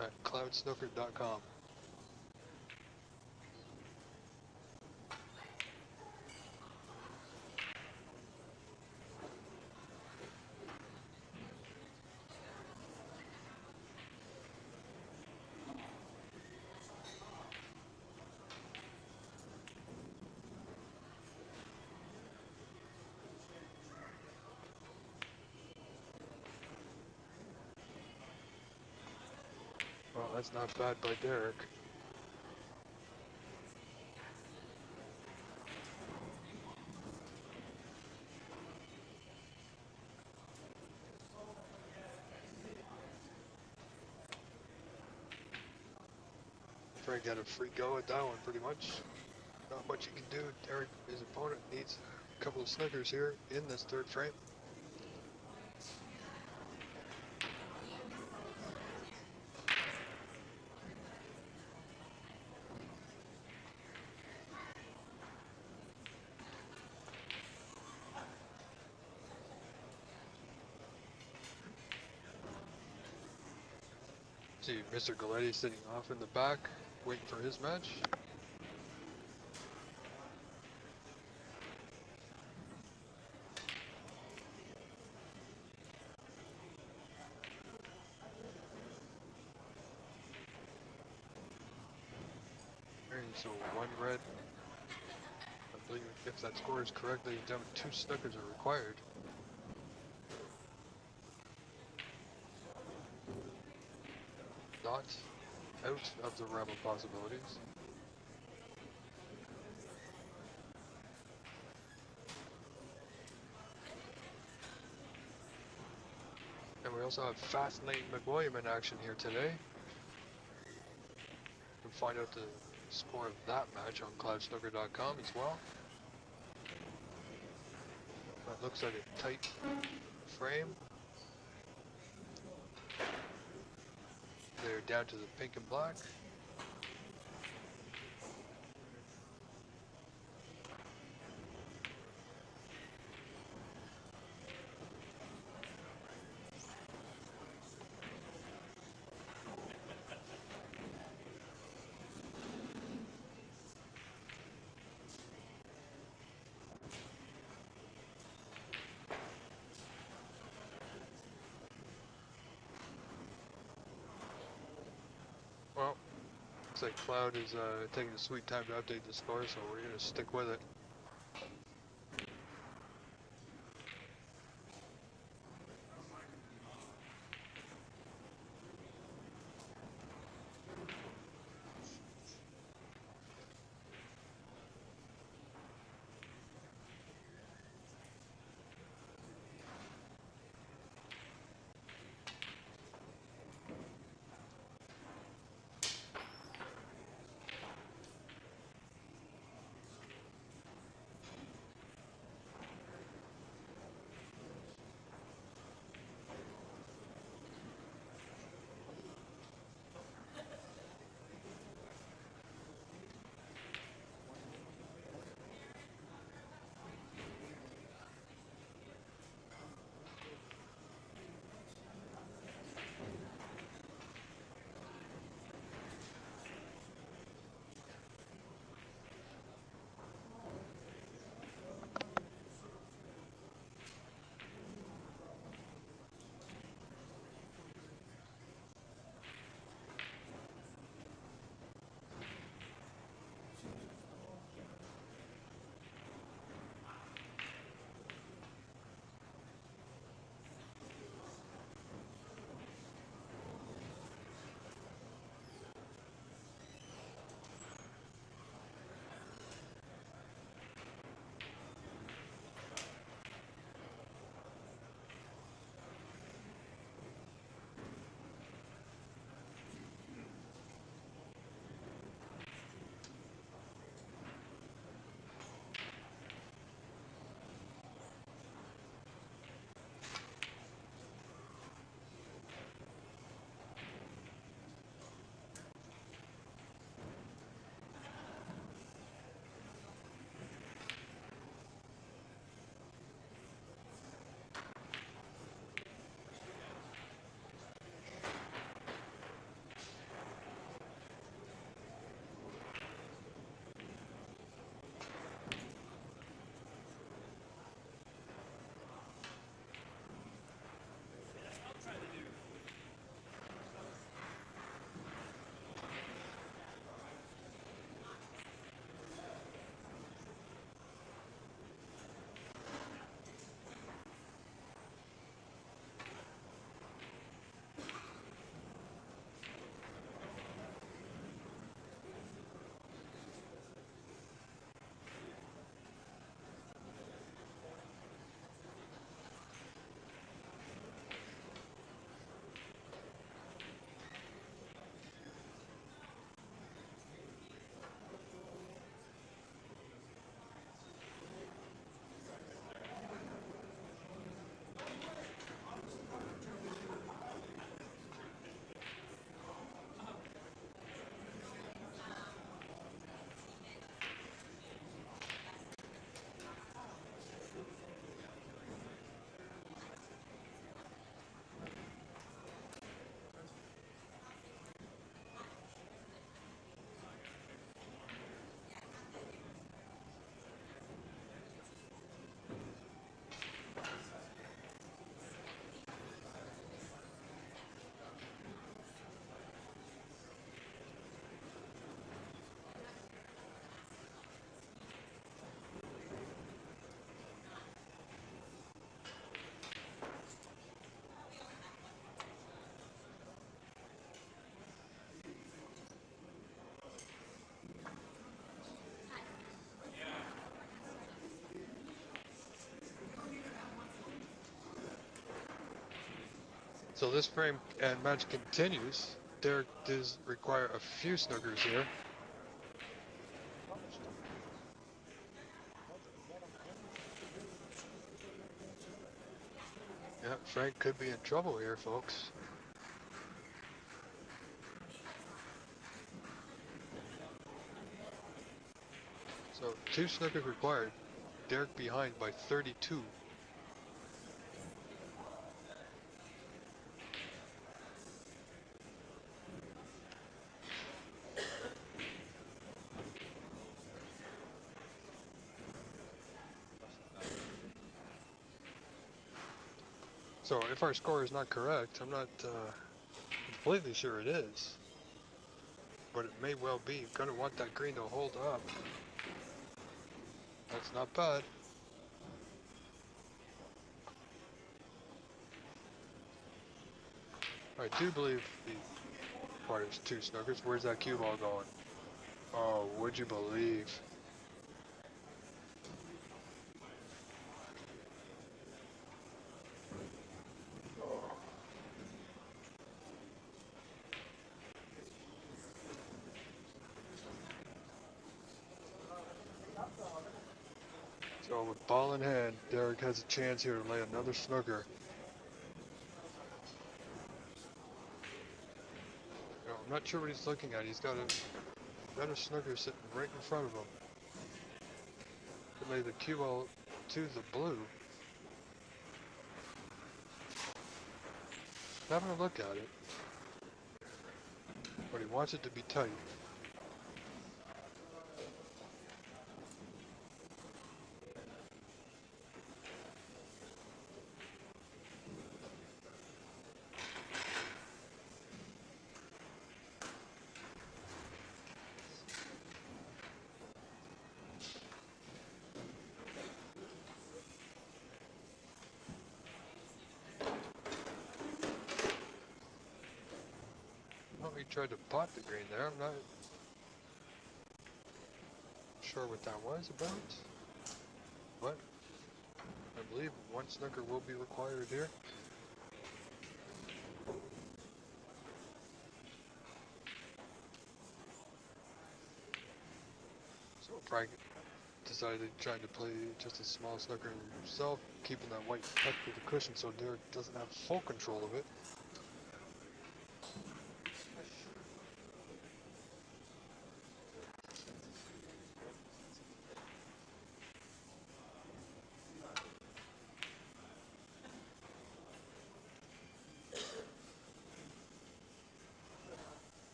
at cloudsnooker.com. Well, that's not bad by Derek. Frank got a free go at that one, pretty much. Not much you can do. Derek, his opponent, needs a couple of snookers here in this third frame. See Mr. Galletti sitting off in the back, waiting for his match. Alright, so 1 red. I believe if that score is correct, ladies and gentlemen, 2 snookers are required. Not out of the realm of possibilities. And we also have Fast Lane McWilliam in action here today. You can find out the score of that match on cloudsnooker.com as well. That looks like a tight frame. They're down to the pink and black. Well, looks like Cloud is taking a sweet time to update the score, so we're going to stick with it. So this frame and match continues. Derek does require a few snookers here. Yeah, Frank could be in trouble here, folks. So 2 snookers required. Derek behind by 32. So if our score is not correct, I'm not completely sure it is. But it may well be. You're gonna want that green to hold up. That's not bad. I do believe he requires 2 snookers. Where's that cue ball going? Oh, would you believe? So with ball in hand, Derek has a chance here to lay another snooker. You know, I'm not sure what he's looking at. He's got a better snooker sitting right in front of him. To lay the cue ball to the blue. Having a look at it. But he wants it to be tight. Oh, he tried to pot the green there. I'm not sure what that was about. But I believe 1 snooker will be required here. So Frank decided trying to play just a small snooker himself, keeping that white tucked to the cushion so Derek doesn't have full control of it.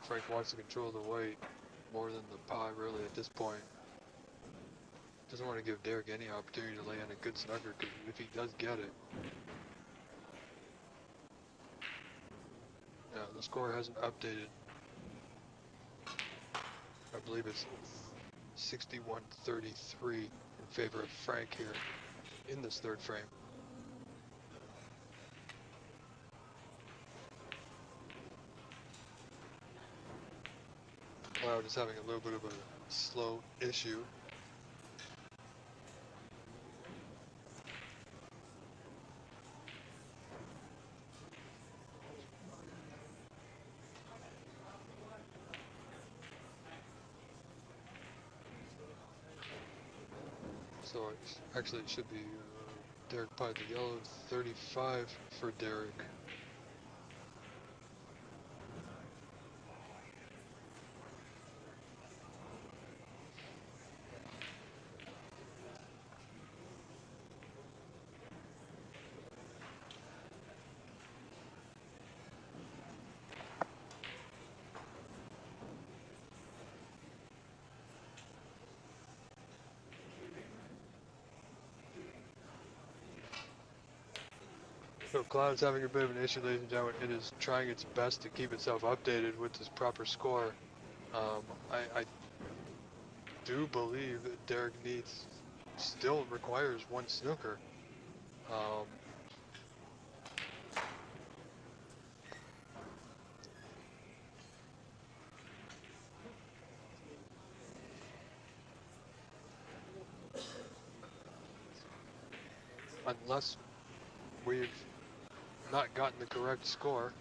Frank wants to control the white more than the pot really at this point. Doesn't want to give Derek any opportunity to lay in a good snooker, because if he does get it. Yeah, the score hasn't updated. I believe it's 61-33 in favor of Frank here in this 3rd frame. Cloud is having a little bit of a slow issue. So it should be Derek pied the yellow, 35 for Derek. So Cloud's having a bit of an issue, ladies and gentlemen. It is trying its best to keep itself updated with this proper score. I do believe that Derek still requires one snooker. Um, unless we've not gotten the correct score.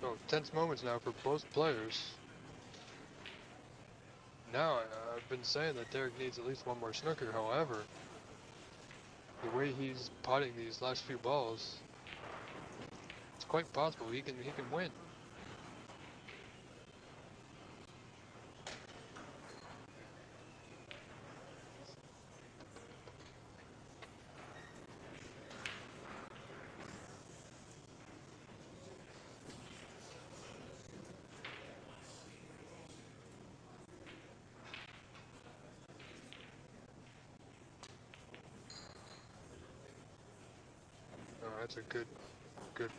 So tense moments now for both players. Now, I've been saying that Derek needs at least one more snooker. However, the way he's putting these last few balls, it's quite possible he can win. Oh, that's a good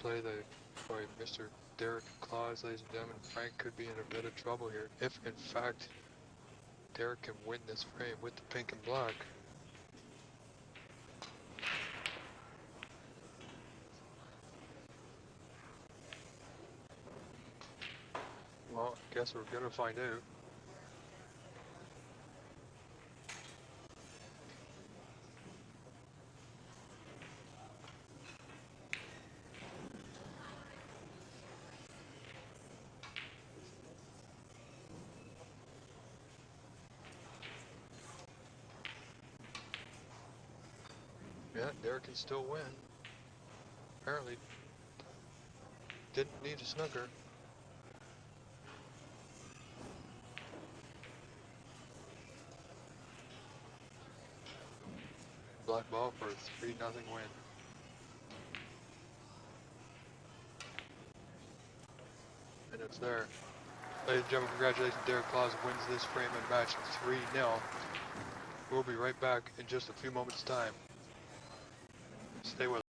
play there by Mr. Derek Claus, ladies and gentlemen. Frank could be in a bit of trouble here if, in fact, Derek can win this frame with the pink and black. Well, I guess we're gonna find out. Yeah, Derek can still win. Apparently, didn't need a snooker. Black ball for a 3-0 win. And it's there. Ladies and gentlemen, congratulations. Derek Claus wins this frame and match 3-0. We'll be right back in just a few moments' time. Stay with us.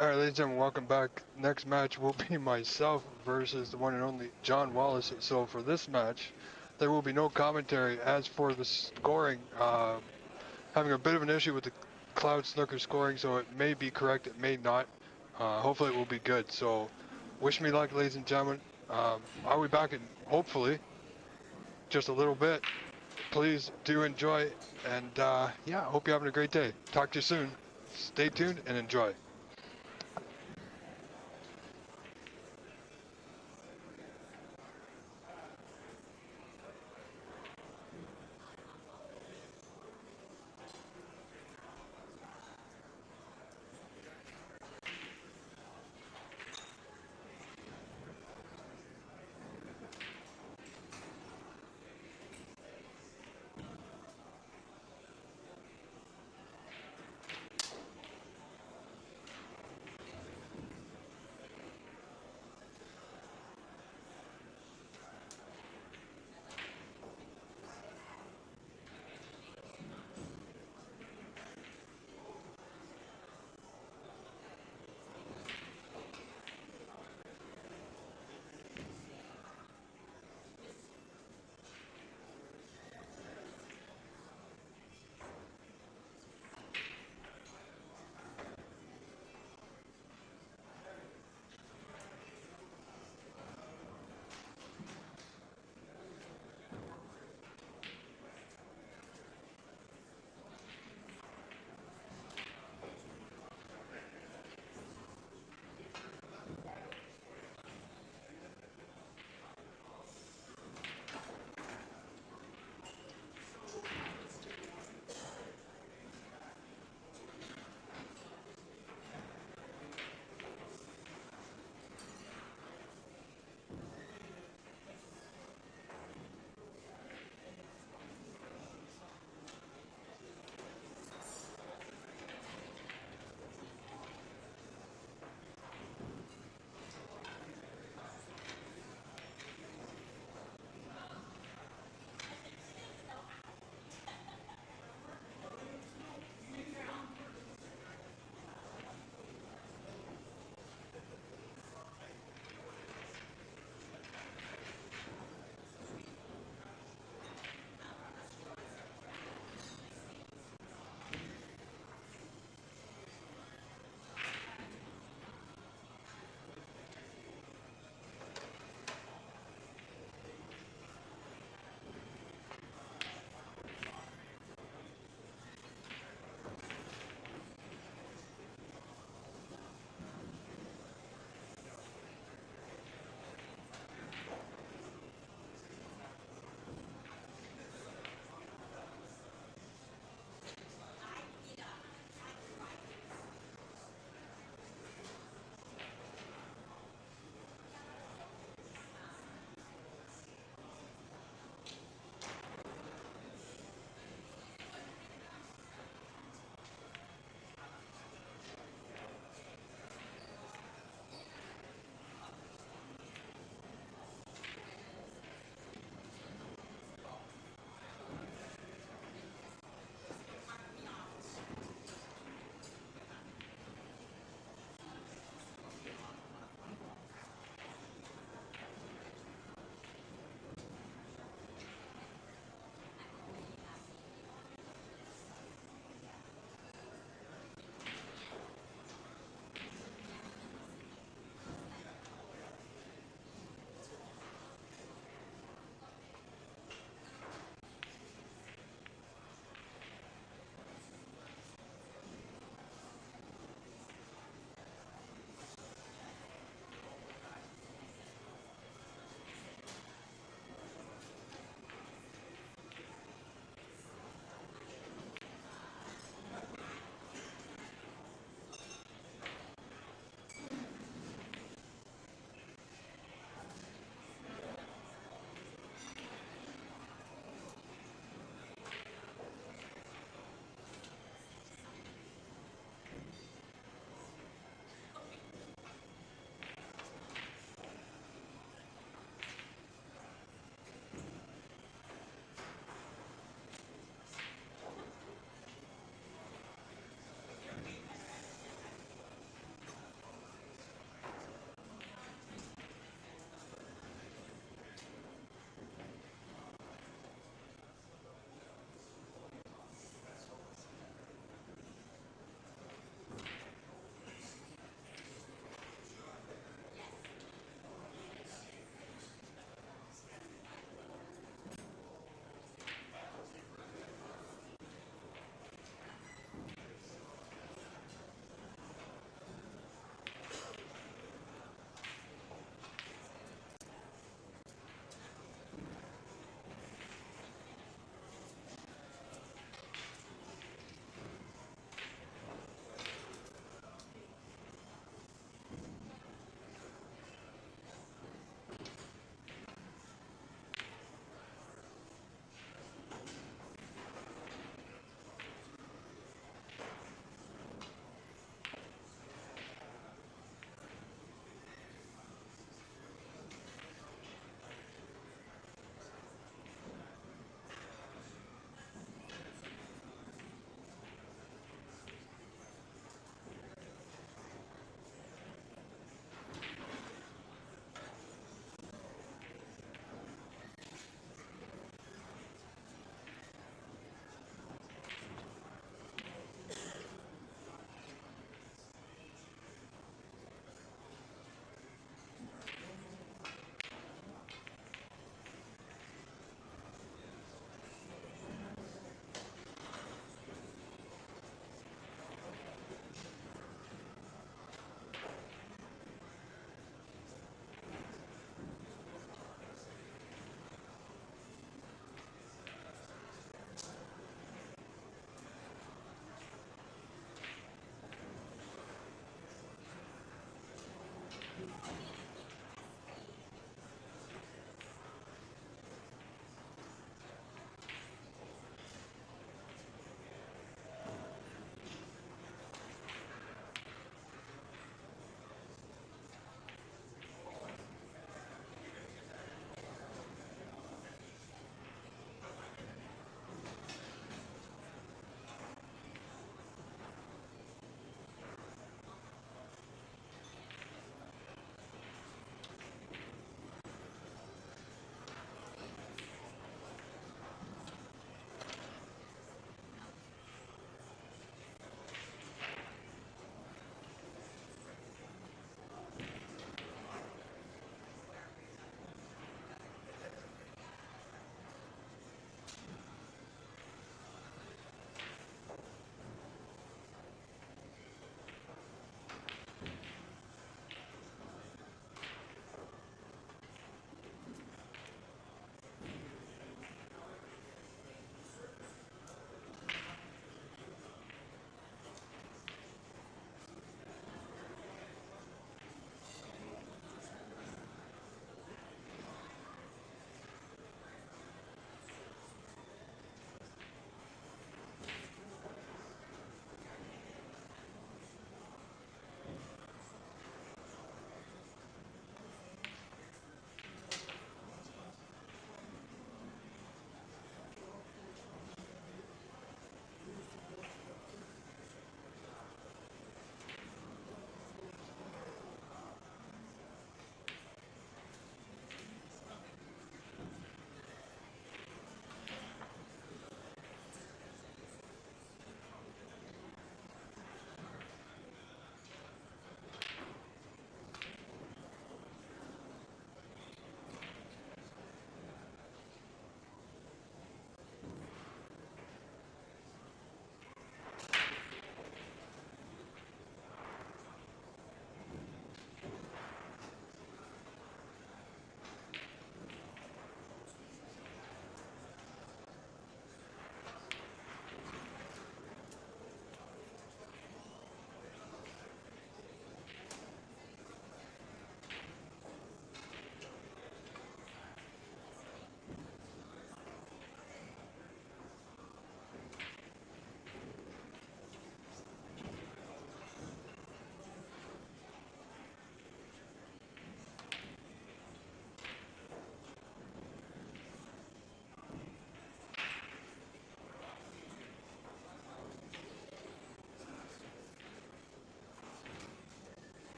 Alright, ladies and gentlemen, welcome back. Next match will be myself versus the one and only John Wallace. So for this match, there will be no commentary. As for the scoring, having a bit of an issue with the Cloud Snooker scoring, so it may be correct, it may not. Hopefully it will be good. So wish me luck, ladies and gentlemen. I'll be back in, hopefully, just a little bit. Please do enjoy, and yeah, hope you're having a great day. Talk to you soon. Stay tuned and enjoy.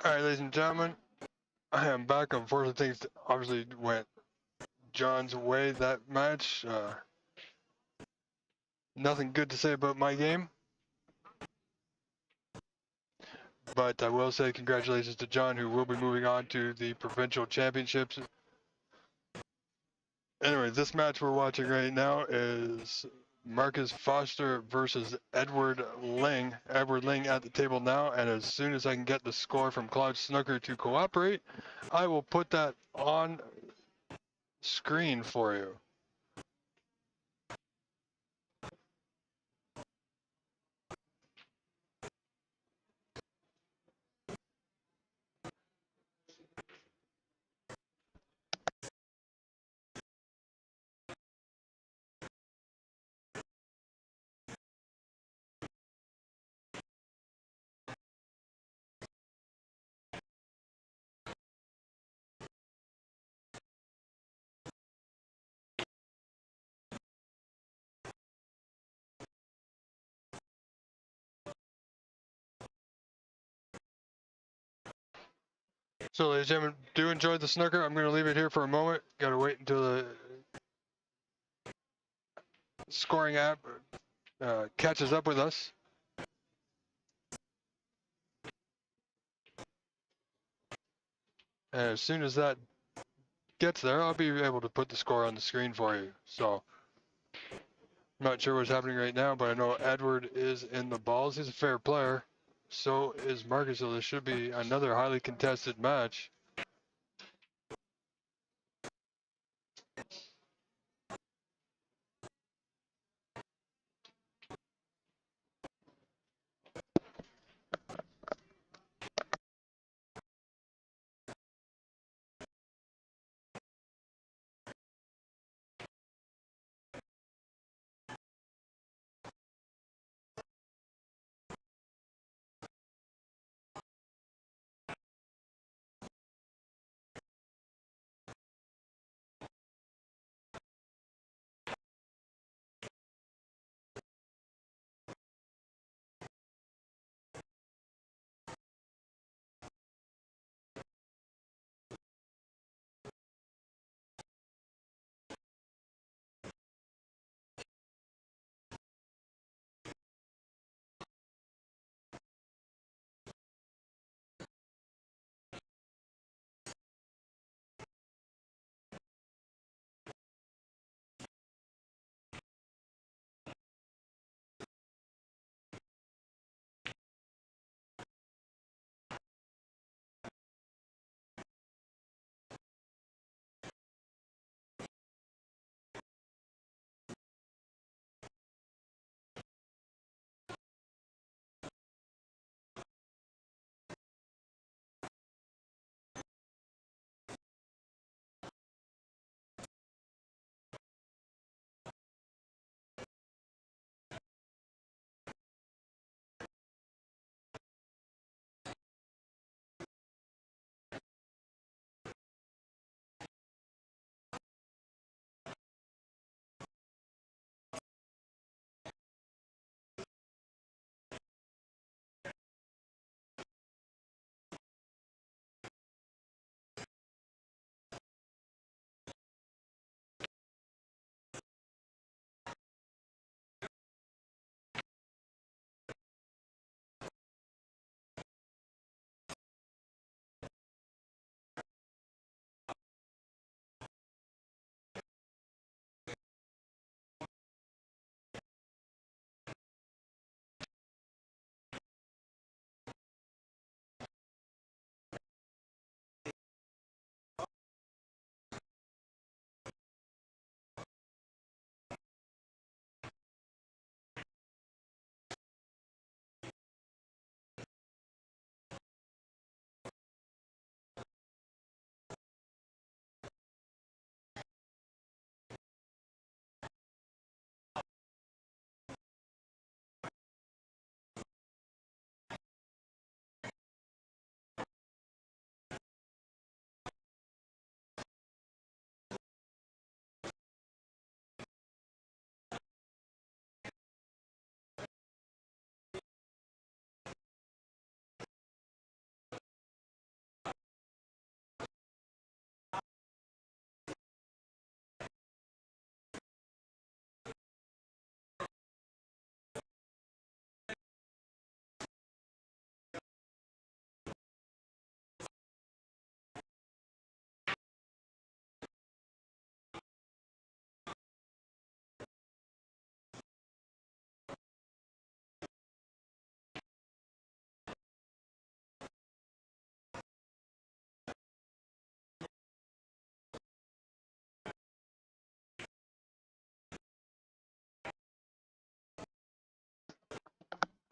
Alright, ladies and gentlemen, I am back. Unfortunately, things obviously went John's way that match. Nothing good to say about my game. But I will say congratulations to John, who will be moving on to the provincial championships. Anyway, this match we're watching right now is Marcus Foster versus Edward Ling. Edward Ling at the table now, and as soon as I can get the score from Cloud Snooker to cooperate, I will put that on screen for you. So, ladies and gentlemen, do enjoy the snooker. I'm going to leave it here for a moment. Got to wait until the scoring app catches up with us. And as soon as that gets there, I'll be able to put the score on the screen for you. So, I'm not sure what's happening right now, but I know Edward is in the balls. He's a fair player. So is Marcus, so this should be another highly contested match.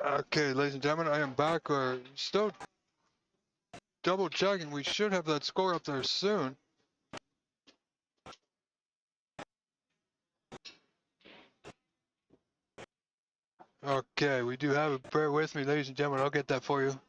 Okay, ladies and gentlemen, I am back. We're still double checking. We should have that score up there soon. Okay, we do have it. Bear with me, ladies and gentlemen. I'll get that for you.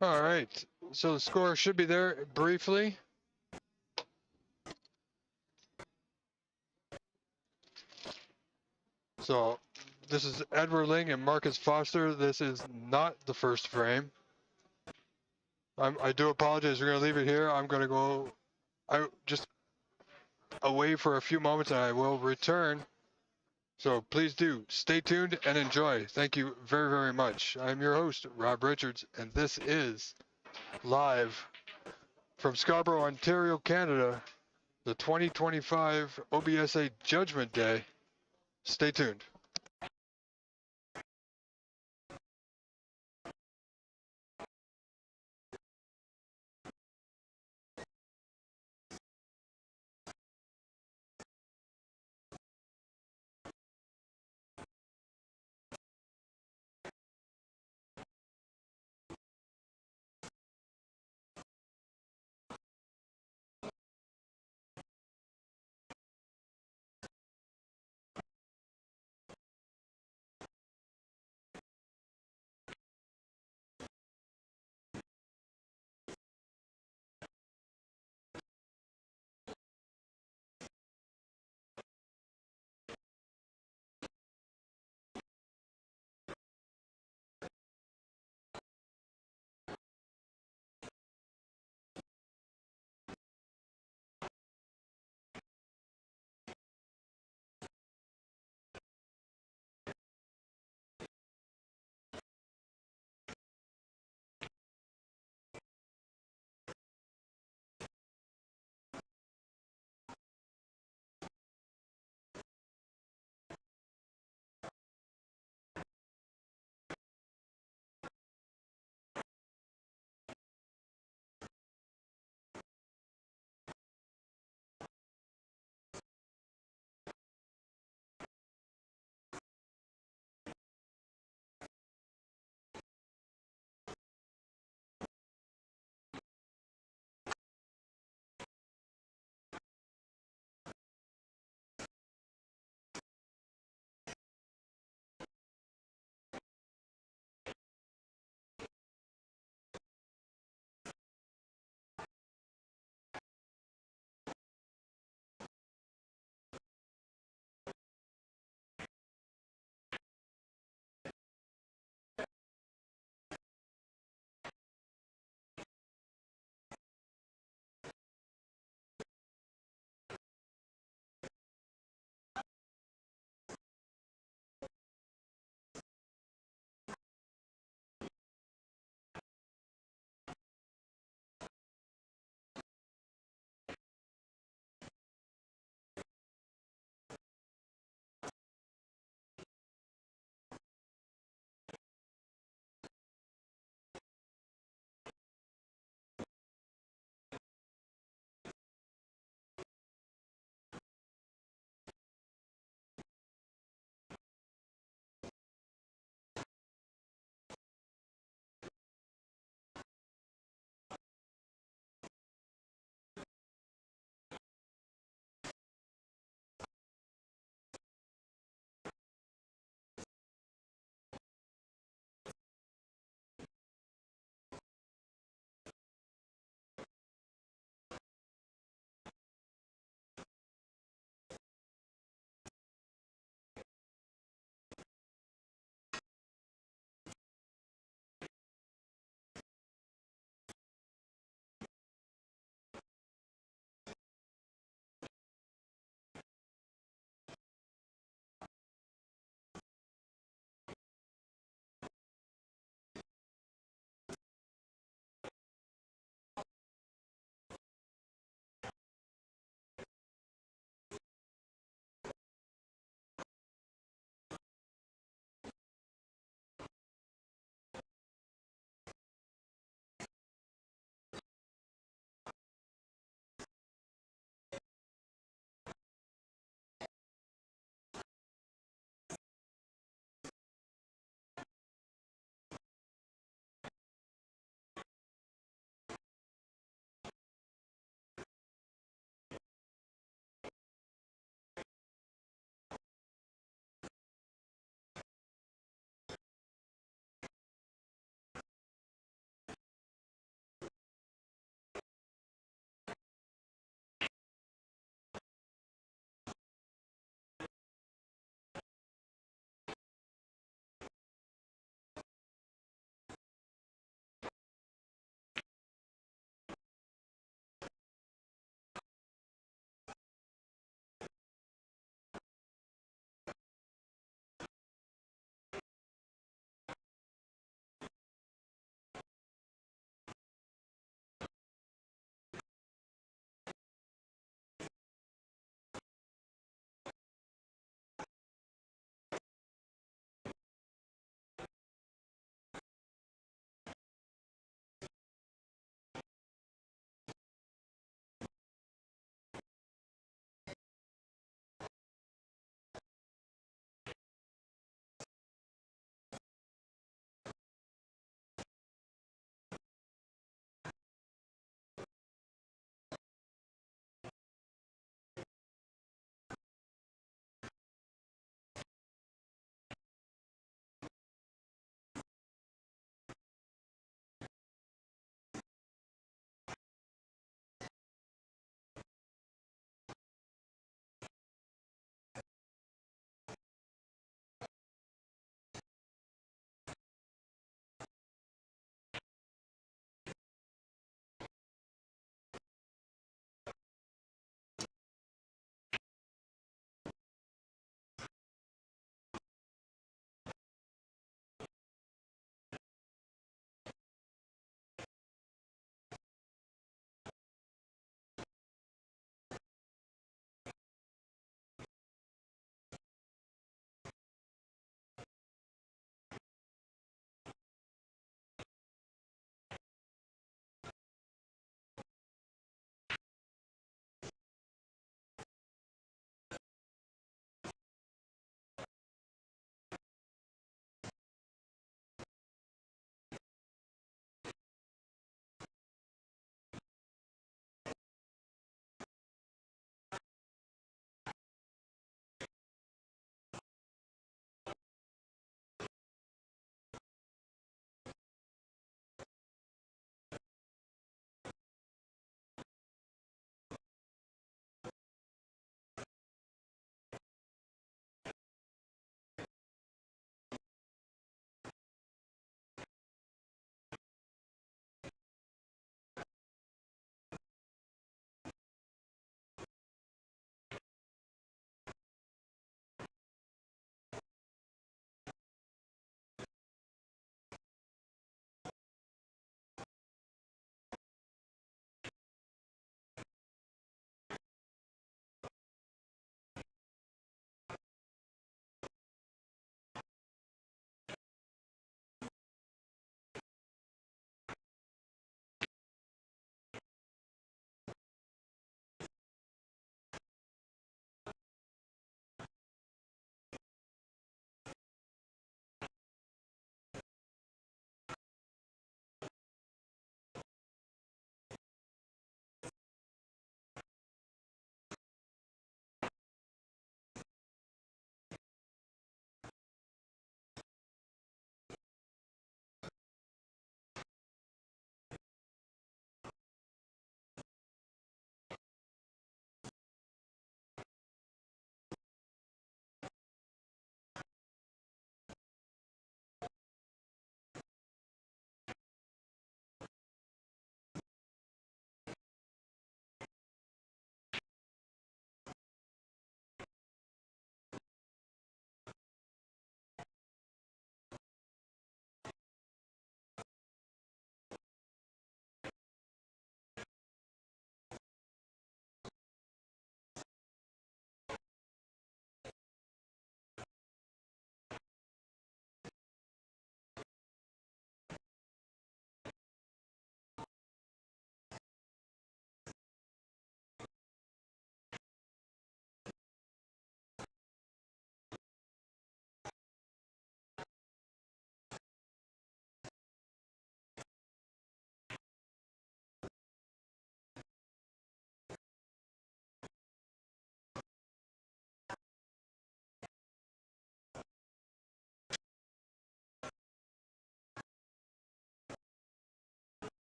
All right, so the score should be there briefly. So this is Edward Ling and Marcus Foster. This is not the first frame. I do apologize. We're going to leave it here. I'm going to go just away for a few moments and I will return. So please do stay tuned and enjoy. Thank you very, very much. I'm your host, Rob Richards, and this is live from Scarborough, Ontario, Canada, the 2025 OBSA Judgment Day. Stay tuned.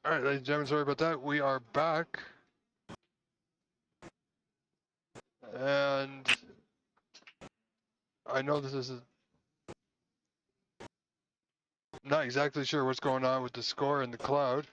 All right, ladies and gentlemen, sorry about that. We are back. And I know this is not exactly sure what's going on with the score in the cloud.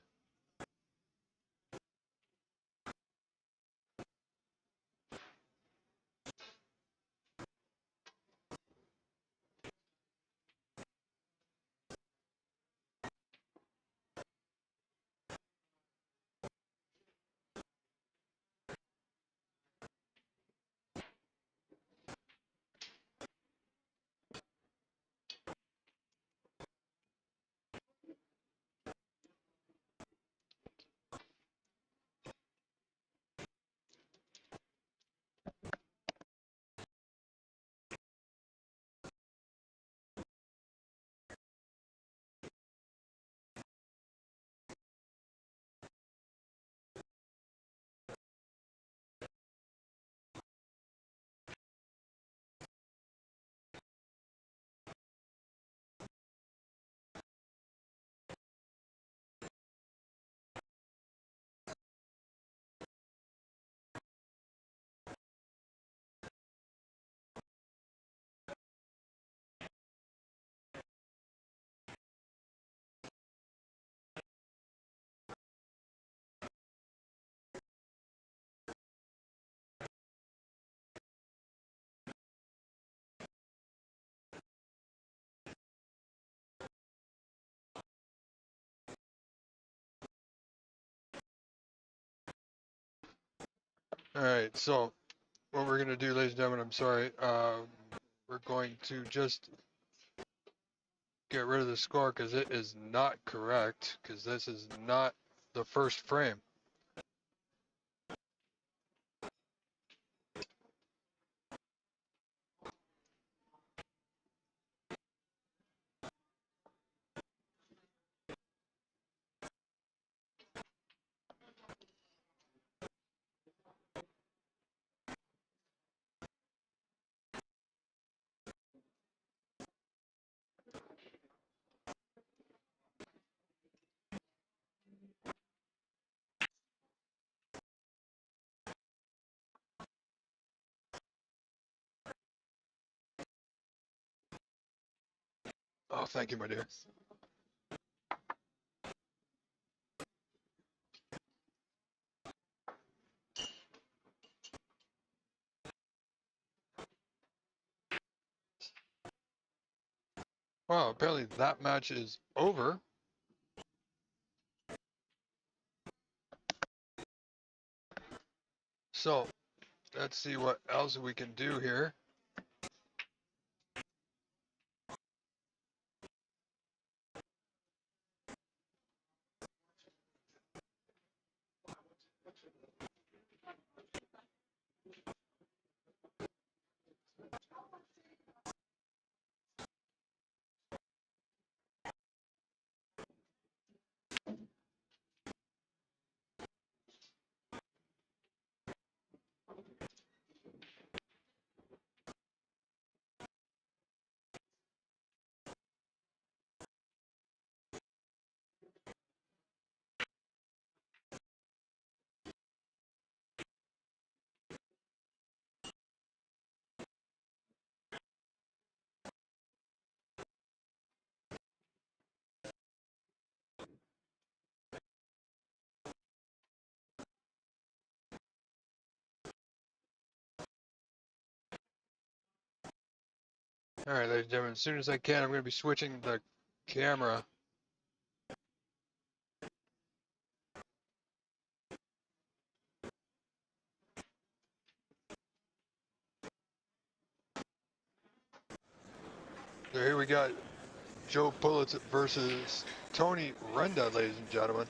All right, so what we're going to do, ladies and gentlemen, I'm sorry, we're going to just get rid of the score because it is not correct, because this is not the first frame. Oh, thank you, my dear. Wow, apparently that match is over. So, let's see what else we can do here. All right, ladies and gentlemen, as soon as I can, I'm going to be switching the camera. So here we got Joe Pulitz versus Tony Renda, ladies and gentlemen.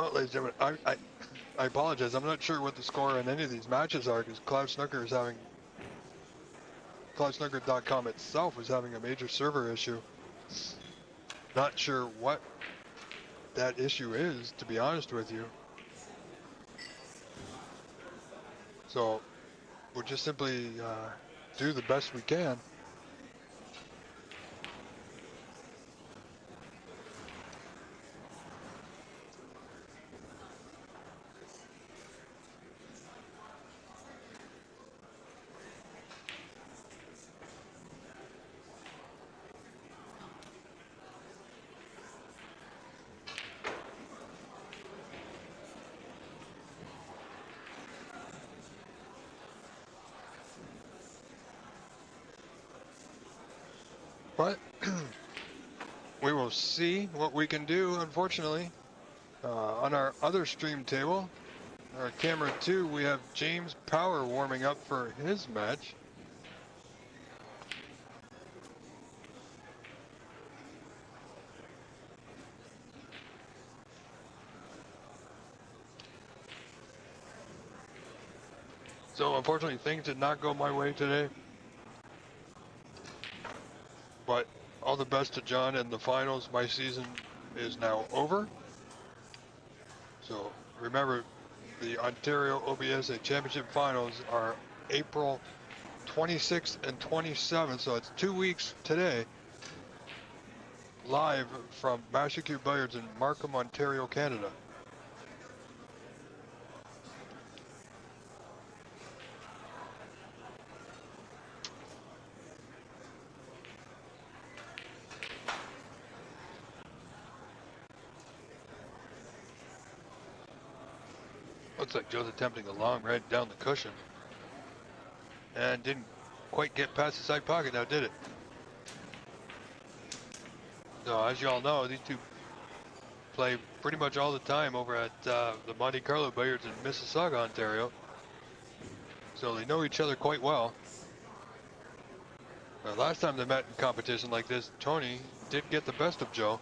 Well, ladies and gentlemen, I apologize. I'm not sure what the score on any of these matches are because CloudSnooker.com itself is having a major server issue. Not sure what that issue is, to be honest with you. So we'll just simply do the best we can. But we will see what we can do, unfortunately. On our other stream table, our camera 2, we have James Power warming up for his match. So unfortunately things did not go my way today. But all the best to John in the finals. My season is now over. So remember, the Ontario OBSA Championship Finals are April 26th and 27th, so it's 2 weeks today, live from Master Billiards in Markham, Ontario, Canada. Looks like Joe's attempting a long right down the cushion. And didn't quite get past the side pocket now, did it? So as you all know, these two play pretty much all the time over at the Monte Carlo Billiards in Mississauga, Ontario. So they know each other quite well. Last time they met in competition like this, Tony did get the best of Joe.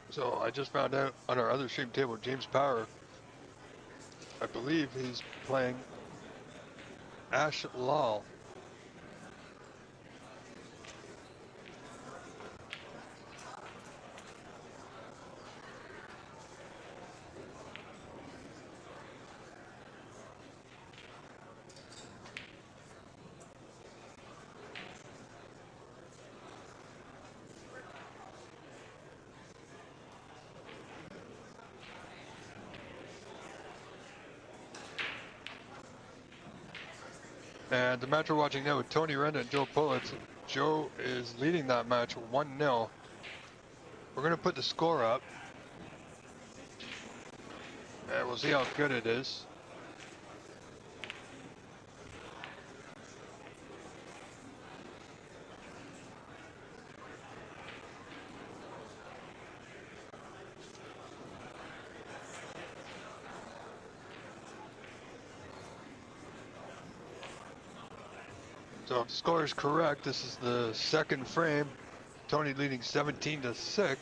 So I just found out on our other stream table, James Power, I believe he's playing Ash Lal. And the match we're watching now with Tony Renda and Joe Pulitz. Joe is leading that match 1-0. We're going to put the score up. And we'll see how good it is. So if the score is correct, this is the second frame. Tony leading 17-6.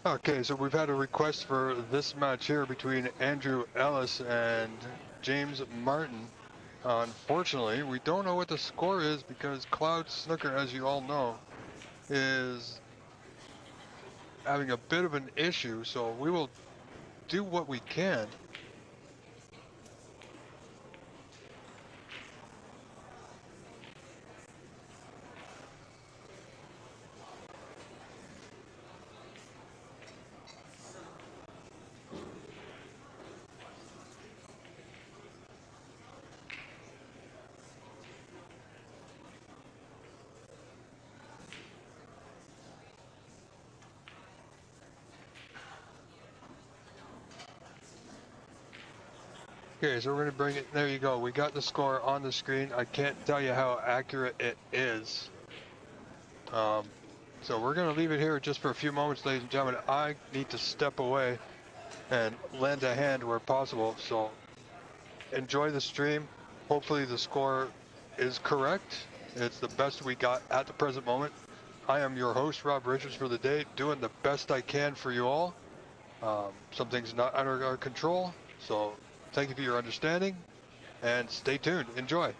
Okay, so we've had a request for this match here between Andrew Ellis and James Martin. Unfortunately, we don't know what the score is because Cloud Snooker, as you all know, is having a bit of an issue, so we will do what we can. Okay, so we're going to bring it, there you go. We got the score on the screen. I can't tell you how accurate it is. So we're going to leave it here just for a few moments, ladies and gentlemen. I need to step away and lend a hand where possible. So enjoy the stream. Hopefully the score is correct. It's the best we got at the present moment. I am your host, Rob Richards, for the day, doing the best I can for you all. Some things not under our control, so thank you for your understanding, and stay tuned. Enjoy.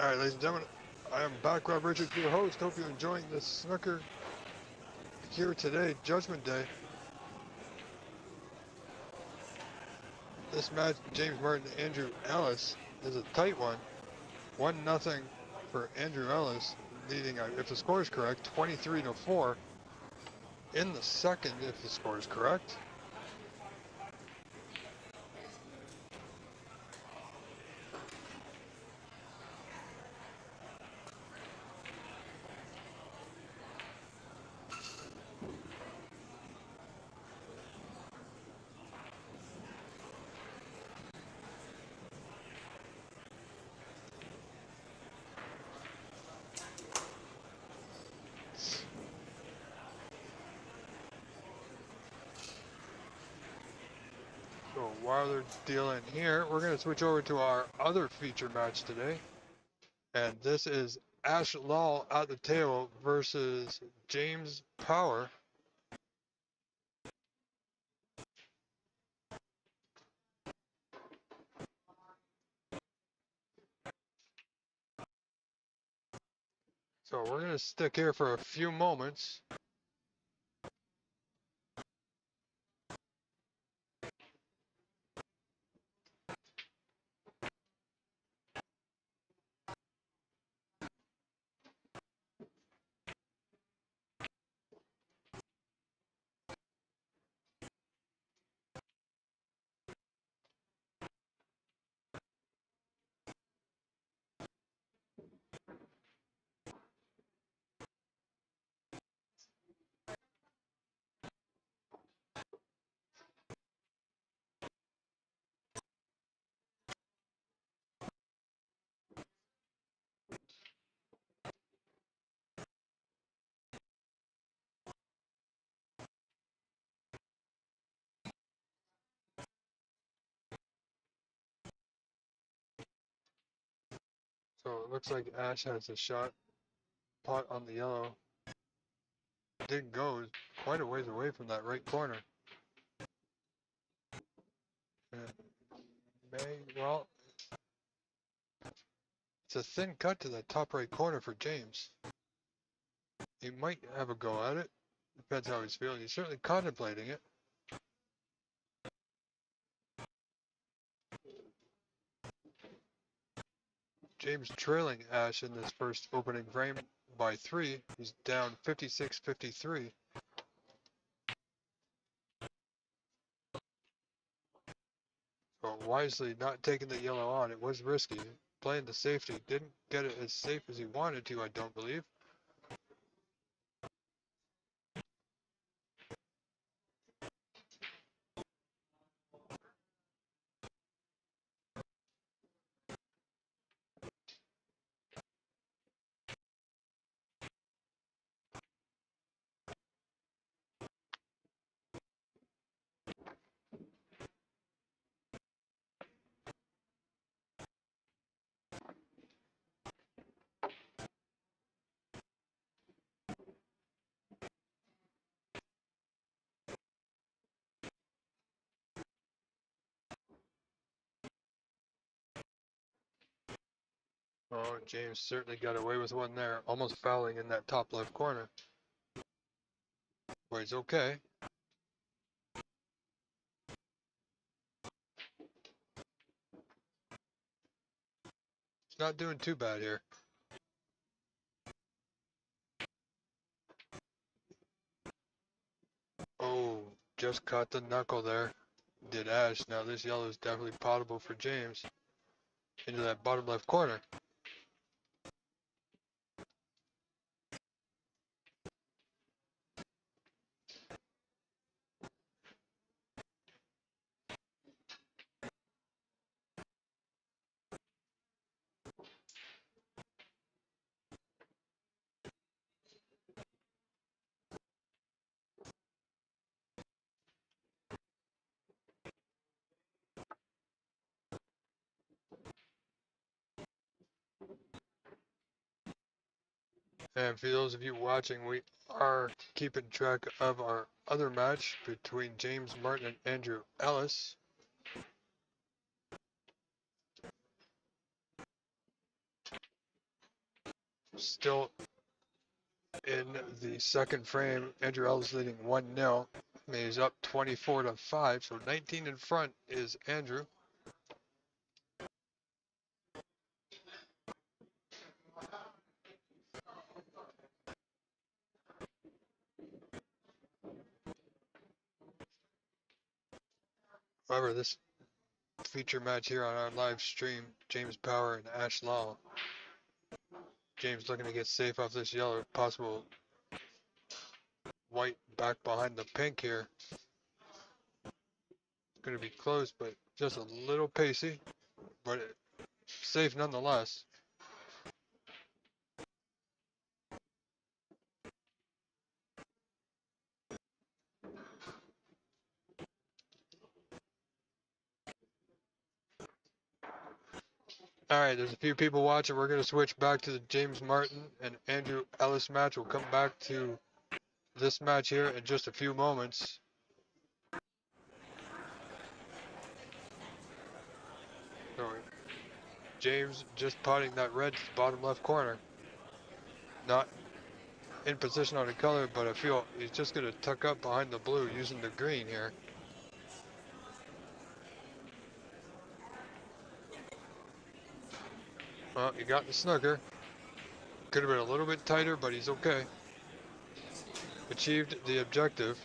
Alright, ladies and gentlemen, I am back, Rob Richards, your host. Hope you're enjoying this snooker here today, Judgment Day. This match, James Martin and Andrew Ellis, is a tight one. 1-0 for Andrew Ellis, leading, if the score is correct, 23-4 in the second, if the score is correct. So while they're dealing here, we're going to switch over to our other feature match today. And this is Ash Lal at the table versus James Power. So we're going to stick here for a few moments. So it looks like Ash has a shot pot on the yellow. Did go quite a ways away from that right corner. Well, it's a thin cut to the top right corner for James. He might have a go at it. Depends how he's feeling. He's certainly contemplating it. James trailing Ash in this first opening frame by 3. He's down 56-53. So wisely not taking the yellow on. It was risky. Playing the safety. Didn't get it as safe as he wanted to, I don't believe. Oh, James certainly got away with one there, almost fouling in that top left corner. Where he's okay. He's not doing too bad here. Oh, just caught the knuckle there. Did Ash. Now this yellow is definitely potable for James. Into that bottom left corner. And for those of you watching, we are keeping track of our other match between James Martin and Andrew Ellis. still in the second frame. Andrew Ellis leading 1-0. He's up 24-5, so 19 in front is Andrew. However, this feature match here on our live stream, James Power and Ash Law. James looking to get safe off this yellow, possible white back behind the pink here. Going to be close, but just a little pacey, but safe nonetheless. Alright, there's a few people watching. We're going to switch back to the James Martin and Andrew Ellis match. We'll come back to this match here in just a few moments. So, James just potting that red to the bottom left corner. Not in position on the color, but I feel he's just going to tuck up behind the blue using the green here. Well, he got the snooker. Could have been a little bit tighter, but he's okay. Achieved the objective.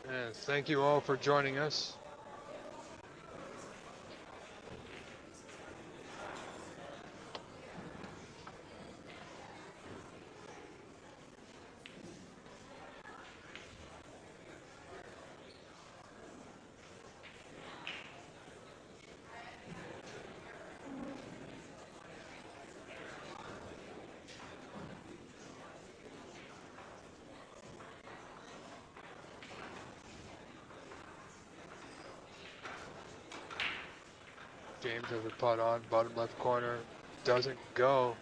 And thank you all for joining us. James has a putt on, bottom left corner, doesn't go.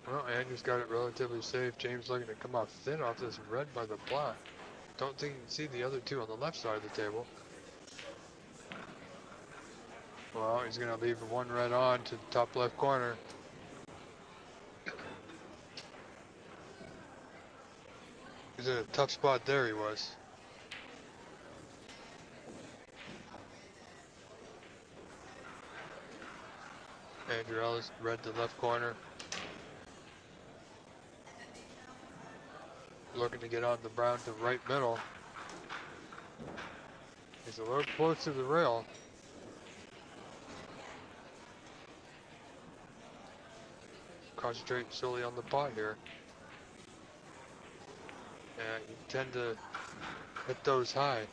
Well, Andrew's got it relatively safe. James looking to come off thin off this red by the black. Don't think you can see the other two on the left side of the table. Well, he's going to leave one red on to the top left corner. He's in a tough spot there, he was. Andrew Ellis, red to left corner. Looking to get on the brown to right middle. He's a little close to the rail. Concentrate solely on the pot here. And you tend to hit those high.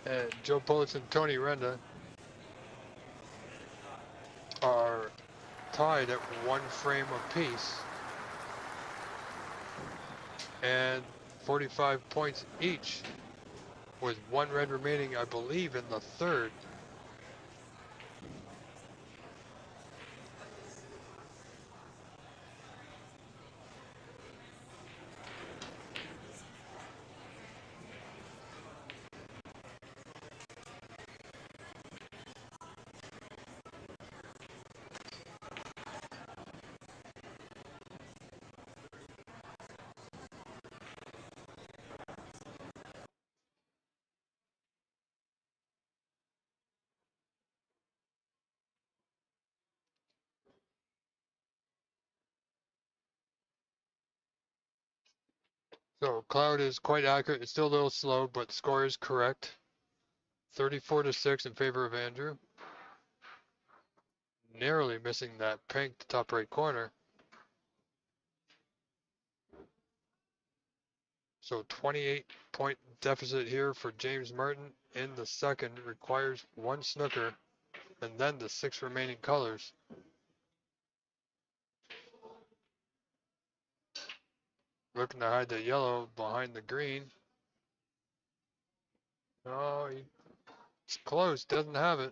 And Joe Pulitz and Tony Renda are tied at 1 frame apiece and 45 points each. with one red remaining, I believe, in the third. So Cloud is quite accurate. It's still a little slow, but score is correct. 34-6 in favor of Andrew. Narrowly missing that pink top right corner. So 28-point deficit here for James Martin in the second. Requires one snooker and then the 6 remaining colors. Looking to hide the yellow behind the green. Oh, it's close. Doesn't have it.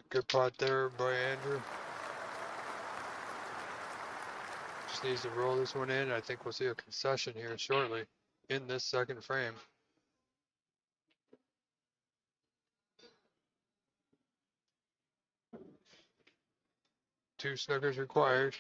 Good pot there by Andrew. Just needs to roll this one in. I think we'll see a concession here shortly in this second frame. Two snookers required.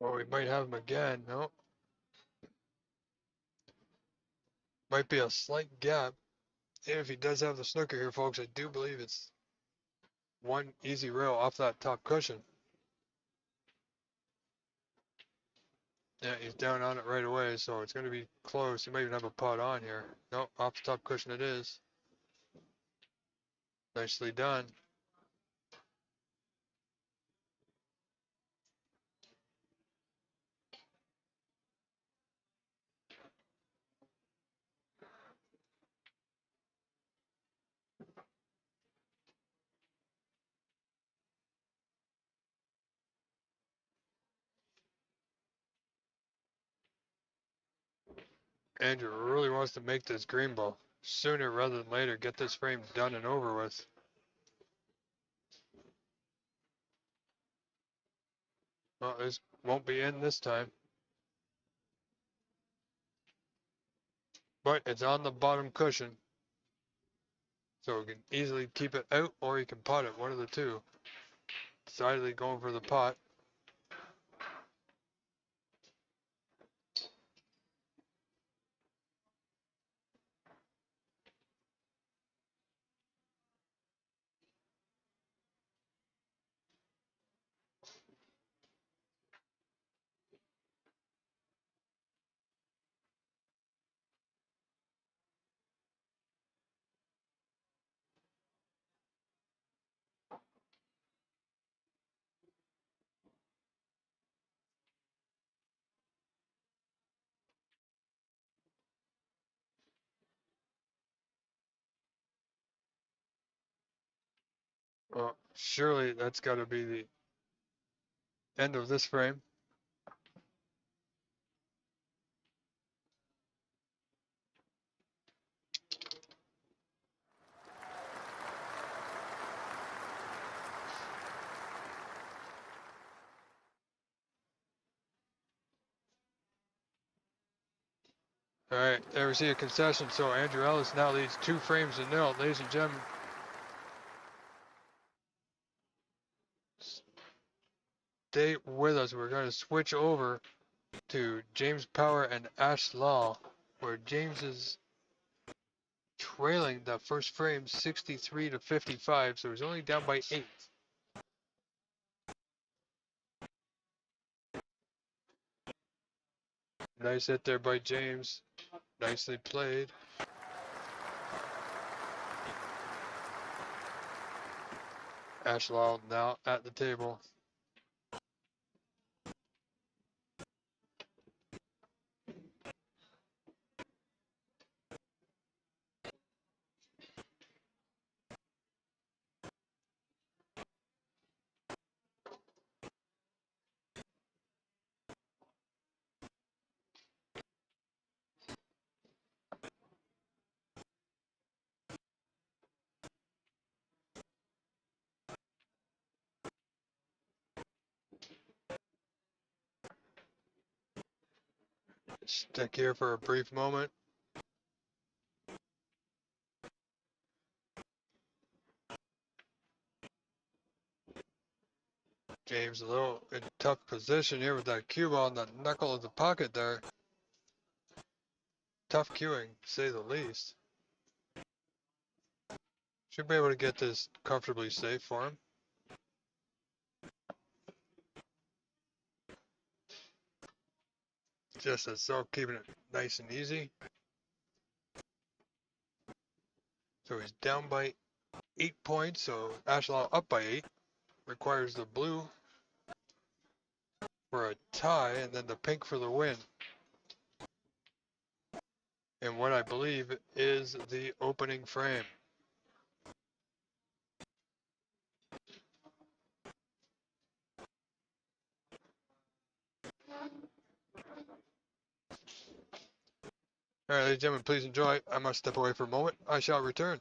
Well, we might have him again. No, might be a slight gap. And if he does have the snooker here, folks, I do believe it's one easy rail off that top cushion. Yeah, he's down on it right away, so it's going to be close. He might even have a putt on here. No, off the top cushion it is. Nicely done. Andrew really wants to make this green ball sooner rather than later. Get this frame done and over with. Well, this won't be in this time. But it's on the bottom cushion. So we can easily keep it out or you can pot it, one of the two. Decidedly going for the pot. Well, surely that's got to be the end of this frame. All right, there we see a concession. So Andrew Ellis now leads 2 frames to 0. Ladies and gentlemen, stay with us. We're going to switch over to James Power and Ash Law, where James is trailing the first frame 63 to 55, so he's only down by 8. Nice hit there by James. Nicely played. Ash Law now at the table. Stick here for a brief moment. James a little in tough position here with that cue ball in the knuckle of the pocket there. Tough cueing, to say the least. Should be able to get this comfortably safe for him. Just as so, keeping it nice and easy. So he's down by 8 points, so Ashlaw up by 8. Requires the blue for a tie and then the pink for the win. And what I believe is the opening frame. All right, ladies and gentlemen, please enjoy. I must step away for a moment. I shall return.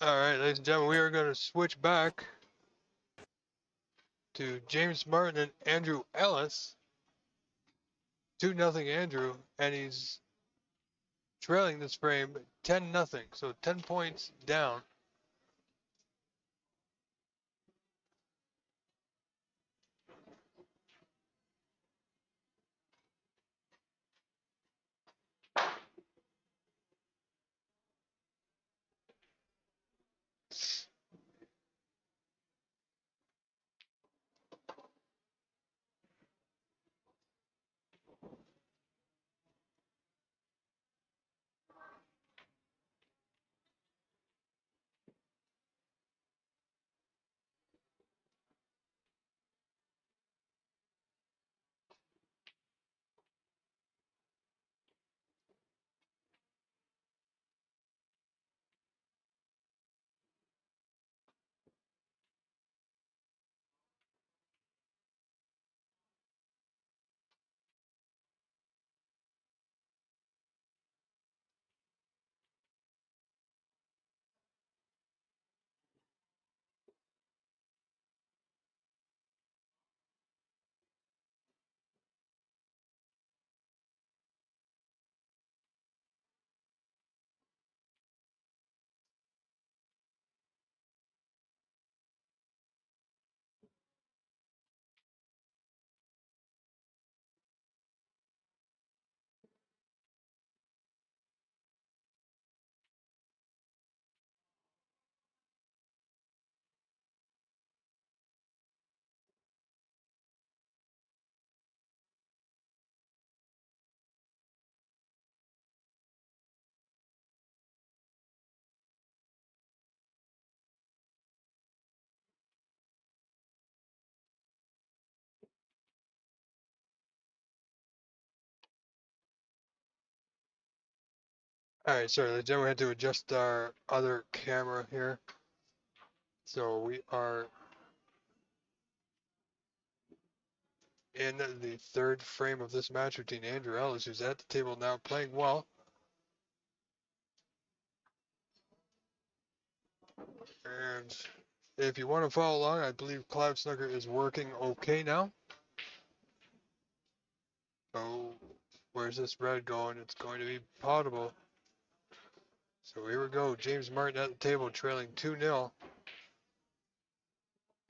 Alright, ladies and gentlemen, we are going to switch back to James Martin and Andrew Ellis. 2-0 Andrew, and he's trailing this frame 10-0, so 10 points down. Alright, sorry, ladies and gentlemen, we had to adjust our other camera here. So we are in the third frame of this match between Andrew Ellis, who's at the table now playing well. And if you want to follow along, I believe Cloud Snooker is working okay now. So where's this red going? It's going to be potable. So here we go. James Martin at the table trailing 2-0.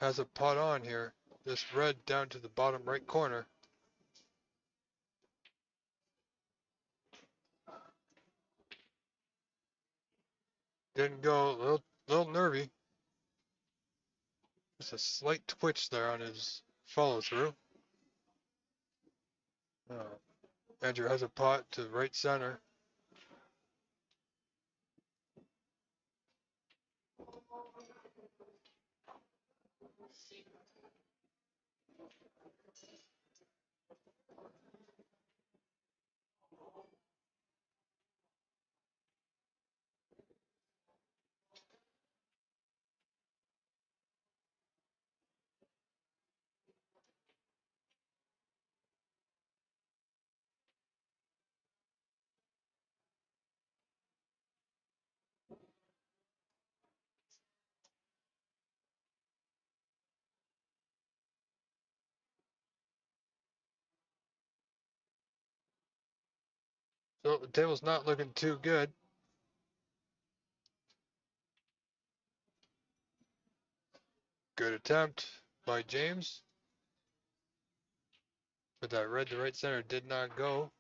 Has a pot on here. This red down to the bottom right corner. Didn't go, little nervy. Just a slight twitch there on his follow through. Andrew has a pot to right center. So the table's not looking too good. Good attempt by James. But that red to right center did not go.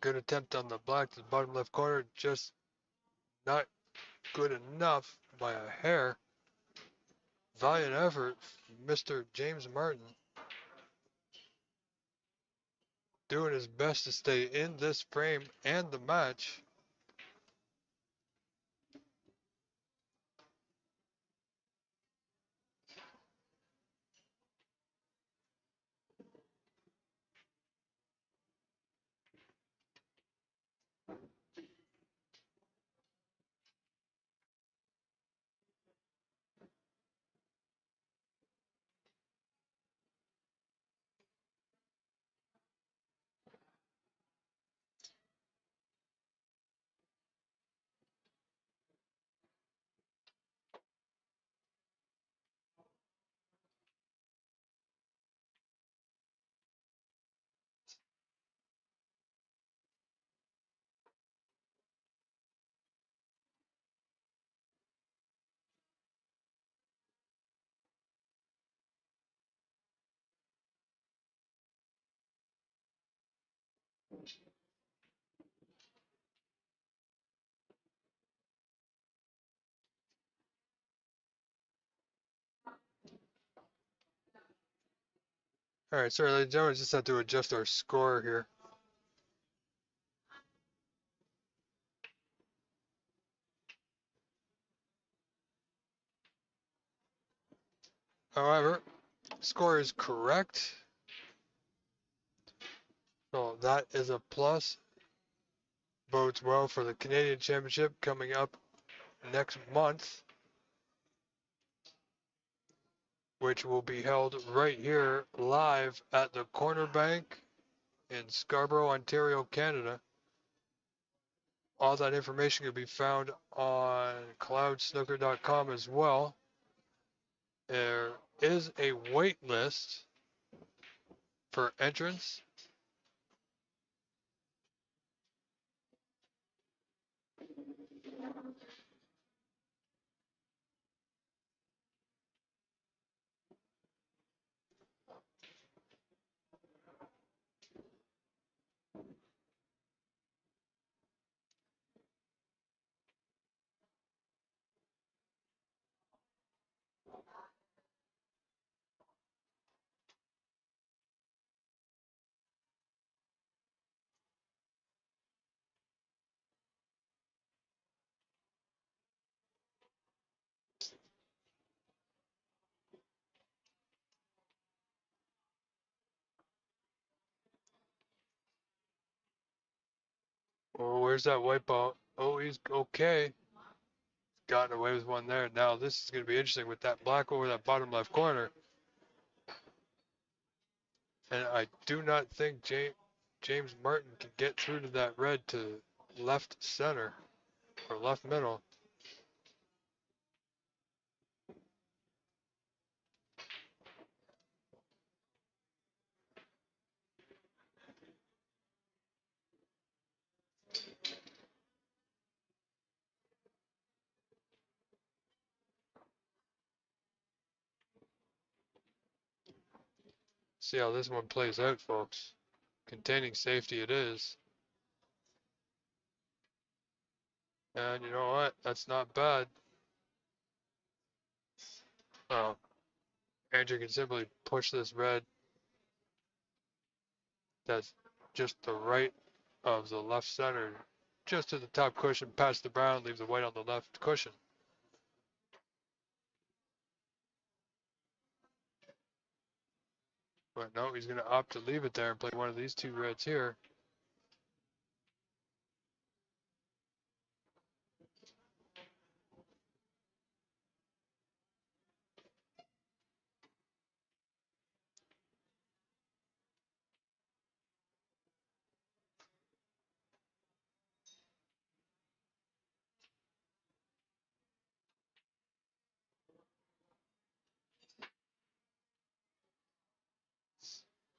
Good attempt on the black to the bottom left corner, just not good enough by a hair. Valiant effort, Mr. James Martin. Doing his best to stay in this frame and the match. Alright, sorry ladies and gentlemen, just have to adjust our score here. However, score is correct. So that is a plus. Bodes well for the Canadian Championship coming up next month, which will be held right here live at the Corner Bank in Scarborough, Ontario, Canada. All that information can be found on cloudsnooker.com as well. There is a wait list for entrance. Oh, where's that white ball? Oh, he's okay. Gotten away with one there. Now this is going to be interesting with that black over that bottom left corner. And I do not think James Martin can get through to that red to left center or left middle. See how this one plays out, folks. Containing safety it is. And you know what? That's not bad. Andrew can simply push this red. That's just the right of the left center. Just to the top cushion, past the brown, leaves the white on the left cushion. But no, he's going to opt to leave it there and play one of these two reds here.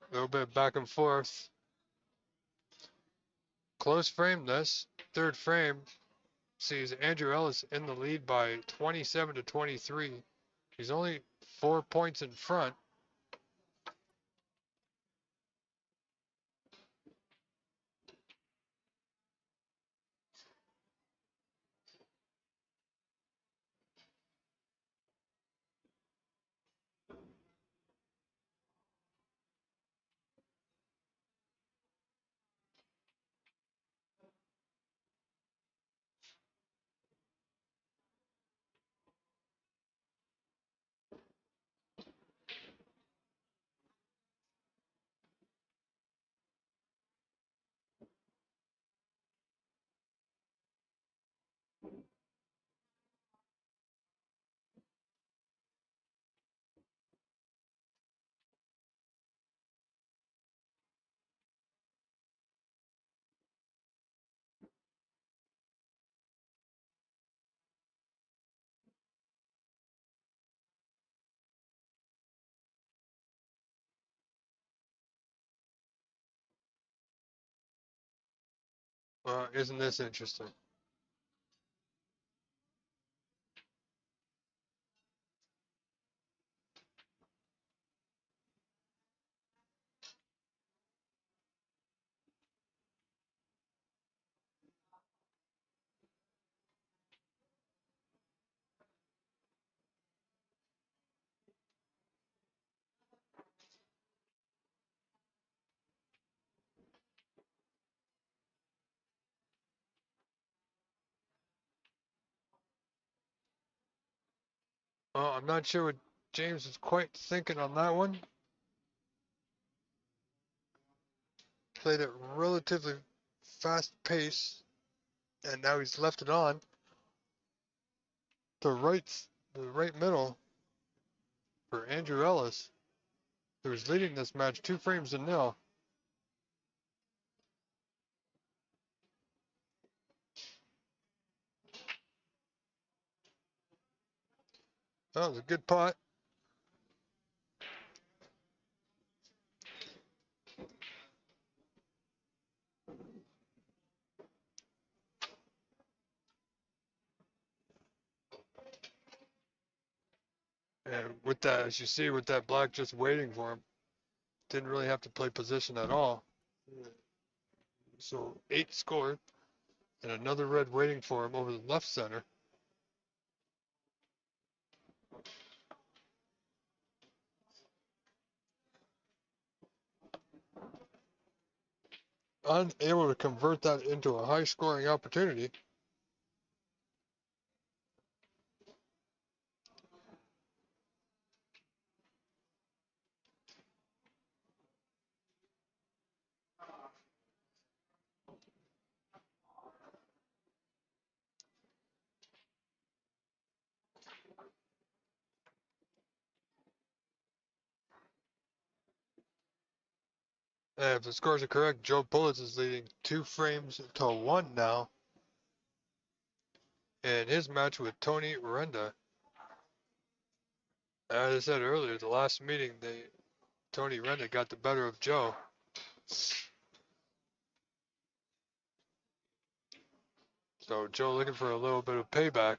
A little bit back and forth. Close frame this. Third frame sees Andrew Ellis in the lead by 27 to 23. He's only 4 points in front. Isn't this interesting? I'm not sure what James is quite thinking on that one. Played at relatively fast pace, and now he's left it on. The right middle for Andrew Ellis, who is leading this match 2-0. That was a good pot. And with that, as you see, with that black just waiting for him, didn't really have to play position at all. So 8 scored, and another red waiting for him over the left center. Unable to convert that into a high scoring opportunity. And if the scores are correct, Joe Pulitz is leading 2-1 now in his match with Tony Renda. As I said earlier, the last meeting, Tony Renda got the better of Joe. So Joe looking for a little bit of payback.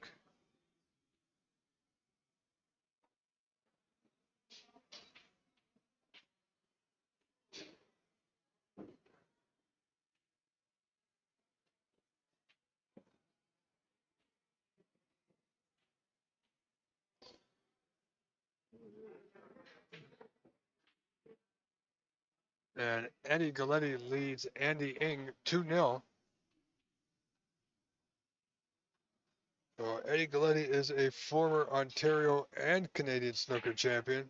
And Eddie Galletti leads Andy Ing 2-0. So Eddie Galletti is a former Ontario and Canadian snooker champion.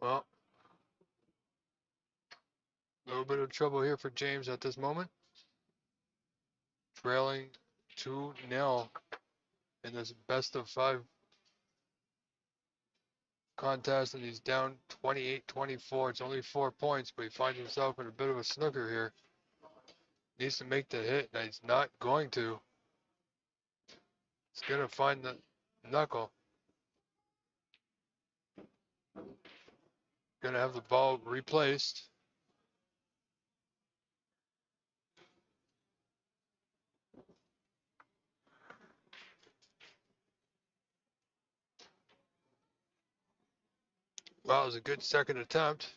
Well, a little bit of trouble here for James at this moment. Trailing 2-0 in this best of 5 contest, and he's down 28-24. It's only 4 points, but he finds himself in a bit of a snooker here. Needs to make the hit, and he's not going to. He's going to find the knuckle. Going to have the ball replaced. Well, it was a good second attempt.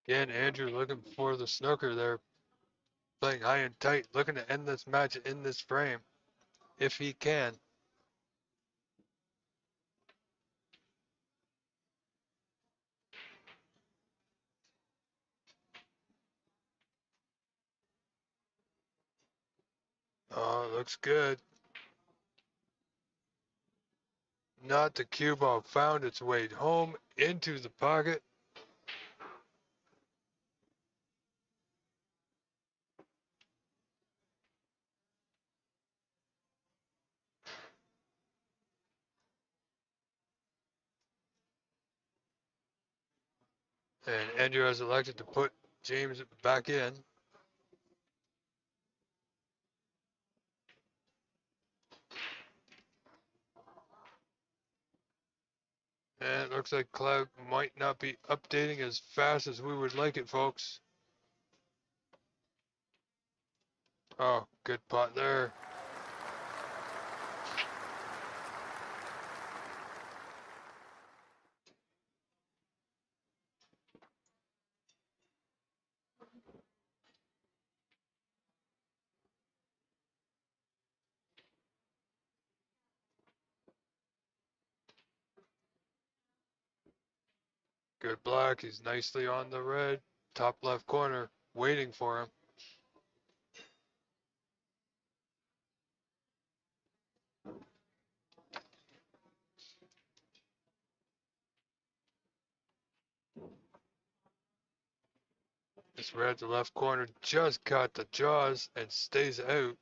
Again, Andrew looking for the snooker there. Playing high and tight, looking to end this match in this frame, if he can. Oh, looks good. Not the cue ball found its way home into the pocket. And Andrew has elected to put James back in. And it looks like Cloud might not be updating as fast as we would like it, folks. Oh, good pot there. Good black. He's nicely on the red. Top left corner, waiting for him. This red to left corner just caught the jaws and stays out.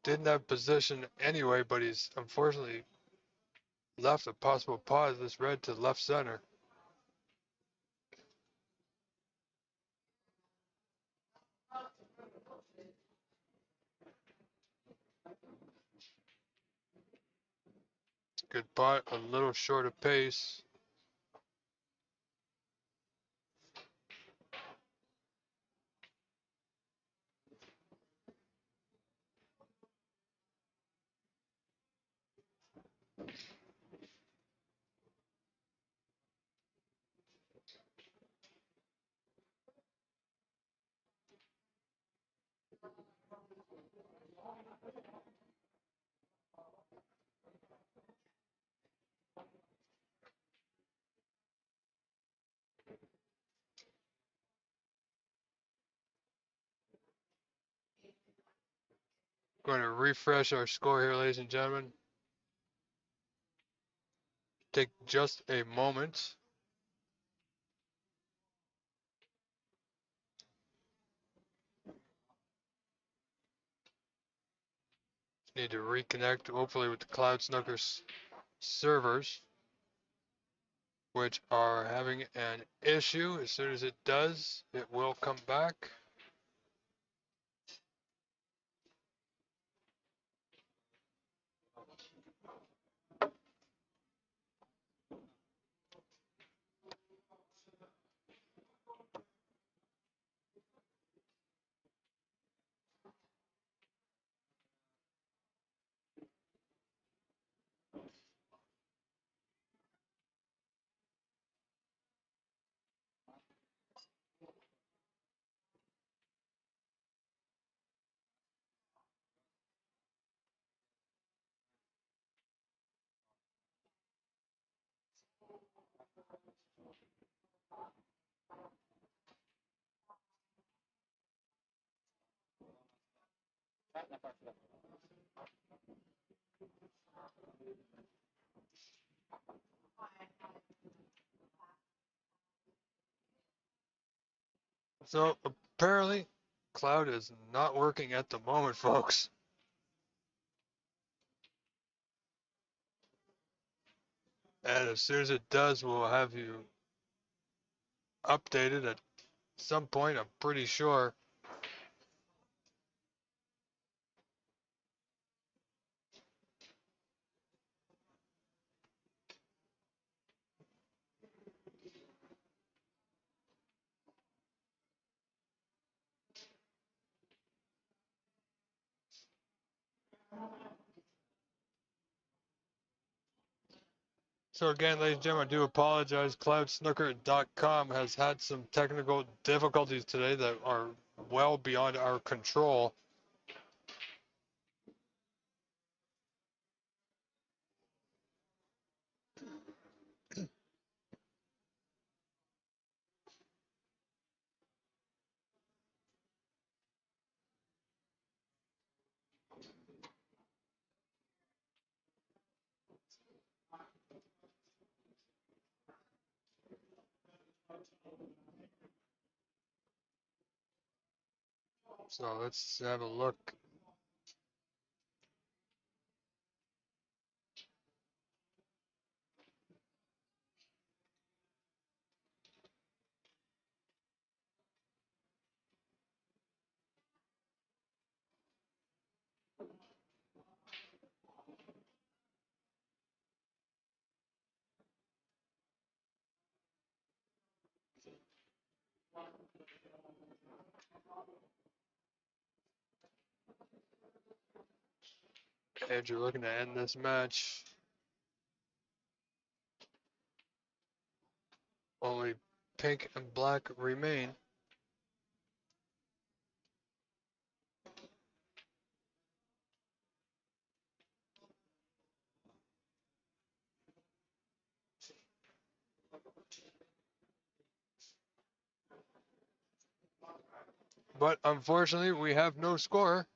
Didn't have position anyway, but he's unfortunately left a possible pause. This red to left center. Good pot, a little short of pace. Going to refresh our score here, ladies and gentlemen. Take just a moment. Need to reconnect, hopefully, with the Cloud Snuckers servers. which are having an issue. As soon as it does, it will come back. So apparently, cloud is not working at the moment, folks. And as soon as it does, we'll have you updated at some point, I'm pretty sure. So again, ladies and gentlemen, I do apologize. CloudSnooker.com has had some technical difficulties today that are well beyond our control. So let's have a look. Andrew looking to end this match. Only pink and black remain. But unfortunately, we have no score.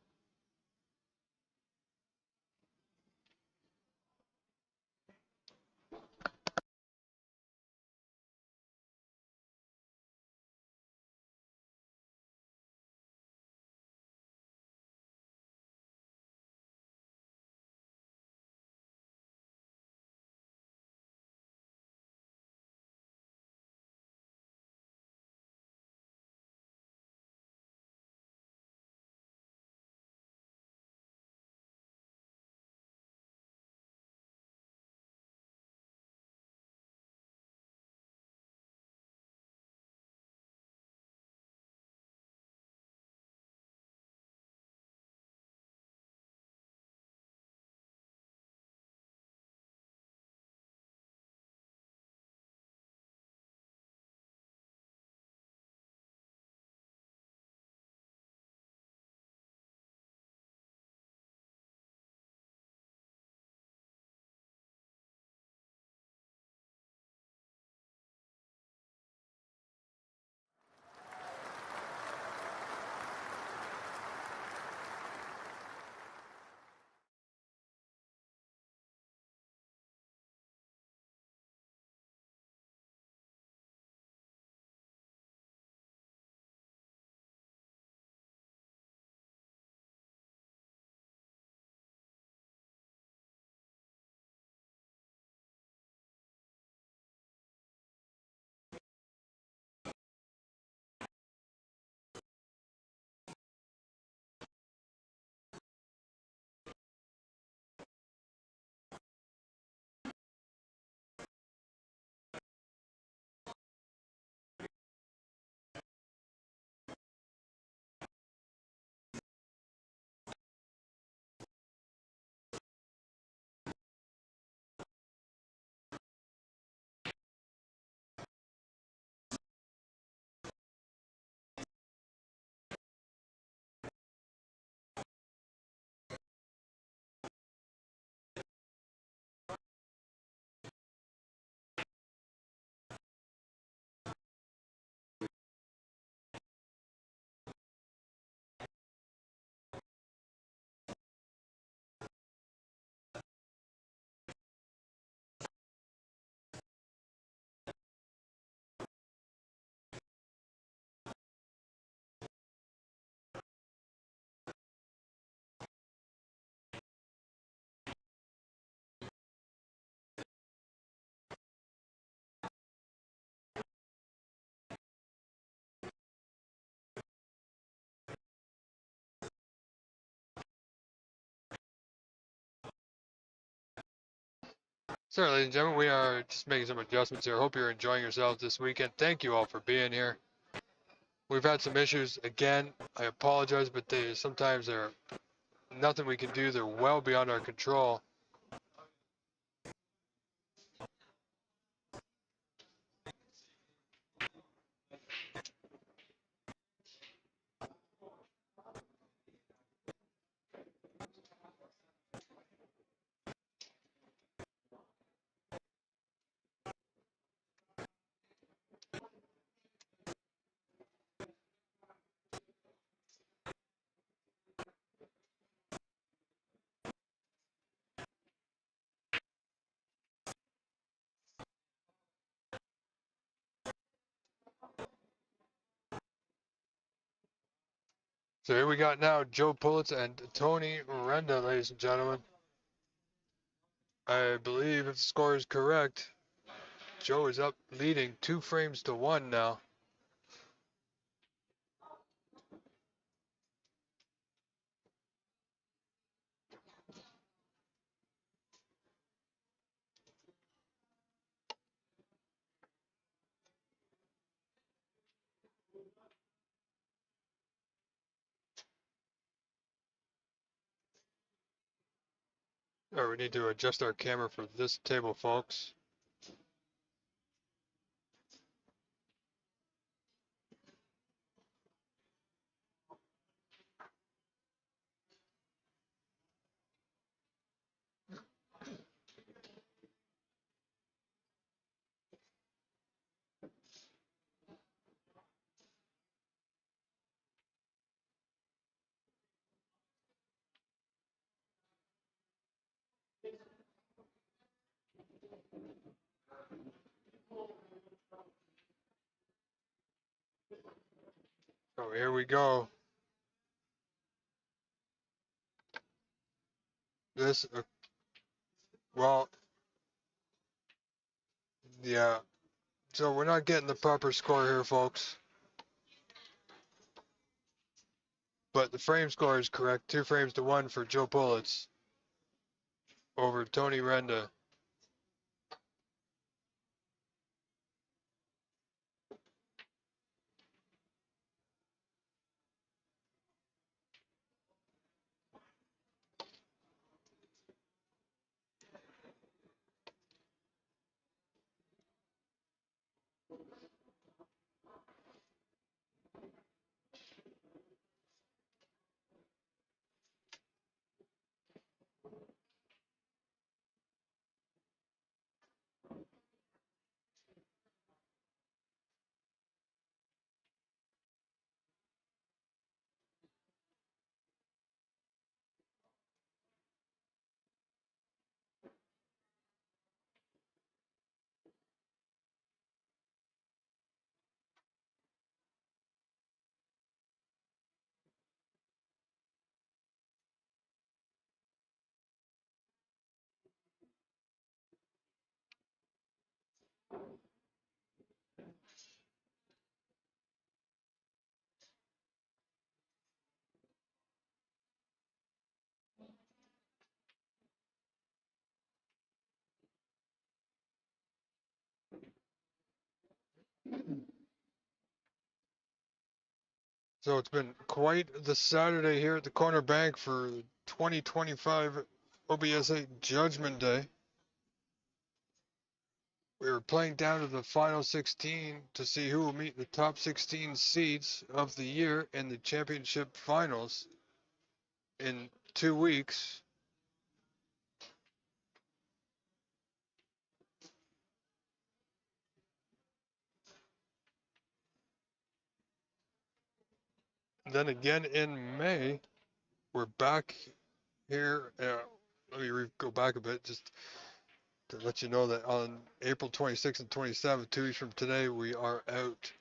So, ladies and gentlemen, we are just making some adjustments here. Hope you're enjoying yourselves this weekend. Thank you all for being here. We've had some issues again. I apologize, but sometimes they're nothing we can do. They're well beyond our control. So here we got now Joe Pulitz and Tony Renda, ladies and gentlemen. I believe if the score is correct, Joe is up leading 2 frames to 1 now. Oh, we need to adjust our camera for this table, folks. So here we go. This, well, yeah. So we're not getting the proper score here, folks. But the frame score is correct. 2 frames to 1 for Joe Pulitz over Tony Renda. So it's been quite the Saturday here at the Corner Bank for 2025 OBSA Judgment Day. We were playing down to the final 16 to see who will meet the top 16 seeds of the year in the championship finals in 2 weeks. Then again in May, we're back here. Let me go back a bit just to let you know that on April 26th and 27th, 2 weeks from today, we are out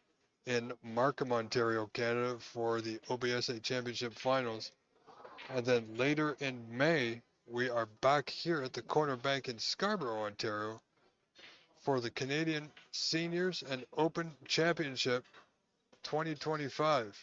in Markham, Ontario, Canada for the OBSA Championship Finals. And then later in May, we are back here at the Corner Bank in Scarborough, Ontario for the Canadian Seniors and Open Championship 2025.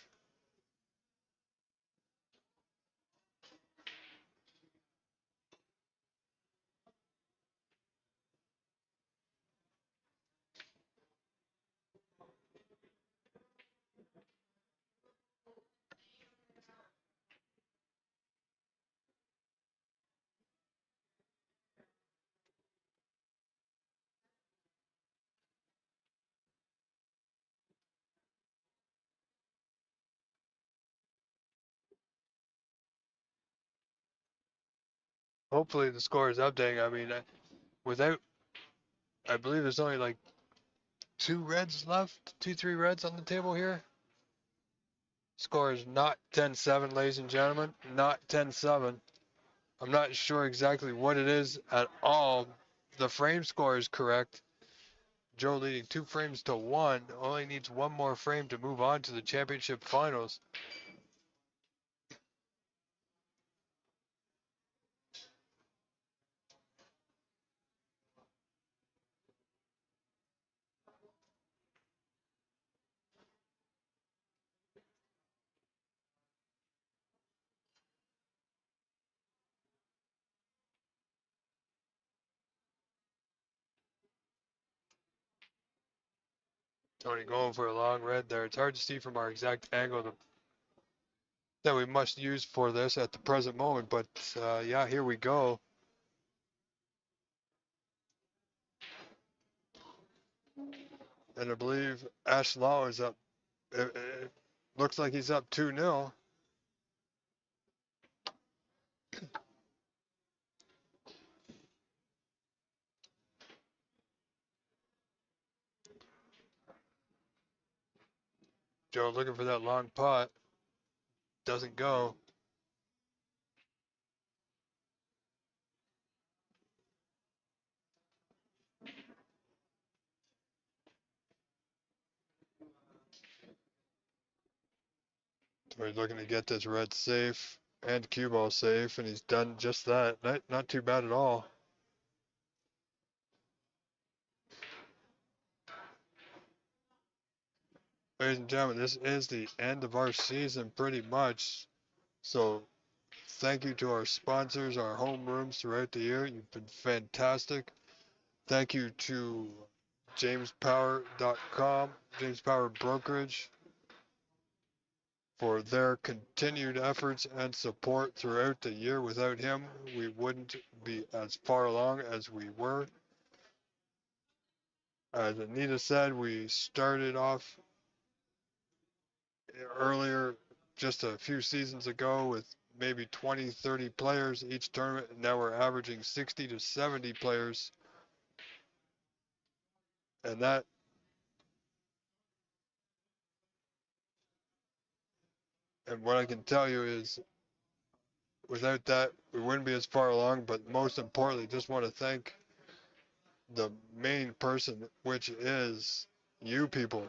Hopefully the score is updating. I mean, without, I believe there's only like two reds left, 2-3 reds on the table here. Score is not 10-7, ladies and gentlemen, not 10-7. I'm not sure exactly what it is at all. The frame score is correct. Joe leading 2 frames to 1, only needs 1 more frame to move on to the championship finals. Tony going for a long red there. It's hard to see from our exact angle that we must use for this at the present moment, but yeah, here we go. And I believe Ash Law is up. It looks like he's up 2-0. Joe looking for that long putt. Doesn't go. So he's looking to get this red safe and cue ball safe, and he's done just that. Not too bad at all. Ladies and gentlemen, this is the end of our season pretty much. So thank you to our sponsors, our home rooms throughout the year. You've been fantastic. Thank you to jamespower.com, James Power Brokerage, for their continued efforts and support throughout the year. Without him, we wouldn't be as far along as we were. As Anita said, we started off earlier, just a few seasons ago, with maybe 20, 30 players each tournament, and now we're averaging 60 to 70 players. And what I can tell you is, without that, we wouldn't be as far along. But most importantly, just want to thank the main person, which is you people,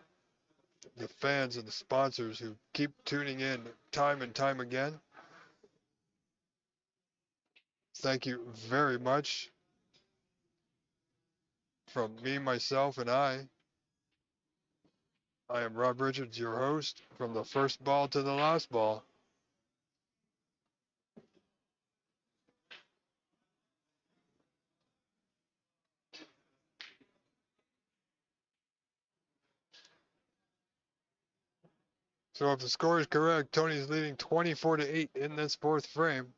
the fans and the sponsors who keep tuning in time and time again. Thank you very much from me, myself, and I. I am Rob Richards, your host, from the first ball to the last ball. So if the score is correct, Tony's leading 24-8 in this 4th frame.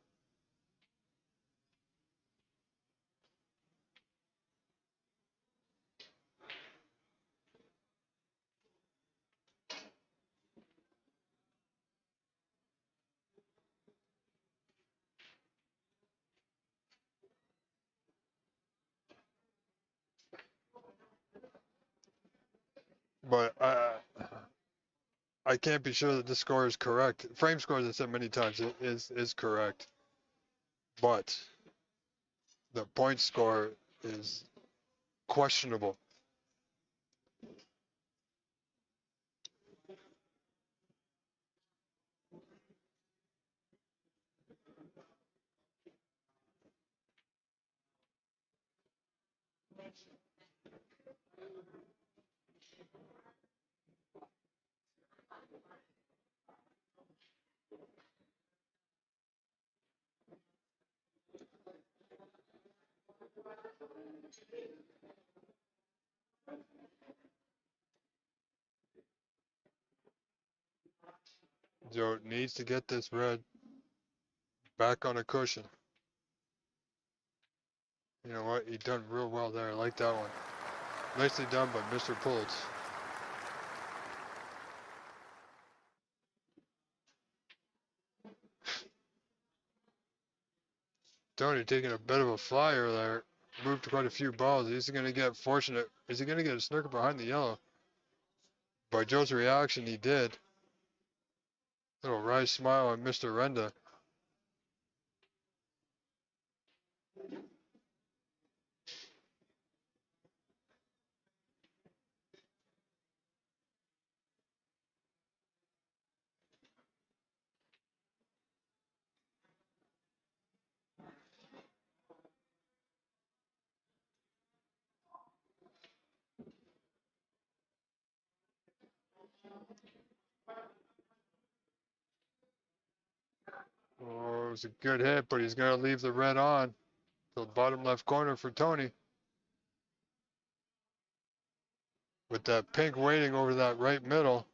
But I can't be sure that the score is correct. Frame score, as I said many times, is correct. But the point score is questionable. Joe needs to get this red back on a cushion. You know what? He done real well there. I like that one. Nicely done by Mr. Pulitz. Tony taking a bit of a flyer there. Moved quite a few balls. He's going to get fortunate. Is he going to get a snooker behind the yellow? By Joe's reaction, he did. Little wry smile on Mr. Renda. Oh, it was a good hit, but he's going to leave the red on. To the bottom left corner for Tony. With that pink waiting over that right middle.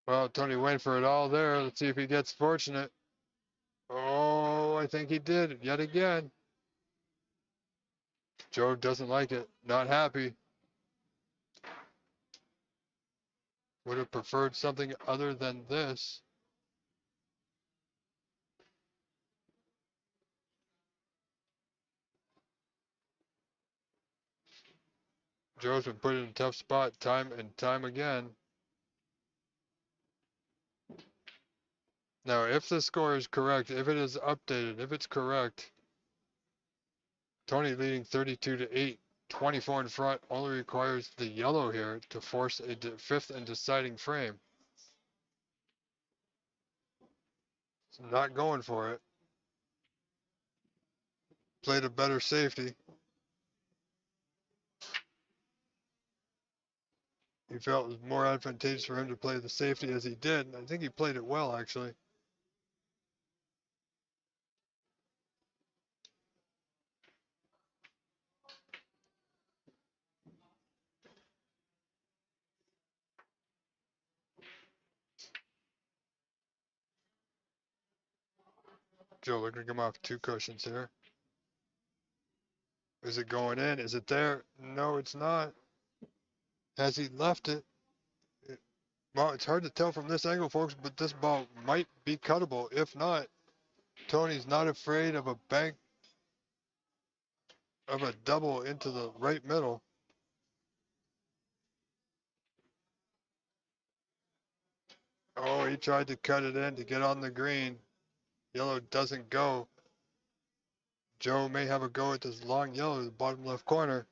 Well, Tony went for it all there. Let's see if he gets fortunate. Oh, I think he did yet again. Joe doesn't like it. Not happy. Would have preferred something other than this. Joe's been put in a tough spot time and time again. Now, if the score is correct, if it is updated, if it's correct, Tony leading 32 to 8, 24 in front, only requires the yellow here to force a fifth and deciding frame. It's not going for it. Played a better safety. He felt it was more advantageous for him to play the safety as he did. And I think he played it well, actually. Joe looking to come off 2 cushions here. Is it going in? Is it there? No, it's not. Has he left it? Well, it's hard to tell from this angle, folks, but this ball might be cuttable. If not, Tony's not afraid of a bank, of a double into the right middle. Oh, he tried to cut it in to get on the green. Yellow doesn't go. Joe may have a go at this long yellow in the bottom left corner.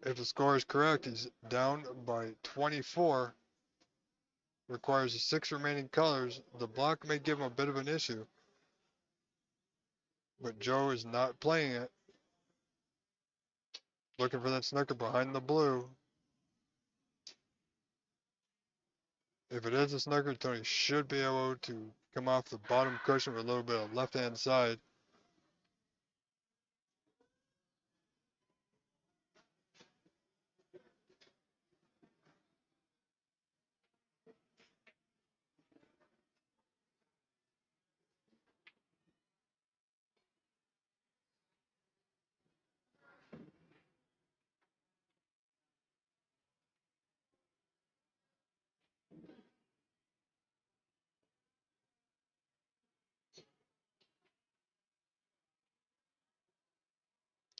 If the score is correct, he's down by 24. Requires the 6 remaining colors. The block may give him a bit of an issue. But Joe is not playing it. Looking for that snooker behind the blue. If it is a snooker, Tony should be able to come off the bottom cushion with a little bit of left-hand side.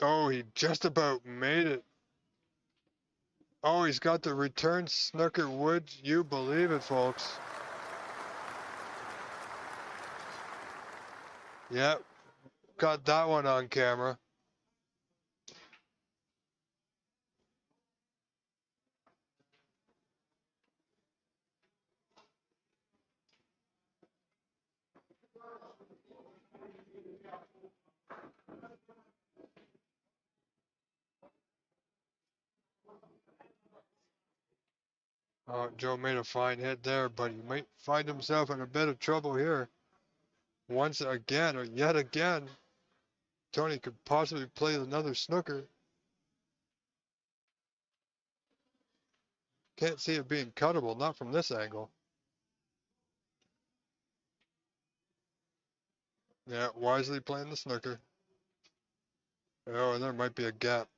Oh, he just about made it. Oh, he's got the return snooker. Would you believe it, folks? Yep, got that one on camera. Joe made a fine hit there, but he might find himself in a bit of trouble here. Once again, or yet again, Tony could possibly play another snooker. Can't see it being cuttable, not from this angle. Yeah, wisely playing the snooker. Oh, and there might be a gap.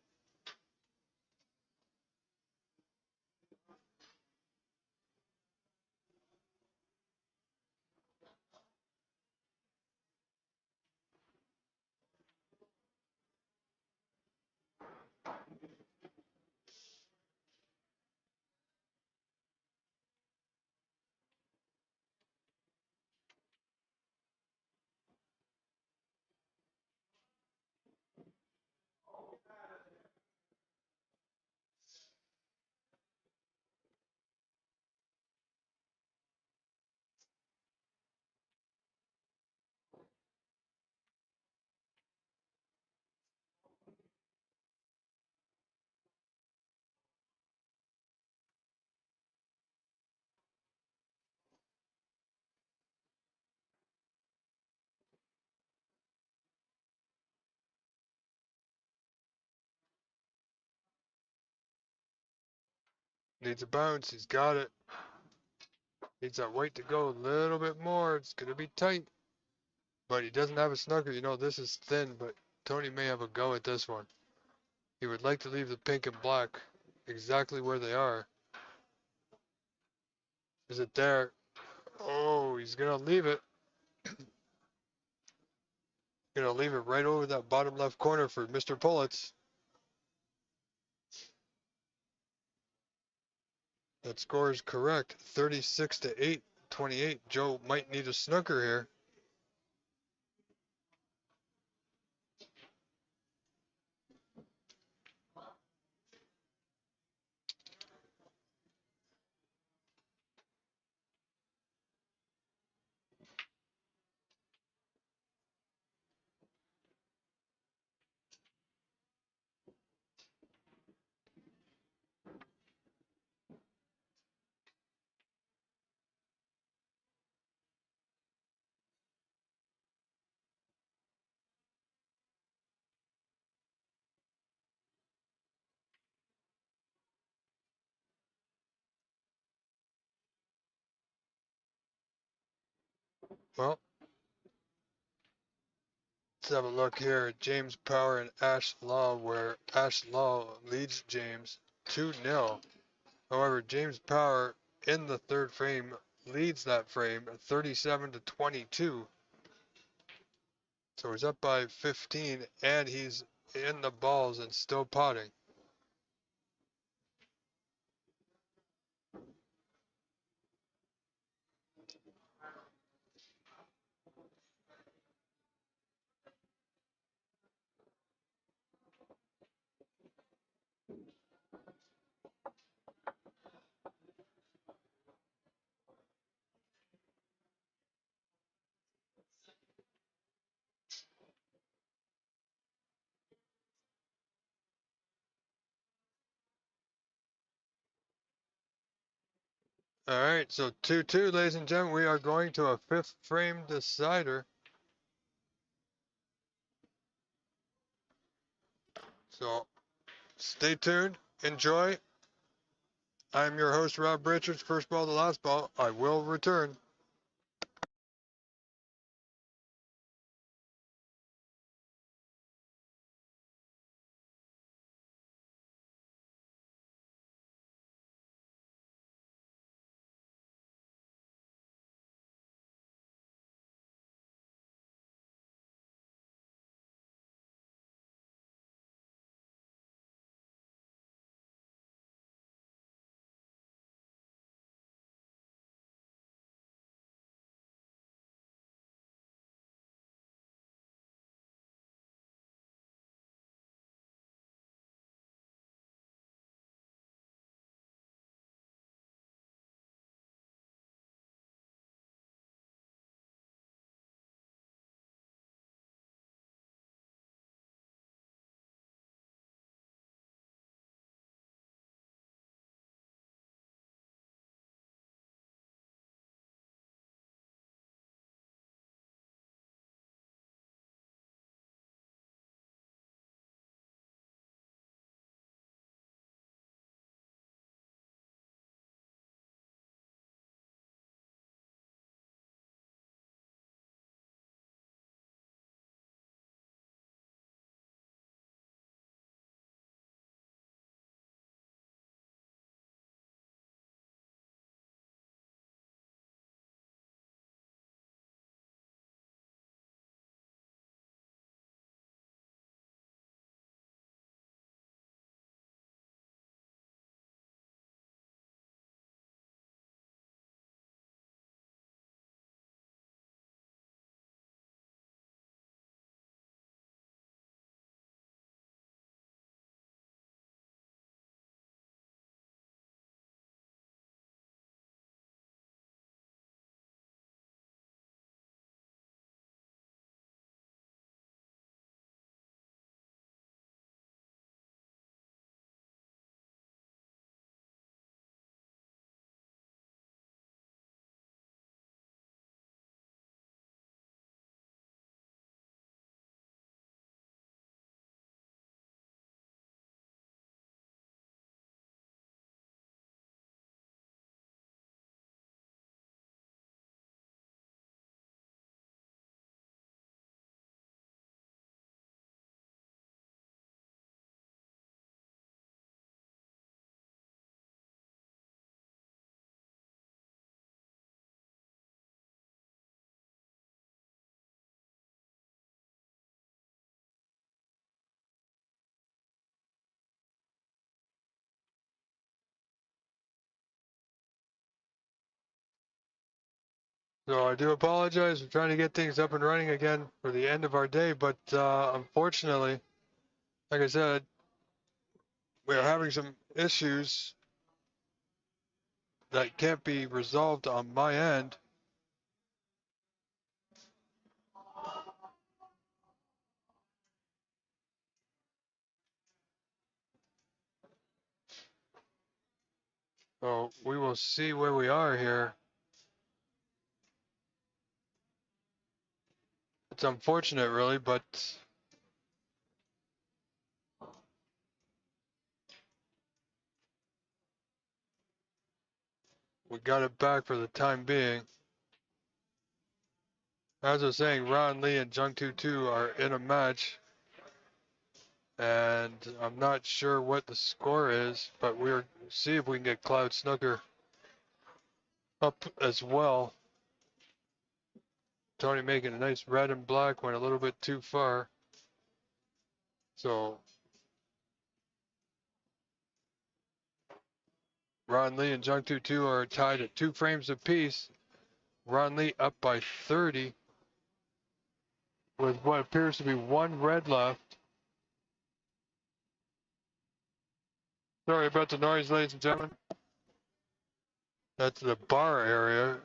Needs a bounce. He's got it. Needs that white to go a little bit more. It's going to be tight. But he doesn't have a snooker. You know, this is thin, but Tony may have a go at this one. He would like to leave the pink and black exactly where they are. Is it there? Oh, he's going to leave it. Going to leave it right over that bottom left corner for Mr. Pulitz. That score is correct. 36 to 8, 28. Joe might need a snooker here. Well, let's have a look here at James Power and Ash Law, where Ash Law leads James 2-0. However, James Power in the third frame leads that frame 37 to 22. So he's up by 15 and he's in the balls and still potting. All right, so 2-2, ladies and gentlemen. We are going to a fifth frame decider. So stay tuned, enjoy. I'm your host, Rob Richards. First ball to last ball. I will return. So I do apologize. We're trying to get things up and running again for the end of our day, but unfortunately, like I said, we're having some issues that can't be resolved on my end. So we will see where we are here. It's unfortunate, really, but we got it back for the time being. As I was saying, Ron Lee and Jung Tutu are in a match, and I'm not sure what the score is, but we'll see if we can get Cloud Snooker up as well. Tony making a nice red and black, went a little bit too far. So Ron Lee and Jung Tutu are tied at 2 frames apiece. Ron Lee up by 30 with what appears to be 1 red left. Sorry about the noise, ladies and gentlemen. That's the bar area.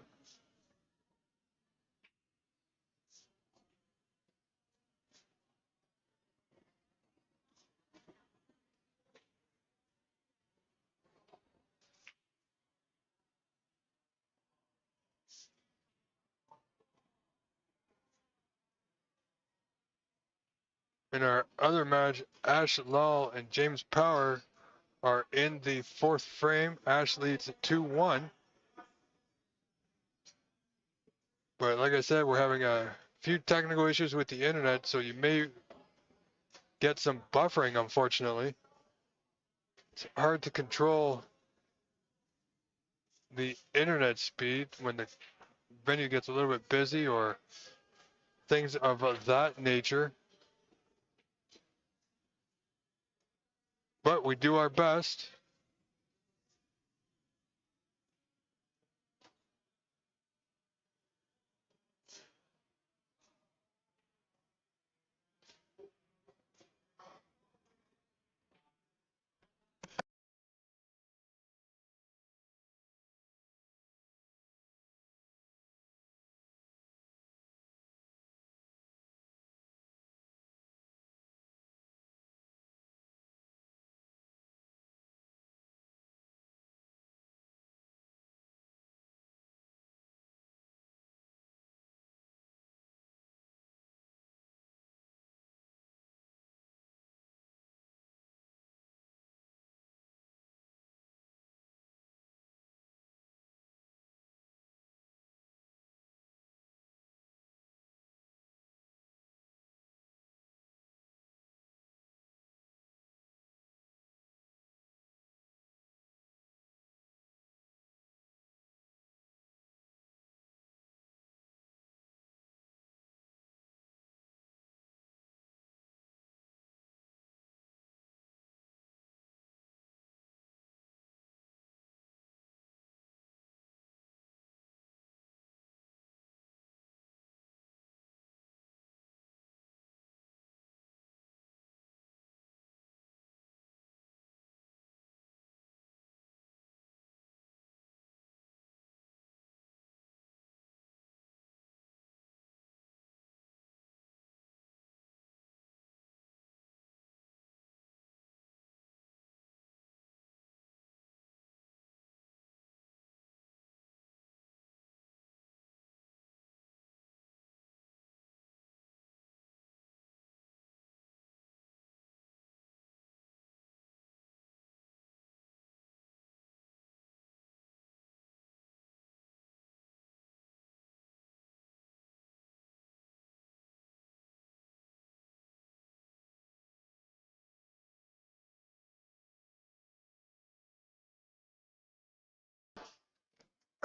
In our other match, Ash Lal and James Power are in the 4th frame. Ash leads at 2-1. But like I said, we're having a few technical issues with the internet, so you may get some buffering, unfortunately. It's hard to control the internet speed when the venue gets a little bit busy or things of that nature. But we do our best.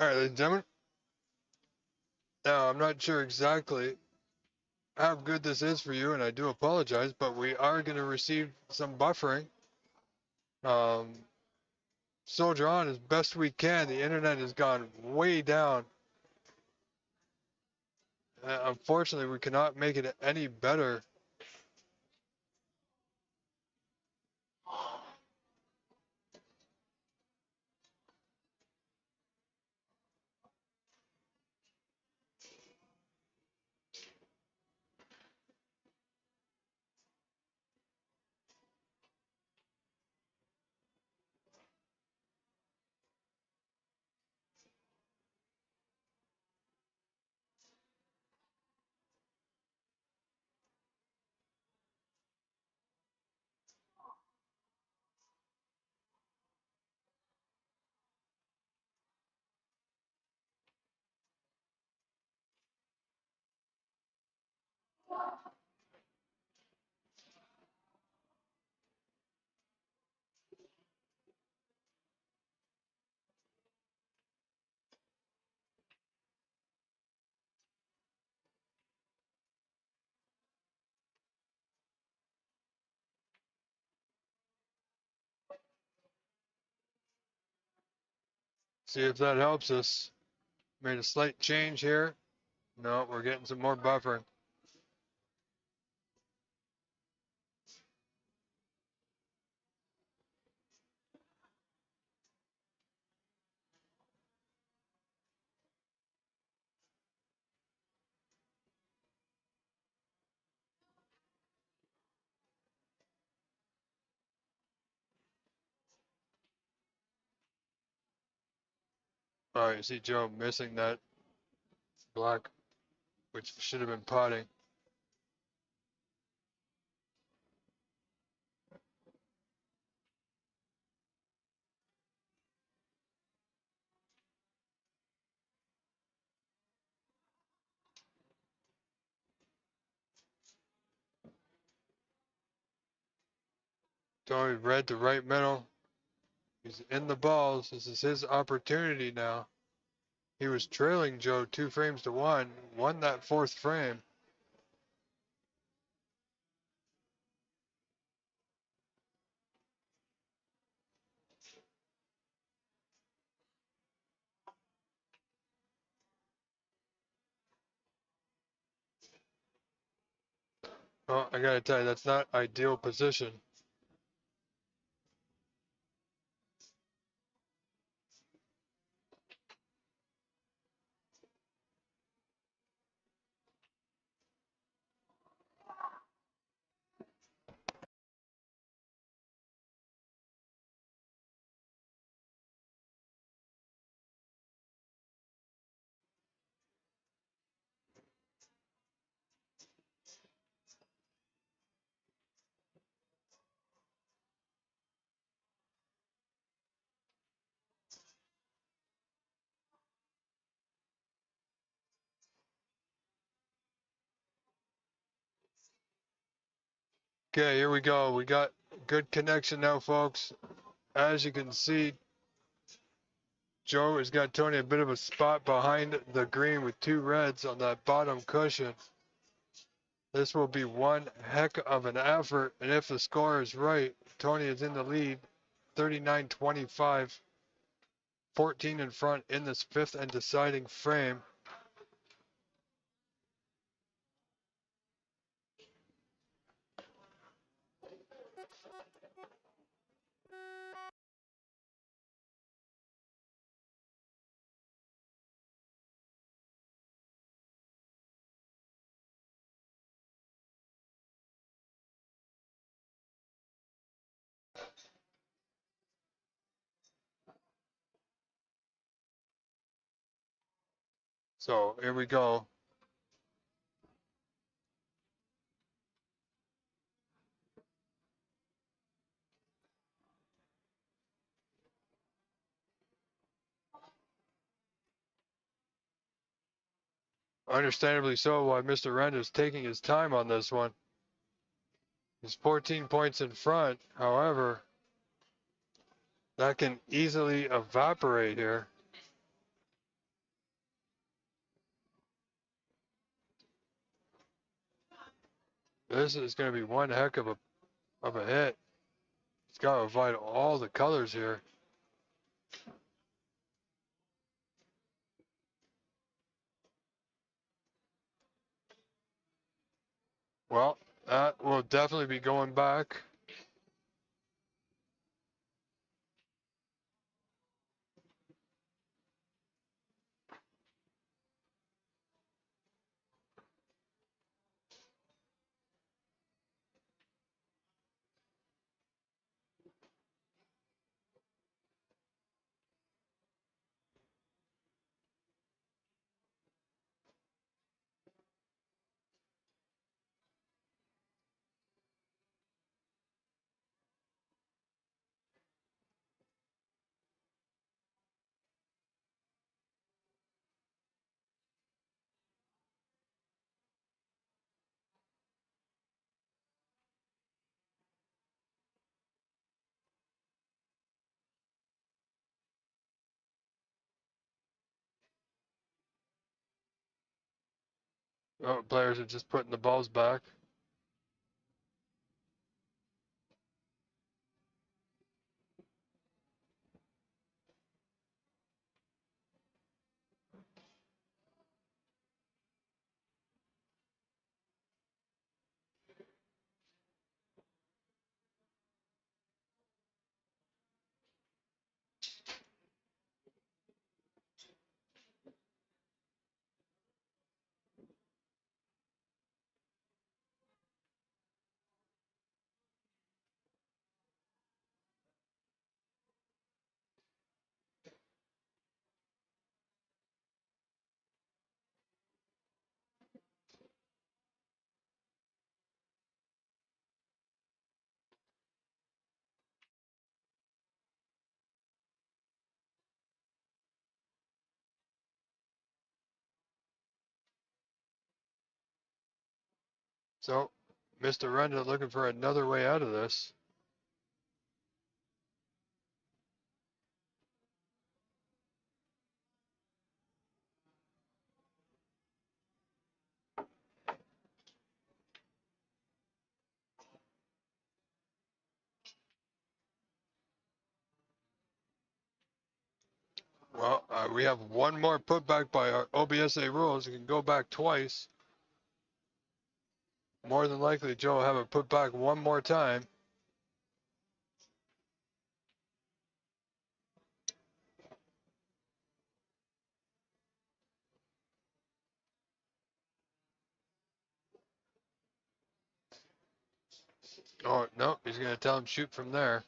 All right, ladies and gentlemen. Now, I'm not sure exactly how good this is for you, and I do apologize, but we are going to receive some buffering. Soldier on as best we can. The internet has gone way down. Unfortunately, we cannot make it any better. See if that helps us. Made a slight change here. No, we're getting some more buffering. All right, you see Joe missing that black, which should have been potting. Tony read the right middle. He's in the balls. This is his opportunity now. He was trailing Joe 2 frames to 1, won that 4th frame. Oh, I gotta tell you, that's not ideal position. Okay, here we go. We got good connection now, folks. As you can see, Joe has got Tony a bit of a spot behind the green with 2 reds on that bottom cushion. This will be one heck of an effort, and if the score is right, Tony is in the lead, 39-25, 14 in front in this 5th and deciding frame. So here we go. Understandably so, why Mr. Renda is taking his time on this one. He's 14 points in front. However, that can easily evaporate here. This is going to be one heck of a hit. He's got to avoid all the colors here. Well, that will definitely be going back. Oh, players are just putting the balls back. So, Mr. Renda looking for another way out of this. Well, we have one more putback by our OBSA rules. You can go back twice. More than likely, Joe will have it put back one more time. Oh, no, he's going to tell him shoot from there.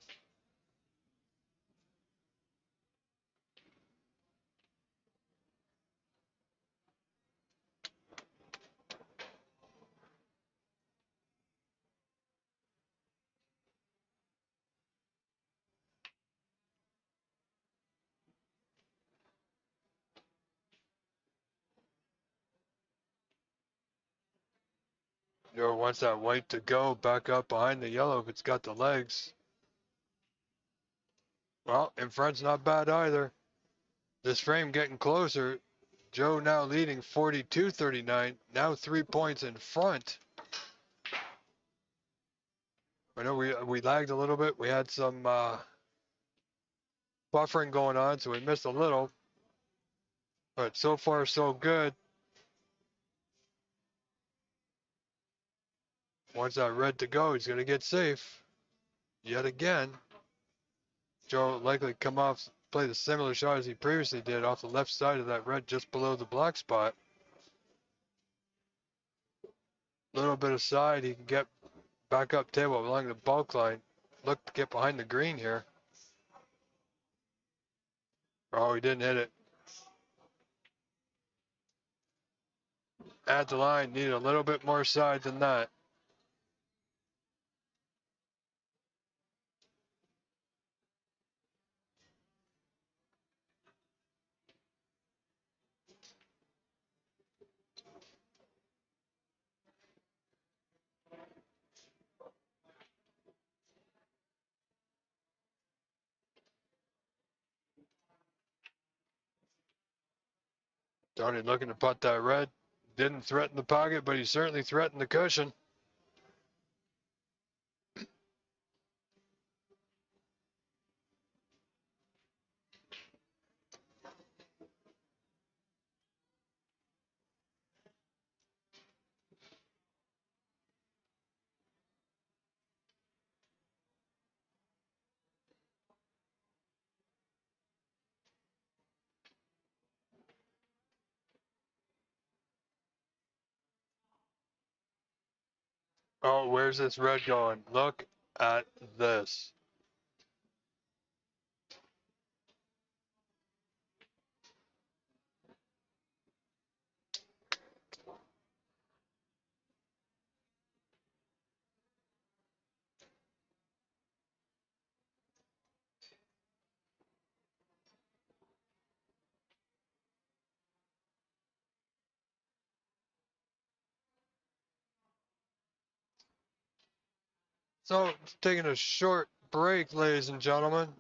Joe wants that white to go back up behind the yellow if it's got the legs. Well, in front's not bad either. This frame getting closer. Joe now leading 42-39, now 3 points in front. I know we lagged a little bit. We had some buffering going on, so we missed a little. But so far, so good. Wants that red to go. He's going to get safe. Yet again. Joe likely come off, play the similar shot as he previously did off the left side of that red just below the black spot. Little bit of side. He can get back up table along the bulk line. Look to get behind the green here. Oh, he didn't hit it. At the line, needed a little bit more side than that. Tony looking to putt that red. Didn't threaten the pocket, but he certainly threatened the cushion. Oh, where's this red going? Look at this. So, taking a short break, ladies and gentlemen.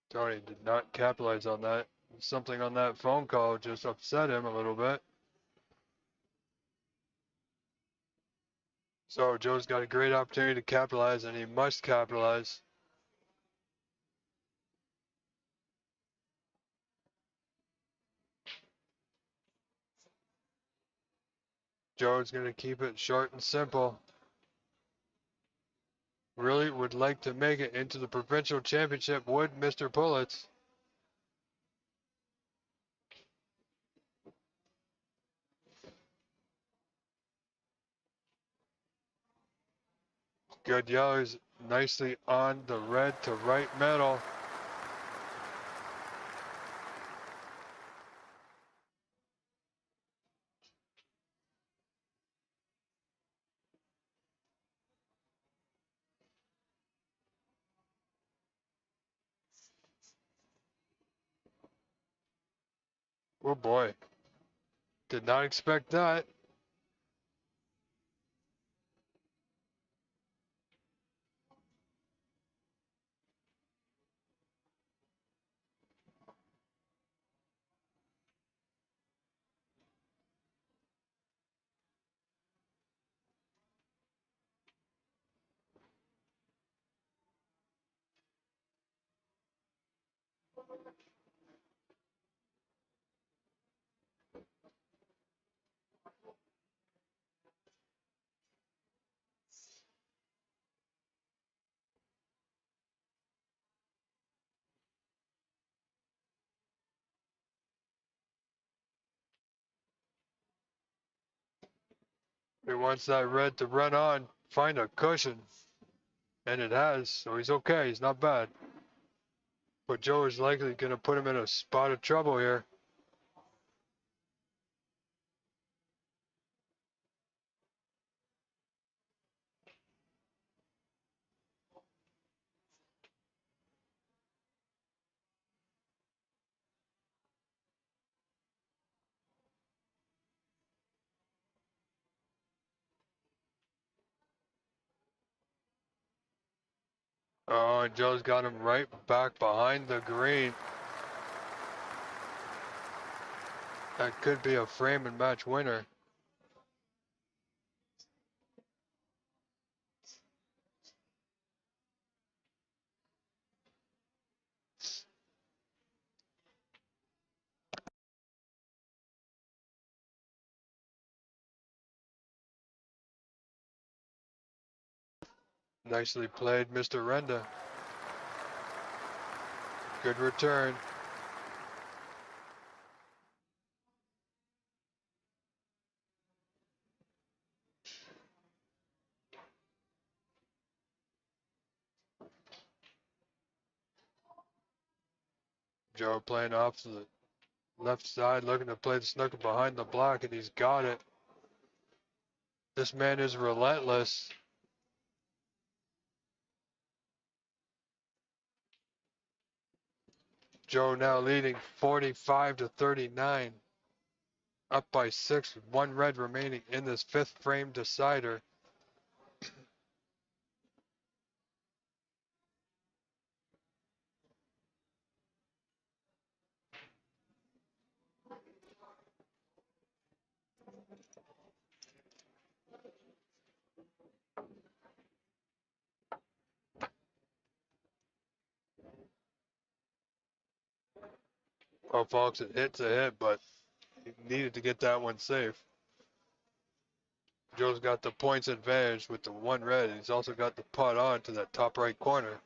Tony did not capitalize on that. Something on that phone call just upset him a little bit. So Joe's got a great opportunity to capitalize, and he must capitalize. Joe's going to keep it short and simple. Really would like to make it into the provincial championship, would Mr. Pulitz. Good yellow. He's nicely on the red to right middle. Oh boy. Did not expect that. He wants that red to run on, find a cushion. And it has, so he's okay. He's not bad. But Joe is likely going to put him in a spot of trouble here. Oh, and Joe's got him right back behind the green. That could be a frame and match winner. Nicely played, Mr. Renda. Good return. Joe playing off to the left side, looking to play the snooker behind the block, and he's got it. This man is relentless. Joe now leading 45-39. Up by 6 with 1 red remaining in this 5th frame decider. Well, folks, it hits a hit, but he needed to get that one safe. Joe's got the points advantage with the 1 red. He's also got the putt on to that top right corner.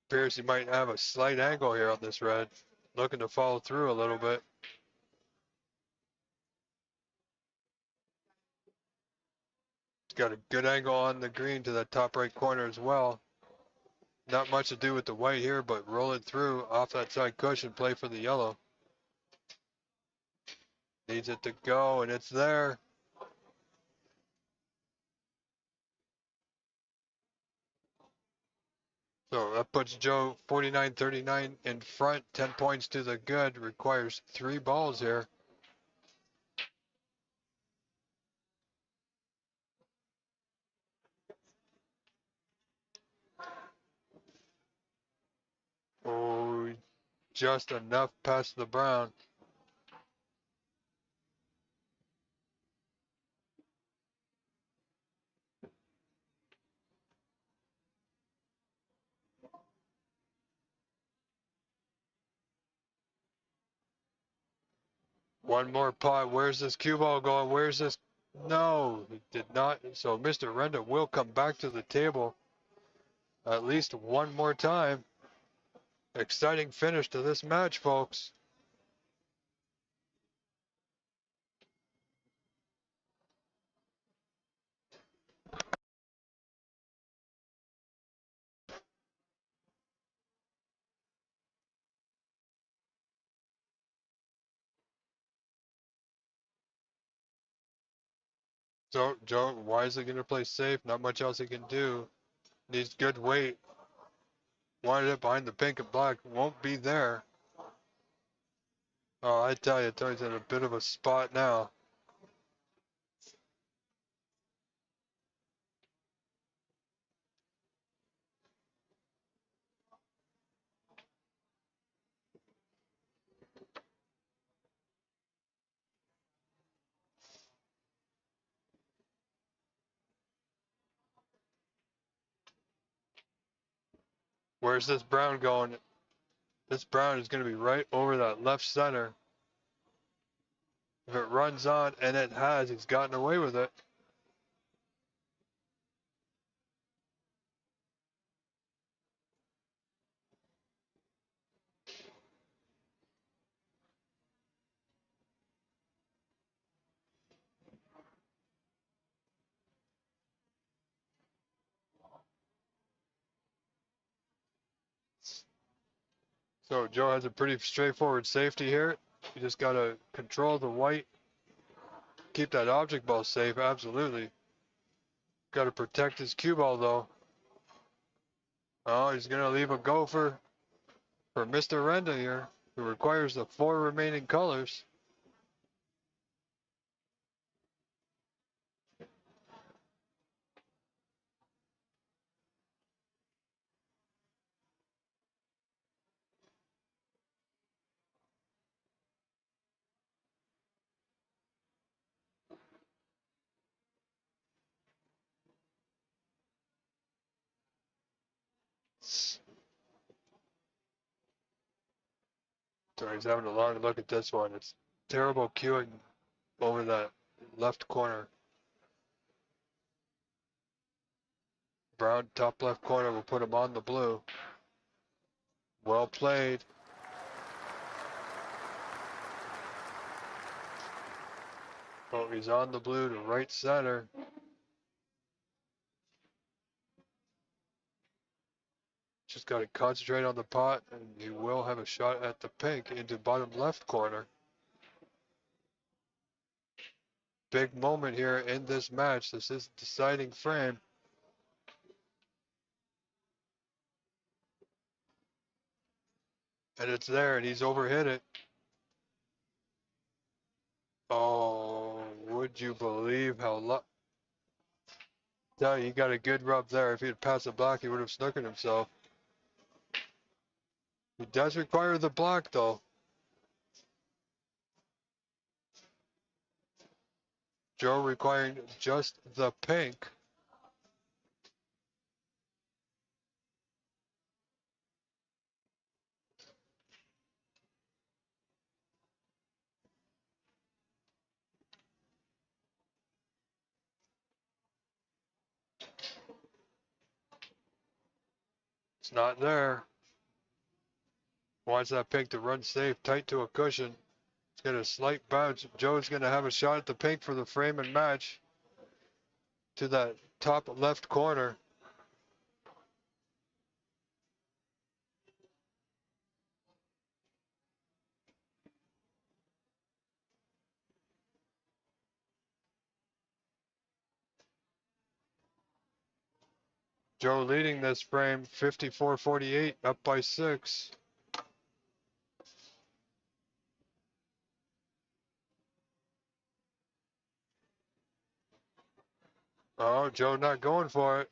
Appears he might have a slight angle here on this red. Looking to follow through a little bit. He's got a good angle on the green to that top right corner as well. Not much to do with the white here, but roll it through off that side cushion, play for the yellow. Needs it to go, and it's there. So that puts Joe 49-39 in front, 10 points to the good. Requires 3 balls here. Oh, just enough past the brown. One more pot. Where's this cue ball going? Where's this? No, he did not. So Mr. Renda will come back to the table at least one more time. Exciting finish to this match, folks. So Joe wisely going to play safe. Not much else he can do. Needs good weight. Wanted it behind the pink and black. Won't be there. Oh, I tell you, Tony's in a bit of a spot now. Where's this brown going? This brown is going to be right over that left center. If it runs on, and it has, he's gotten away with it. So Joe has a pretty straightforward safety here. You just got to control the white. Keep that object ball safe, absolutely. Got to protect his cue ball, though. Oh, he's going to leave a gopher for Mr. Renda here, who requires the 4 remaining colors. So he's having a long look at this one. It's terrible cueing over that left corner. Brown top left corner will put him on the blue. Well played. Oh, he's on the blue to right center. Just got to concentrate on the pot, and he will have a shot at the pink into bottom left corner. Big moment here in this match. This is deciding frame. And it's there, and he's overhit it. Oh, would you believe how he got a good rub there. If he had passed the block, he would have snookered himself. He does require the block, though. Joe requiring just the pink. It's not there. Wants that pink to run safe, tight to a cushion. It's got a slight bounce. Joe's going to have a shot at the pink for the frame and match to that top left corner. Joe leading this frame 54-48, up by 6. Oh, Joe not going for it.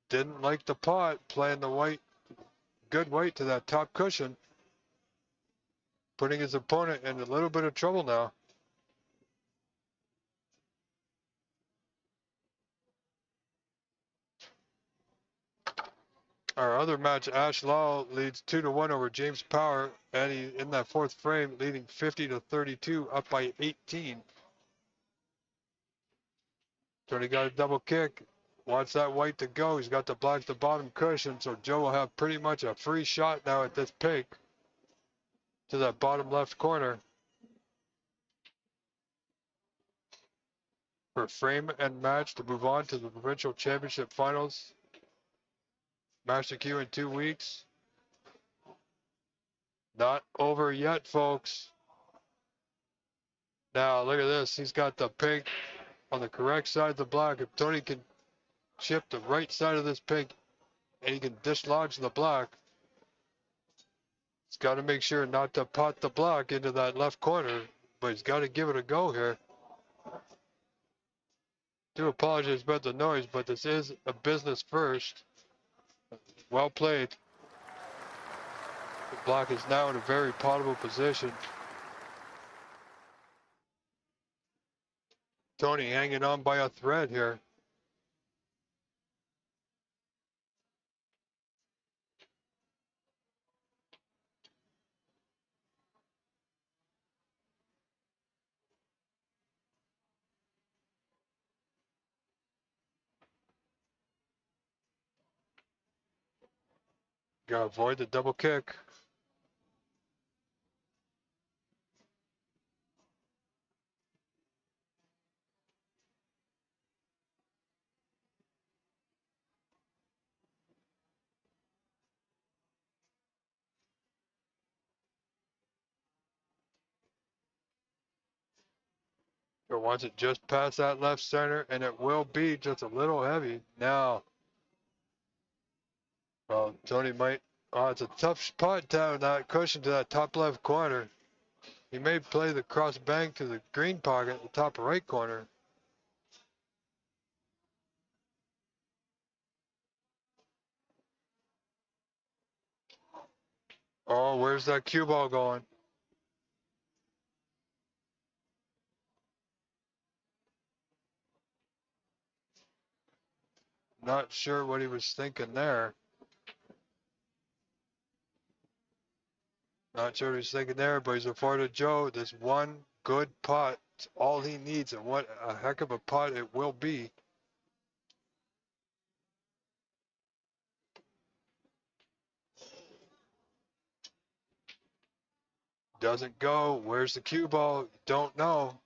Didn't like the pot, playing the white, good white to that top cushion. Putting his opponent in a little bit of trouble now. Our other match, Ash Law leads 2-1 over James Power, and he in that fourth frame, leading 50-32, up by 18. Tony got a double kick. Wants that white to go. He's got to block the bottom cushion, so Joe will have pretty much a free shot now at this pink to that bottom left corner for frame and match to move on to the provincial championship finals. Master Q in 2 weeks. Not over yet, folks. Now, look at this. He's got the pink on the correct side of the block. If Tony can chip the right side of this pink and he can dislodge the block, he's got to make sure not to pot the block into that left corner, but he's got to give it a go here. Do apologize about the noise, but this is a business first. Well played. The block is now in a very potable position. Tony hanging on by a thread here. Gotta avoid the double kick. Or wants it just past that left center, and it will be just a little heavy. Now, well, Tony might, oh, it's a tough spot down that cushion to that top left corner. He may play the cross bank to the green pocket, the top right corner. Oh, where's that cue ball going? Not sure what he was thinking there. Not sure what he's thinking there, but he's afforded Joe this one good pot. It's all he needs, and what a heck of a pot it will be. Doesn't go. Where's the cue ball? Don't know.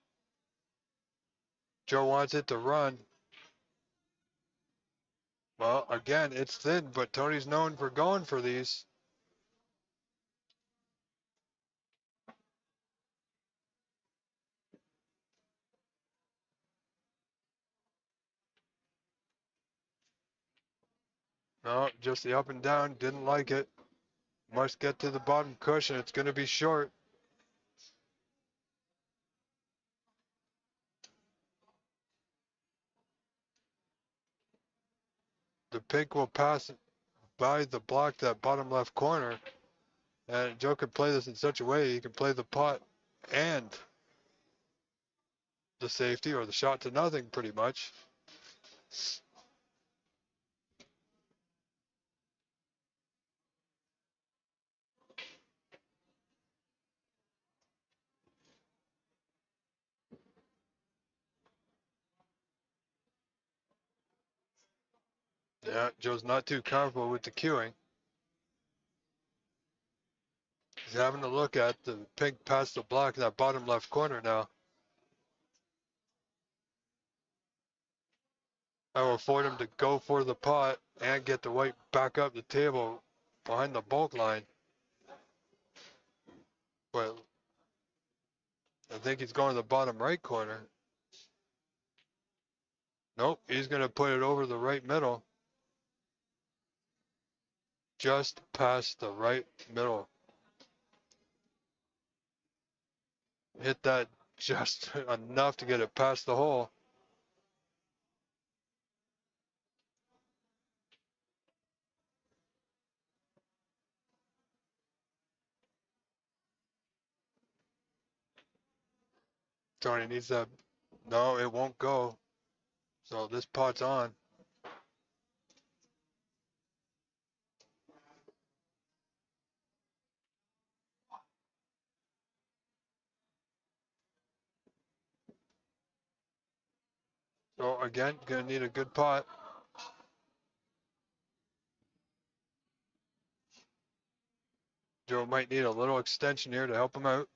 Joe wants it to run. Well, again, it's thin, but Tony's known for going for these. No, just the up and down. Didn't like it. Must get to the bottom cushion. It's going to be short. The pink will pass by the block, that bottom left corner. And Joe can play this in such a way he can play the pot and the safety or the shot to nothing pretty much. Yeah, Joe's not too comfortable with the queuing. He's having to look at the pink past the block in that bottom left corner now. That will afford him to go for the pot and get the white back up the table behind the bulk line. But I think he's going to the bottom right corner. Nope, he's going to put it over the right middle. Just past the right middle. Hit that just enough to get it past the hole. Tony needs that. No, it won't go. So this pot's on. So again, gonna need a good pot. Joe might need a little extension here to help him out.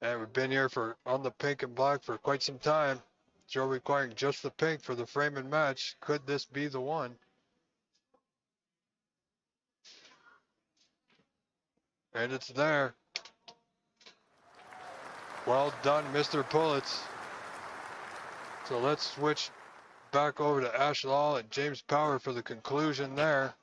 And we've been here on the pink and black for quite some time. Joe requiring just the pink for the frame and match. Could this be the one? And it's there. Well done, Mr. Pulitz. So let's switch back over to Ash Law and James Power for the conclusion there.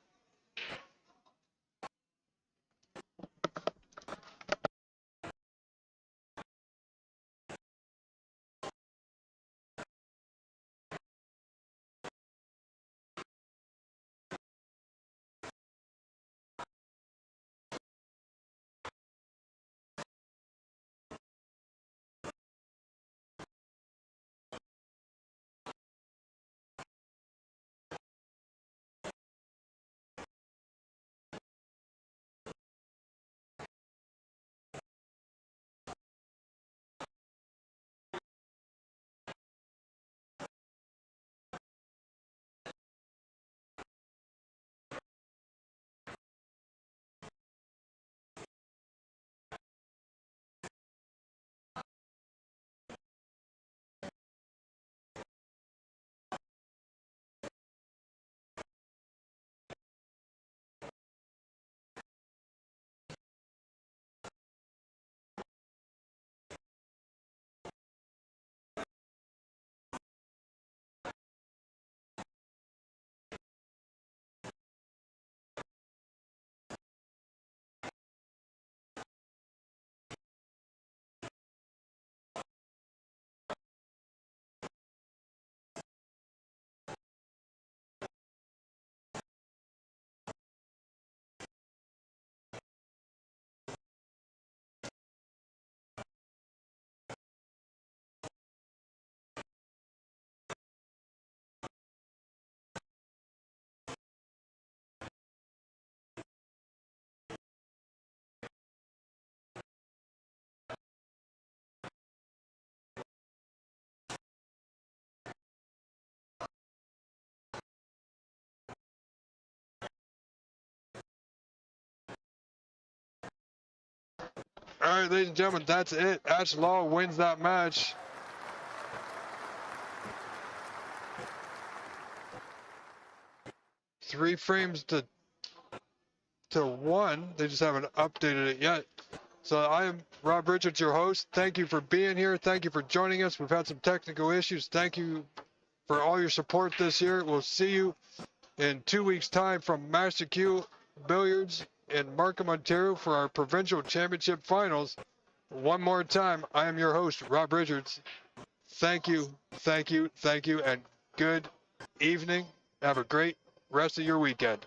All right, ladies and gentlemen, that's it. Ash Law wins that match. Three frames to one. They just haven't updated it yet. So I am Rob Richards, your host. Thank you for being here. Thank you for joining us. We've had some technical issues. Thank you for all your support this year. We'll see you in 2 weeks' time from Master Q Billiards in Markham, Ontario for our provincial championship finals. One more time, I am your host, Rob Richards. Thank you, and good evening. Have a great rest of your weekend.